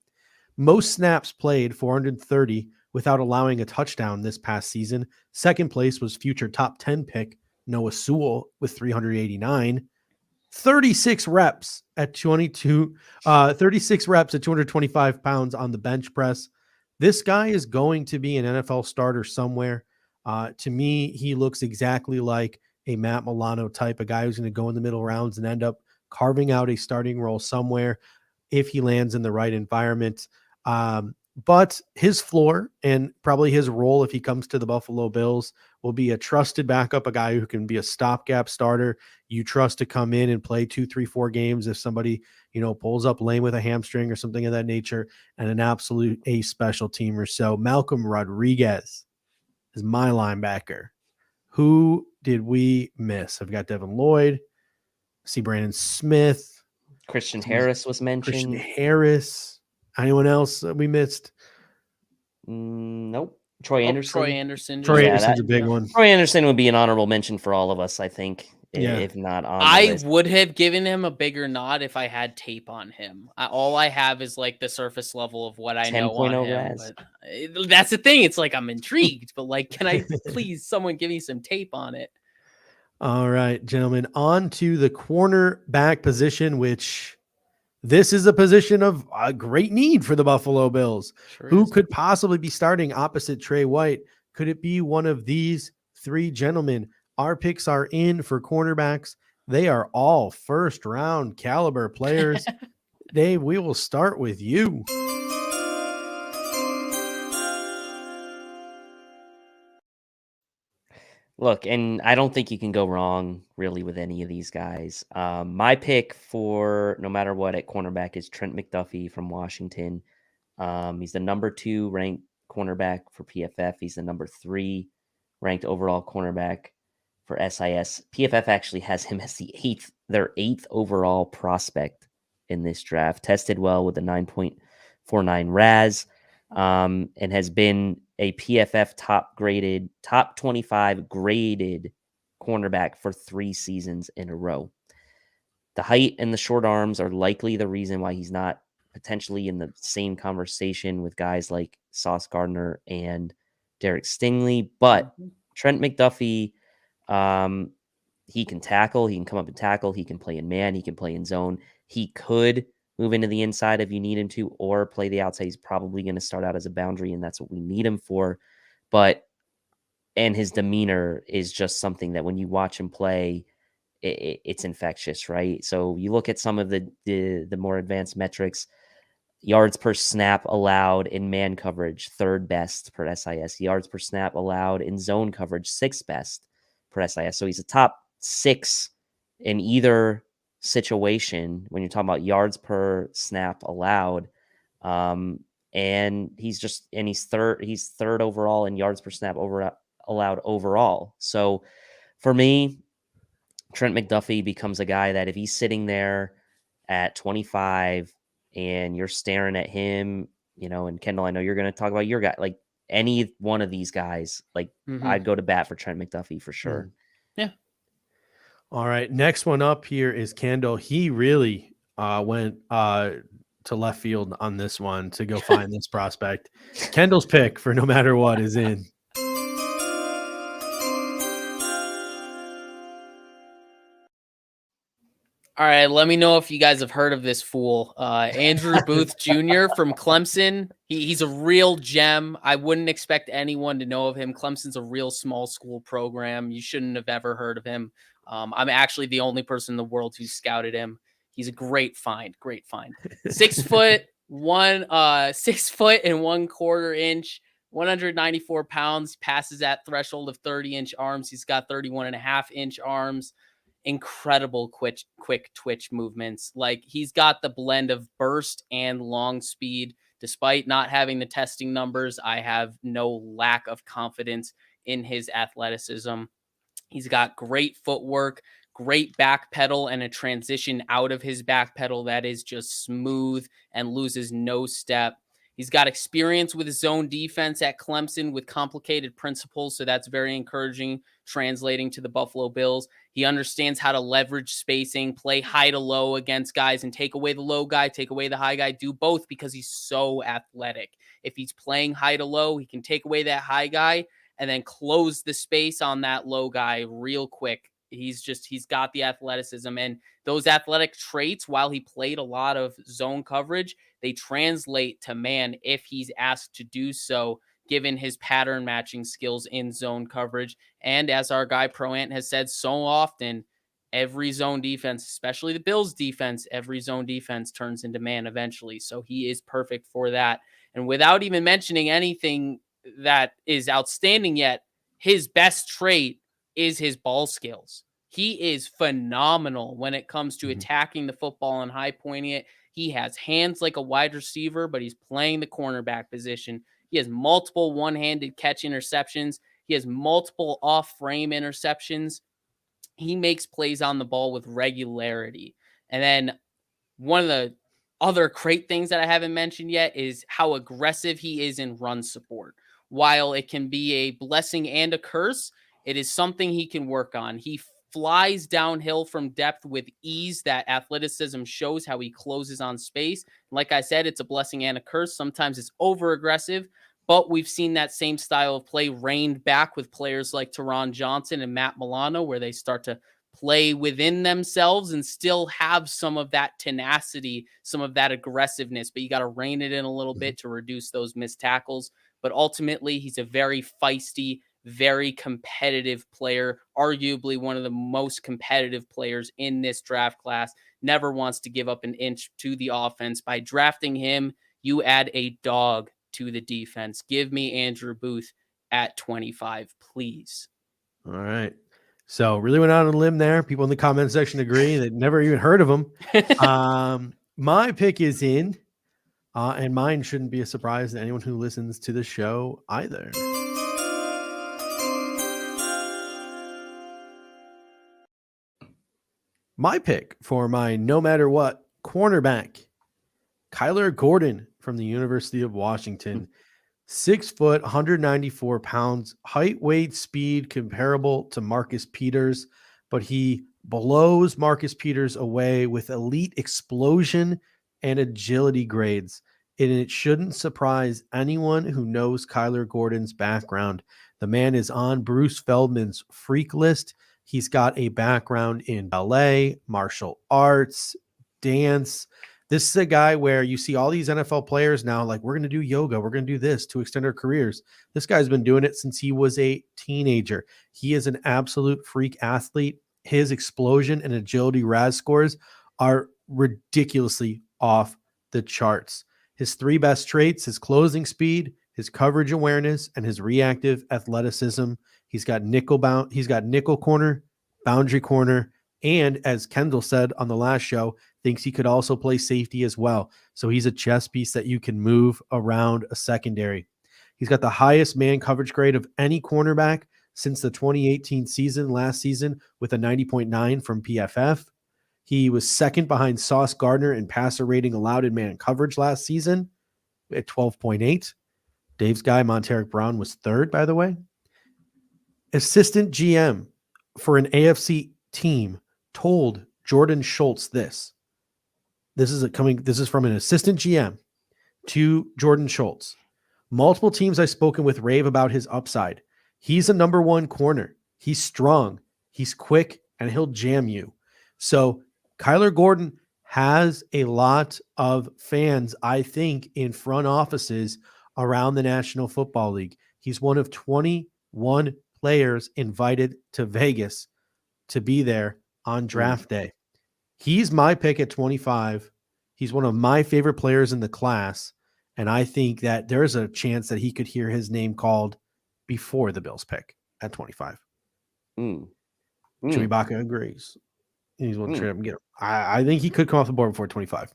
Most snaps played, 430, without allowing a touchdown this past season. Second place was future top 10 pick Noah Sewell with 389. 36 reps at 225 pounds on the bench press. This guy is going to be an NFL starter somewhere. To me, he looks exactly like a Matt Milano type, a guy who's going to go in the middle rounds and end up carving out a starting role somewhere if he lands in the right environment. But his floor and probably his role, if he comes to the Buffalo Bills, will be a trusted backup, a guy who can be a stopgap starter. You trust to come in and play 2, 3, 4 games if somebody, pulls up lame with a hamstring or something of that nature, and an absolute ace special teamer. So Malcolm Rodriguez is my linebacker. Who did we miss? I've got Devin Lloyd. See Brandon Smith. Christian Harris was mentioned. Christian Harris. Anyone else we missed? Nope. Troy Anderson. Troy Anderson. Troy Anderson's a big one. Troy Anderson would be an honorable mention for all of us, I think. Yeah. If not on I list. would have given him a bigger nod if I had tape on him. All I have is like the surface level of what I know on him. But that's the thing. It's like I'm intrigued, but like, can I please someone give me some tape on it? All right, gentlemen, on to the cornerback position, which this is a position of a great need for the Buffalo Bills. Sure Who is. could possibly be starting opposite Trey White? Could it be one of these 3 gentlemen? Our picks are in for cornerbacks. They are all first-round caliber players. Dave, we will start with you. Look, and I don't think you can go wrong really with any of these guys. My pick for no matter what at cornerback is Trent McDuffie from Washington. He's the number 2 ranked cornerback for PFF. He's the number 3 ranked overall cornerback for SIS. PFF actually has him as their 8th overall prospect in this draft. Tested well with a 9.49 RAS, and has been a PFF top 25 graded cornerback for 3 seasons in a row. The height and the short arms are likely the reason why he's not potentially in the same conversation with guys like Sauce Gardner and Derek Stingley. But Trent McDuffie, he can tackle. He can come up and tackle. He can play in man. He can play in zone. He could move into the inside if you need him to, or play the outside. He's probably going to start out as a boundary, and that's what we need him for. And his demeanor is just something that when you watch him play, it's infectious, right? So you look at some of the more advanced metrics. Yards per snap allowed in man coverage, 3rd best per SIS. Yards per snap allowed in zone coverage, 6th best per SIS. So he's a top 6 in either situation when you're talking about yards per snap allowed. And he's third overall in yards per snap allowed overall. So for me, Trent McDuffie becomes a guy that if he's sitting there at 25 and you're staring at him, and Kendall, I know you're going to talk about your guy, like any one of these guys, like I'd go to bat for Trent McDuffie for sure. Yeah. All right. Next one up here is Kendall. He really went to left field on this one to go find this prospect. Kendall's pick for no matter what is in. All right, let me know if you guys have heard of this fool. Andrew Booth Jr. from Clemson. He's a real gem. I wouldn't expect anyone to know of him. Clemson's a real small school program. You shouldn't have ever heard of him. I'm actually the only person in the world who scouted him. He's a great find. 6 foot 6 foot and 1/4 inch, 194 pounds, passes at threshold of 30-inch arms. He's got 31.5-inch arms. Incredible quick twitch movements. Like, he's got the blend of burst and long speed. Despite not having the testing numbers, I have no lack of confidence in his athleticism. He's got great footwork, great back pedal, and a transition out of his back pedal that is just smooth and loses no step. He's got experience with zone defense at Clemson with complicated principles, so that's very encouraging, translating to the Buffalo Bills. He understands how to leverage spacing, play high to low against guys, and take away the low guy, take away the high guy, do both because he's so athletic. If he's playing high to low, he can take away that high guy and then close the space on that low guy real quick. He's got the athleticism, and those athletic traits, while he played a lot of zone coverage, they translate to man if he's asked to do so, given his pattern matching skills in zone coverage. And as our guy Pro Ant has said so often, every zone defense, especially the Bills defense, every zone defense turns into man eventually. So he is perfect for that. And without even mentioning anything that is outstanding yet, his best trait is his ball skills. He is phenomenal when it comes to attacking the football and high pointing it. He has hands like a wide receiver, but he's playing the cornerback position. He has multiple one-handed catch interceptions. He has multiple off-frame interceptions. He makes plays on the ball with regularity. And then one of the other great things that I haven't mentioned yet is how aggressive he is in run support. While it can be a blessing and a curse, it is something he can work on. He flies downhill from depth with ease. That athleticism shows how he closes on space. Like I said, it's a blessing and a curse. Sometimes it's over aggressive, but we've seen that same style of play reined back with players like Teron Johnson and Matt Milano, where they start to play within themselves and still have some of that tenacity, some of that aggressiveness, but you got to rein it in a little bit to reduce those missed tackles. But ultimately, he's a very feisty, very competitive player, arguably one of the most competitive players in this draft class. Never wants to give up an inch to the offense. By drafting him, you add a dog to the defense. Give me Andrew Booth at 25, please. All right. So really went out on a limb there. People in the comment section agree. They'd never even heard of him. My pick is in, and mine shouldn't be a surprise to anyone who listens to the show either. My pick for my no matter what cornerback, Kaiir Gordon from the University of Washington. 6 foot, 194 pounds, height, weight, speed comparable to Marcus Peters, but he blows Marcus Peters away with elite explosion and agility grades. And it shouldn't surprise anyone who knows Kaiir Gordon's background. The man is on Bruce Feldman's freak list. He's got a background in ballet, martial arts, dance. This is a guy where you see all these NFL players now, like, we're going to do yoga, we're going to do this to extend our careers. This guy's been doing it since he was a teenager. He is an absolute freak athlete. His explosion and agility RAS scores are ridiculously off the charts. His 3 best traits: his closing speed, his coverage awareness, and his reactive athleticism. He's got nickel corner, boundary corner, and as Kendall said on the last show, thinks he could also play safety as well. So he's a chess piece that you can move around a secondary. He's got the highest man coverage grade of any cornerback since the 2018 season, last season, with a 90.9 from PFF. He was second behind Sauce Gardner in passer rating allowed in man coverage last season at 12.8. Dave's guy, Monteric Brown, was third, by the way. Assistant GM for an AFC team told Jordan Schultz this. This is from an assistant GM to Jordan Schultz. Multiple teams I've spoken with rave about his upside. He's a number 1 corner. He's strong. He's quick, and he'll jam you. So Kyler Gordon has a lot of fans, I think, in front offices around the National Football League. He's one of 21 players invited to Vegas to be there on draft day. He's my pick at 25. He's one of my favorite players in the class. And I think that there's a chance that he could hear his name called before the Bills pick at 25. Jimmy Baca agrees. He's one to trade up and get him. I think he could come off the board before 25.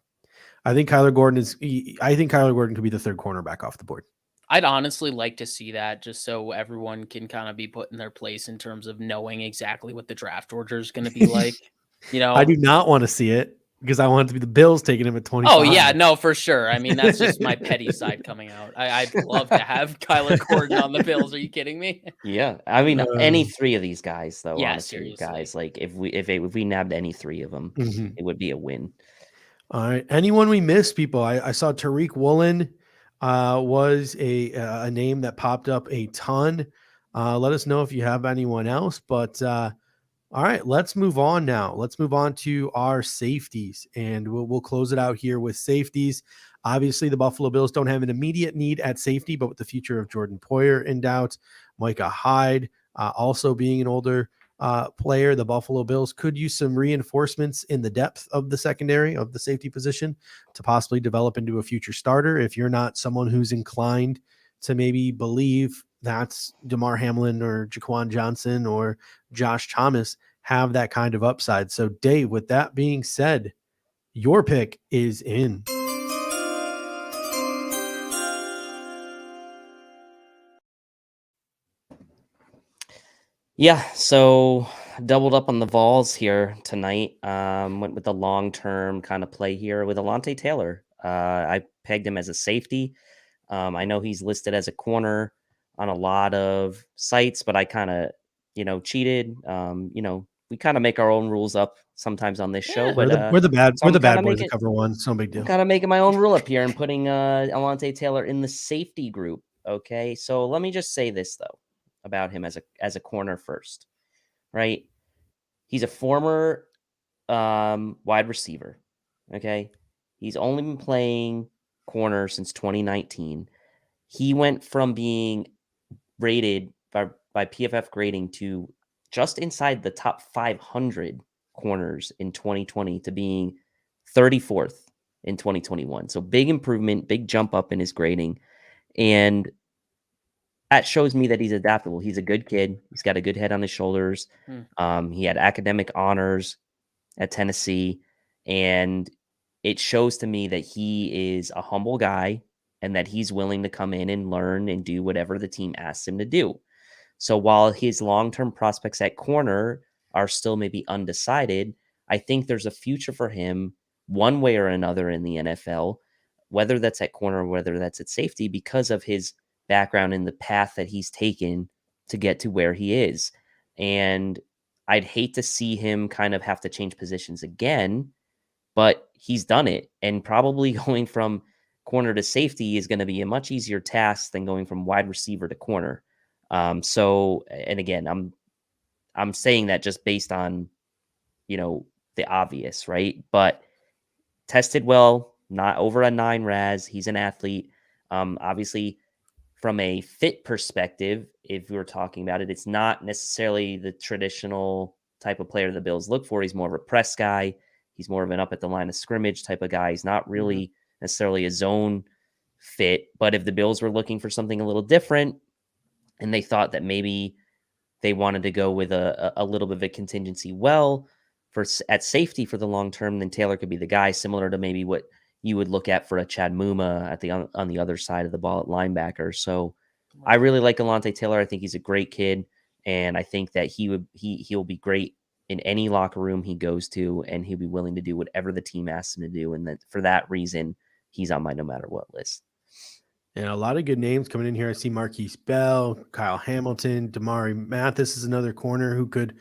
I think Kyler Gordon could be the third cornerback off the board. I'd honestly like to see that, just so everyone can kind of be put in their place in terms of knowing exactly what the draft order is going to be like. I do not want to see it because I want it to be the Bills taking him at 25. Oh yeah, no, for sure. I mean, that's just my petty side coming out. I'd love to have Kyler Gordon on the Bills. Are you kidding me? Yeah, I mean, any three of these guys, though. Yeah, honestly, seriously. guys. Like if we nabbed any three of them, it would be a win. All right. Anyone we missed, people? I saw Tariq Woolen was a name that popped up a ton. Let us know if you have anyone else. But all right, let's move on now. Let's move on to our safeties, and we'll close it out here with safeties. Obviously, the Buffalo Bills don't have an immediate need at safety, but with the future of Jordan Poyer in doubt, Micah Hyde also being an older player, the Buffalo Bills could use some reinforcements in the depth of the secondary of the safety position to possibly develop into a future starter. If you're not someone who's inclined to maybe believe that's DeMar Hamlin or Jaquan Johnson or Josh Thomas have that kind of upside. So Dave, with that being said, your pick is in. Yeah, so doubled up on the Vols here tonight. Went with the long-term kind of play here with Alontae Taylor. I pegged him as a safety. I know he's listed as a corner on a lot of sites, but I kind of, cheated. We kind of make our own rules up sometimes on this show. But we're the bad boys that cover one. So no big deal. Kind of making my own rule up here and putting Alontae Taylor in the safety group. Okay, so let me just say this though about him as a corner first, right? He's a former wide receiver. Okay, he's only been playing corner since 2019. He went from being rated by PFF grading to just inside the top 500 corners in 2020 to being 34th in 2021. So big improvement, big jump up in his grading. And that shows me that he's adaptable. He's a good kid. He's got a good head on his shoulders. He had academic honors at Tennessee. And it shows to me that he is a humble guy and that he's willing to come in and learn and do whatever the team asks him to do. So while his long-term prospects at corner are still maybe undecided, I think there's a future for him one way or another in the NFL, whether that's at corner or whether that's at safety, because of his background and the path that he's taken to get to where he is. And I'd hate to see him kind of have to change positions again, but he's done it. And probably going from corner to safety is going to be a much easier task than going from wide receiver to corner. So, and again, I'm saying that just based on, the obvious, right? But tested well, not over a 9 RAS. He's an athlete. Obviously, from a fit perspective, if we were talking about it, it's not necessarily the traditional type of player the Bills look for. He's more of a press guy. He's more of an up at the line of scrimmage type of guy. He's not really necessarily a zone fit. But if the Bills were looking for something a little different and they thought that maybe they wanted to go with a little bit of a contingency at safety for the long term, then Taylor could be the guy, similar to maybe what you would look at for a Chad Muma on the other side of the ball at linebacker. So I really like Alontae Taylor. I think he's a great kid, and I think that he'll be great in any locker room he goes to, and he'll be willing to do whatever the team asks him to do. And that for that reason, he's on my no matter what list. And a lot of good names coming in here. I see Marquise Bell, Kyle Hamilton, Damari Mathis is another corner who could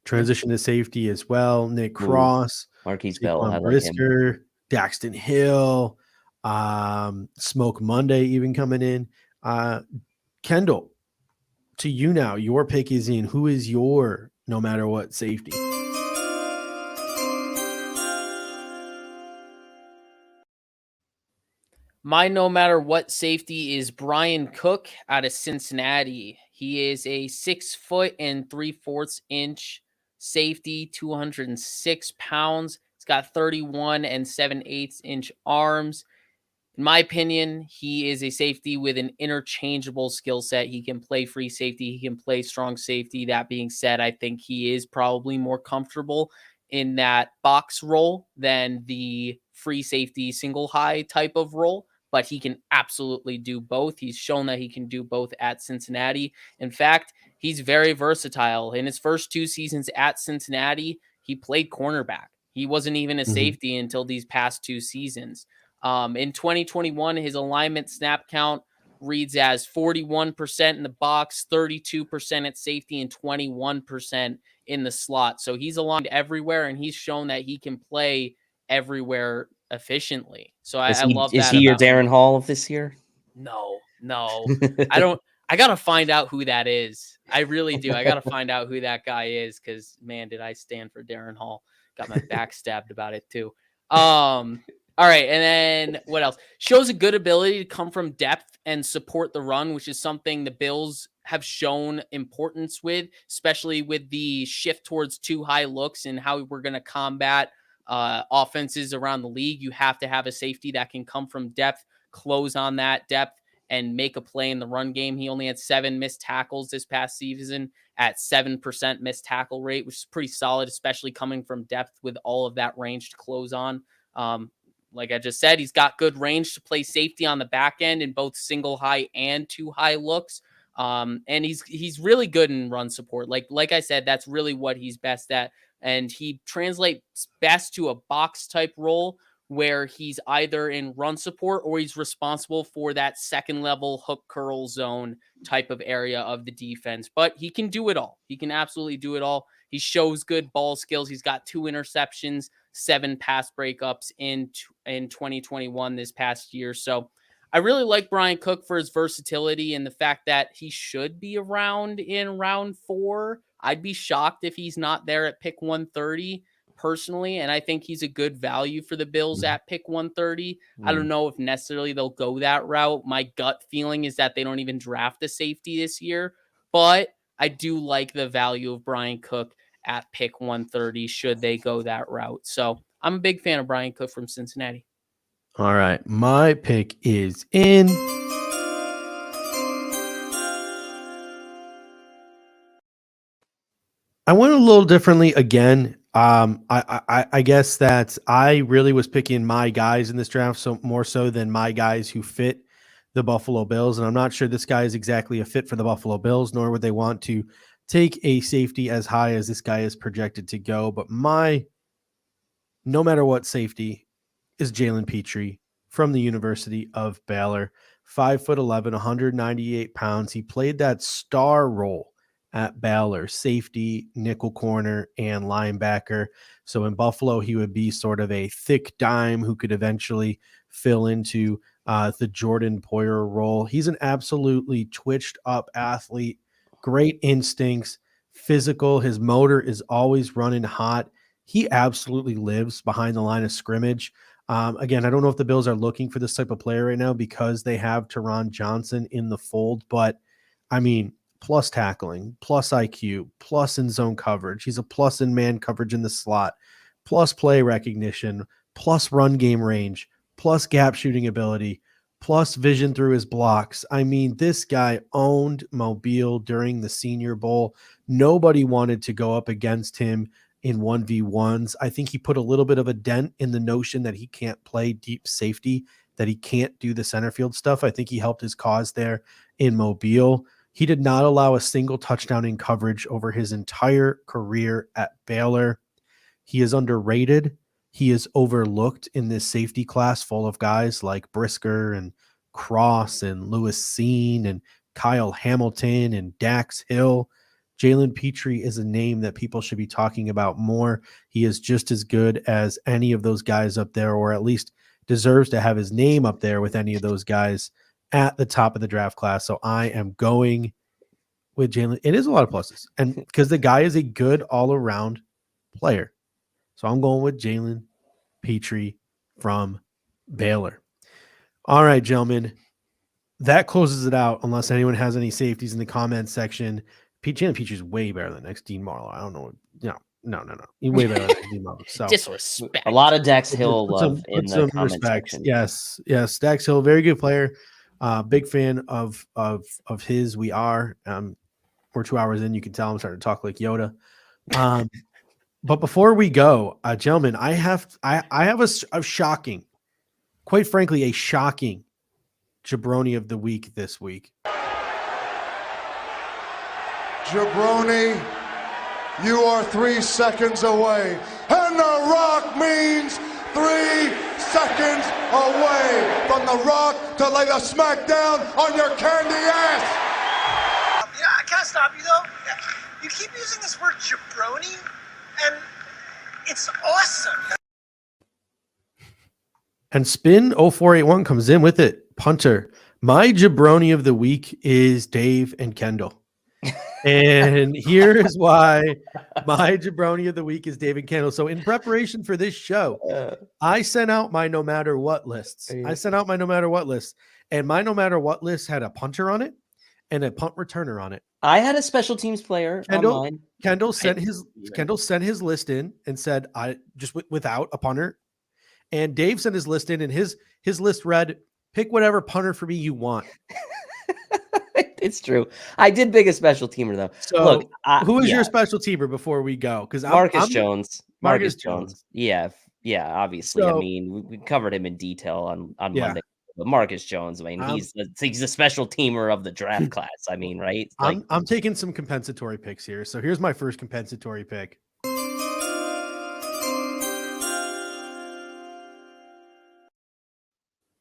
transition to safety as well. Nick Cross, Marquise Bell, I like Brisker, him. Daxton Hill, Smoke Monday even coming in. Kendall, to you now. Your pick is in. Who is your no matter what safety? My no matter what safety is Brian Cook out of Cincinnati. He is a 6 foot and 3/4 inch safety, 206 pounds. He's got 31 and 7/8 inch arms. In my opinion, he is a safety with an interchangeable skill set. He can play free safety, he can play strong safety. That being said, I think he is probably more comfortable in that box role than the free safety single high type of role, but he can absolutely do both. He's shown that he can do both at Cincinnati. In fact, he's very versatile. In his first 2 seasons at Cincinnati, he played cornerback. He wasn't even a safety until these past 2 seasons. In 2021, his alignment snap count reads as 41% in the box, 32% at safety, and 21% in the slot. So he's aligned everywhere, and he's shown that he can play everywhere efficiently. So I love that. Is he your Darren Hall of this year? No. I don't. I got to find out who that is. I really do. I got to find out who that guy is because, man, did I stand for Darren Hall. Got my back stabbed about it, too. All right, and then what else? Shows a good ability to come from depth and support the run, which is something the Bills have shown importance with, especially with the shift towards 2 high looks and how we're going to combat offenses around the league. You have to have a safety that can come from depth, close on that depth, and make a play in the run game. He only had 7 missed tackles this past season at 7% missed tackle rate, which is pretty solid, especially coming from depth with all of that range to close on. Like I just said, he's got good range to play safety on the back end in both single high and 2 high looks. And he's really good in run support. Like I said, that's really what he's best at. And he translates best to a box type role where he's either in run support or he's responsible for that second level hook curl zone type of area of the defense. But he can do it all. He can absolutely do it all. He shows good ball skills. He's got 2 interceptions, 7 pass breakups in 2021 this past year. So I really like Brian Cook for his versatility and the fact that he should be around in round 4. I'd be shocked if he's not there at pick 130 personally. And I think he's a good value for the Bills at pick 130. I don't know if necessarily they'll go that route. My gut feeling is that they don't even draft a safety this year, but I do like the value of Brian Cook at pick 130 should they go that route. So I'm a big fan of Brian Cook from Cincinnati. All right. My pick is in. I went a little differently again. I guess that I really was picking my guys in this draft, so more so than my guys who fit the Buffalo Bills. And I'm not sure this guy is exactly a fit for the Buffalo Bills, nor would they want to take a safety as high as this guy is projected to go. But my no matter what safety is Jalen Petrie from the University of Baylor, 5'11", 198 pounds. He played that star role at Baylor, safety, nickel corner, and linebacker. So in Buffalo, he would be sort of a thick dime who could eventually fill into the Jordan Poyer role. He's an absolutely twitched up athlete, great instincts, physical. His motor is always running hot. He absolutely lives behind the line of scrimmage. Again, I don't know if the Bills are looking for this type of player right now because they have Teron Johnson in the fold, but I mean, plus tackling, plus IQ, plus in zone coverage. He's a plus in man coverage in the slot, plus play recognition, plus run game range, plus gap shooting ability, plus vision through his blocks. I mean, this guy owned Mobile during the Senior Bowl. Nobody wanted to go up against him in 1v1s. I think he put a little bit of a dent in the notion that he can't play deep safety, that he can't do the center field stuff. I think he helped his cause there in Mobile. He did not allow a single touchdown in coverage over his entire career at Baylor. He is underrated. He is overlooked in this safety class full of guys like Brisker and Cross and Lewis Seen and Kyle Hamilton and Dax Hill. Jalen Petrie is a name that people should be talking about more. He is just as good as any of those guys up there, or at least deserves to have his name up there with any of those guys at the top of the draft class. So I am going with Jalen. It is a lot of pluses, and because the guy is a good all-around player. So I'm going with Jalen Petrie from Baylor. All right, gentlemen. That closes it out unless anyone has any safeties in the comments section. Jalen Peach is way better than next Dean Marlowe. I don't know. No. He's way better than Dean Marlowe. So Disrespect. A lot of Dax Hill love in the comment respect. section. Yes. Dax Hill, very good player. Big fan of his. We are. We're 2 hours in. You can tell I'm starting to talk like Yoda. But before we go, gentlemen, I have a shocking, quite frankly, a shocking jabroni of the week this week. Jabroni, you are 3 seconds away. And The Rock means 3 seconds away from The Rock to lay the smack down on your candy ass. Yeah, I can't stop you though. You keep using this word jabroni, and it's awesome. And Spin 0481 comes in with it. Punter, my jabroni of the week is Dave and Kendall. And here is why my jabroni of the week is Dave and Kendall. So in preparation for this show, I sent out my no matter what lists. And my no matter what list had a punter on it and a punt returner on it. I had a special teams player on mine. Kendall sent his list in and said, I just without a punter. And Dave sent his list in, and his list read, pick whatever punter for me you want. It's true. I did pick a special teamer though. So look, who is your special teamer before we go? Because Marcus Jones. Marcus Jones. Yeah. Obviously, I mean, we covered him in detail on Monday. But Marcus Jones, I mean, he's a special teamer of the draft class. I mean, right? I'm taking some compensatory picks here. So here's my first compensatory pick.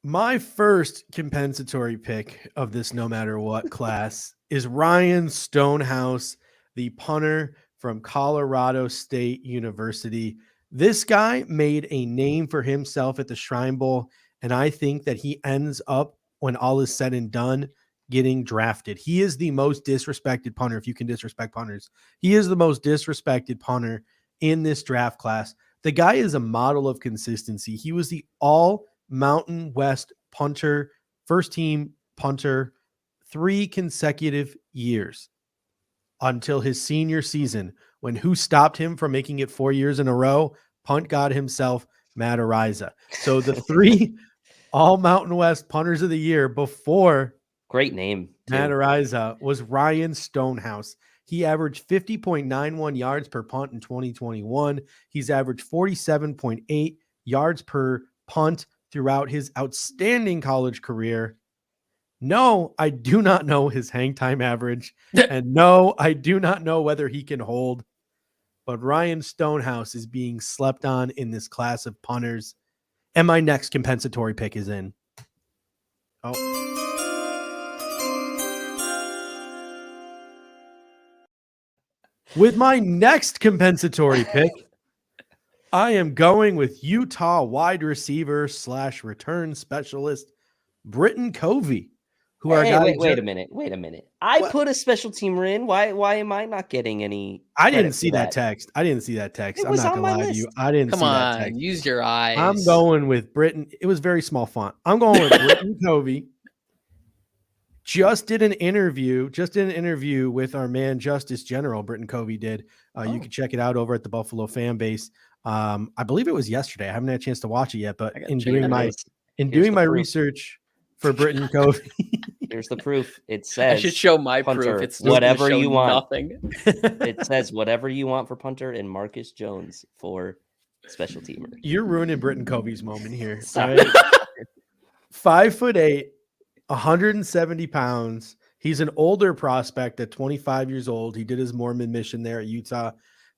My first compensatory pick of this no matter what class is Ryan Stonehouse, the punter from Colorado State University. This guy made a name for himself at the Shrine Bowl, and I think that he ends up, when all is said and done, getting drafted. He is the most disrespected punter, if you can disrespect punters. He is the most disrespected punter in this draft class. The guy is a model of consistency. He was the all Mountain West punter, first team punter, 3 consecutive years until his senior season, when who stopped him from making it 4 years in a row? Punt god himself, Matt Ariza. So the 3 all Mountain West punters of the year before great name Matt Ariza was Ryan Stonehouse. He averaged 50.91 yards per punt in 2021. He's averaged 47.8 yards per punt throughout his outstanding college career. No, I do not know his hang time average. And no, I do not know whether he can hold. But Ryan Stonehouse is being slept on in this class of punters. And my next compensatory pick is in. With my next compensatory pick, I am going with Utah wide receiver / return specialist Britton Covey, who wait a minute. I put a special teamer in. Why am I not getting any? I didn't see that text. I'm not gonna lie to you. I didn't see that text. Use your eyes. I'm going with Britton. It was very small font. I'm going with Britton Covey. Just did an interview with our man Justice General. Britton Covey did. You can check it out over at the Buffalo fan base. I believe it was yesterday. I haven't had a chance to watch it yet, but in doing my research for Britton Covey, here's the proof. It says I should show my punter, proof. It's whatever you want. Nothing. It says whatever you want for punter and Marcus Jones for special teamer. You're ruining Britton Covey's moment here. Right? 5'8", 170 pounds. He's an older prospect at 25 years old. He did his Mormon mission there at Utah.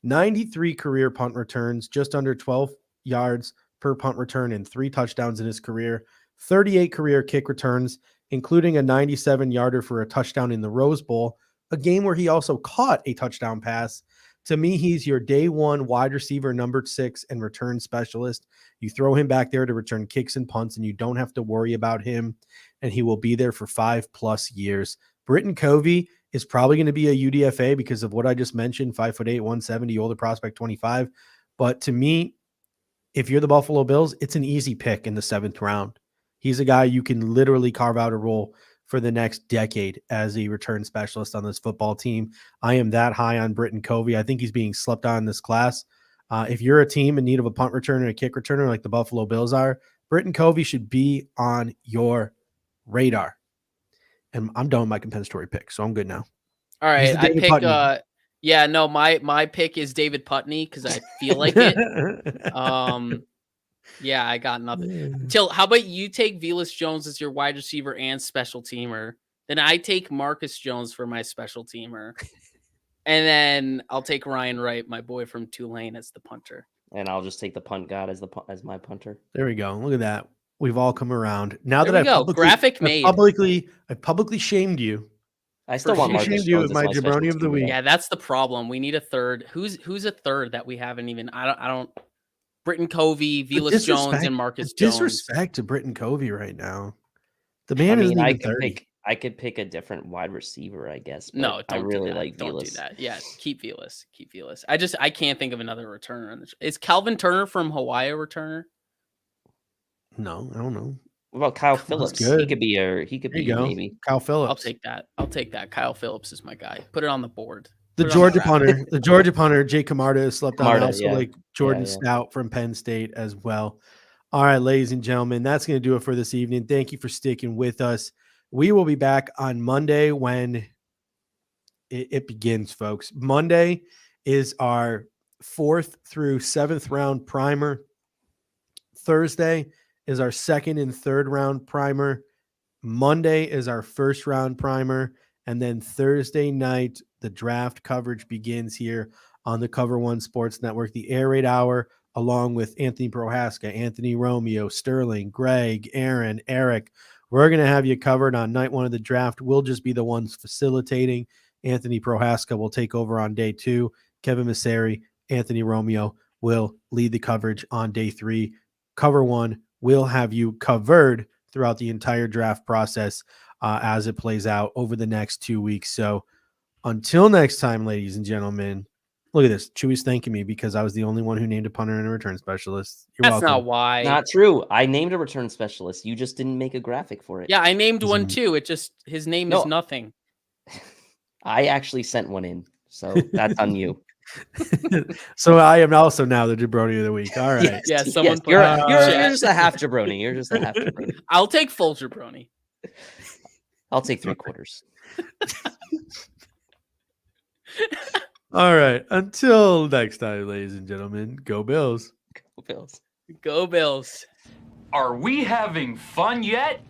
93 career punt returns, just under 12 yards per punt return, and 3 touchdowns in his career. 38 career kick returns, including a 97-yarder for a touchdown in the Rose Bowl, a game where he also caught a touchdown pass. To me, he's your day one wide receiver, number 6, and return specialist. You throw him back there to return kicks and punts, and you don't have to worry about him, and he will be there for 5+ years. Britton Covey is probably going to be a UDFA because of what I just mentioned, 5'8", 170, older prospect, 25. But to me, if you're the Buffalo Bills, it's an easy pick in the 7th round. He's a guy you can literally carve out a role for the next decade as a return specialist on this football team. I am that high on Britton Covey. I think he's being slept on in this class. If you're a team in need of a punt returner and a kick returner like the Buffalo Bills are, Britton Covey should be on your radar. And I'm done with my compensatory pick, so I'm good now. All right, I pick. My pick is David Putney because I feel like it. Yeah, I got nothing. Till, how about you take Velus Jones as your wide receiver and special teamer? Then I take Marcus Jones for my special teamer, and then I'll take Ryan Wright, my boy from Tulane, as the punter. And I'll just take the punt god as my punter. There we go. Look at that. We've all come around. Now there that I've publicly shamed you. I still want Marcus Jones as my jabroni of the week. Yeah, that's the problem. We need a third. Who's a third that we haven't even? I don't. Britton Covey, Velus Jones, and Marcus Jones. Disrespect to Britton Covey right now. The man isn't even 30. I could pick a different wide receiver, I guess. No, I really like Velus. Velus. Do that. Yeah, keep Velus. Keep Velus. I can't think of another returner. Is Calvin Turner from Hawaii a returner? No, I don't know. What about Kyle Phillips? He could be maybe. Kyle Phillips. I'll take that. Kyle Phillips is my guy. Put it on the board. The Georgia punter, Jake Camarda slept on. Also, like Jordan Stout from Penn State as well. All right, ladies and gentlemen, that's going to do it for this evening. Thank you for sticking with us. We will be back on Monday when it begins, folks. Monday is our 4th through 7th round primer. Thursday is our 2nd and 3rd round primer. Monday is our 1st round primer. And then Thursday night, the draft coverage begins here on the Cover One Sports Network, the Air Raid Hour, along with Anthony Prohaska, Anthony Romeo, Sterling, Greg, Aaron, Eric. We're going to have you covered on night 1 of the draft. We'll just be the ones facilitating. Anthony Prohaska will take over on day 2. Kevin Masseri, Anthony Romeo will lead the coverage on day 3. Cover One will have you covered throughout the entire draft process as it plays out over the next 2 weeks. So until next time, ladies and gentlemen, look at this. Chewy's thanking me because I was the only one who named a punter and a return specialist. You're welcome. That's not why. Not true. I named a return specialist. You just didn't make a graphic for it. Yeah, I named one too. His name is nothing. I actually sent one in, so that's on you. So I am also now the jabroni of the week. All right. Yes, someone. Yes. You're just a half jabroni. You're just a half jabroni. I'll take full jabroni. I'll take 3/4. All right. Until next time, ladies and gentlemen, go Bills. Go Bills. Go Bills. Are we having fun yet?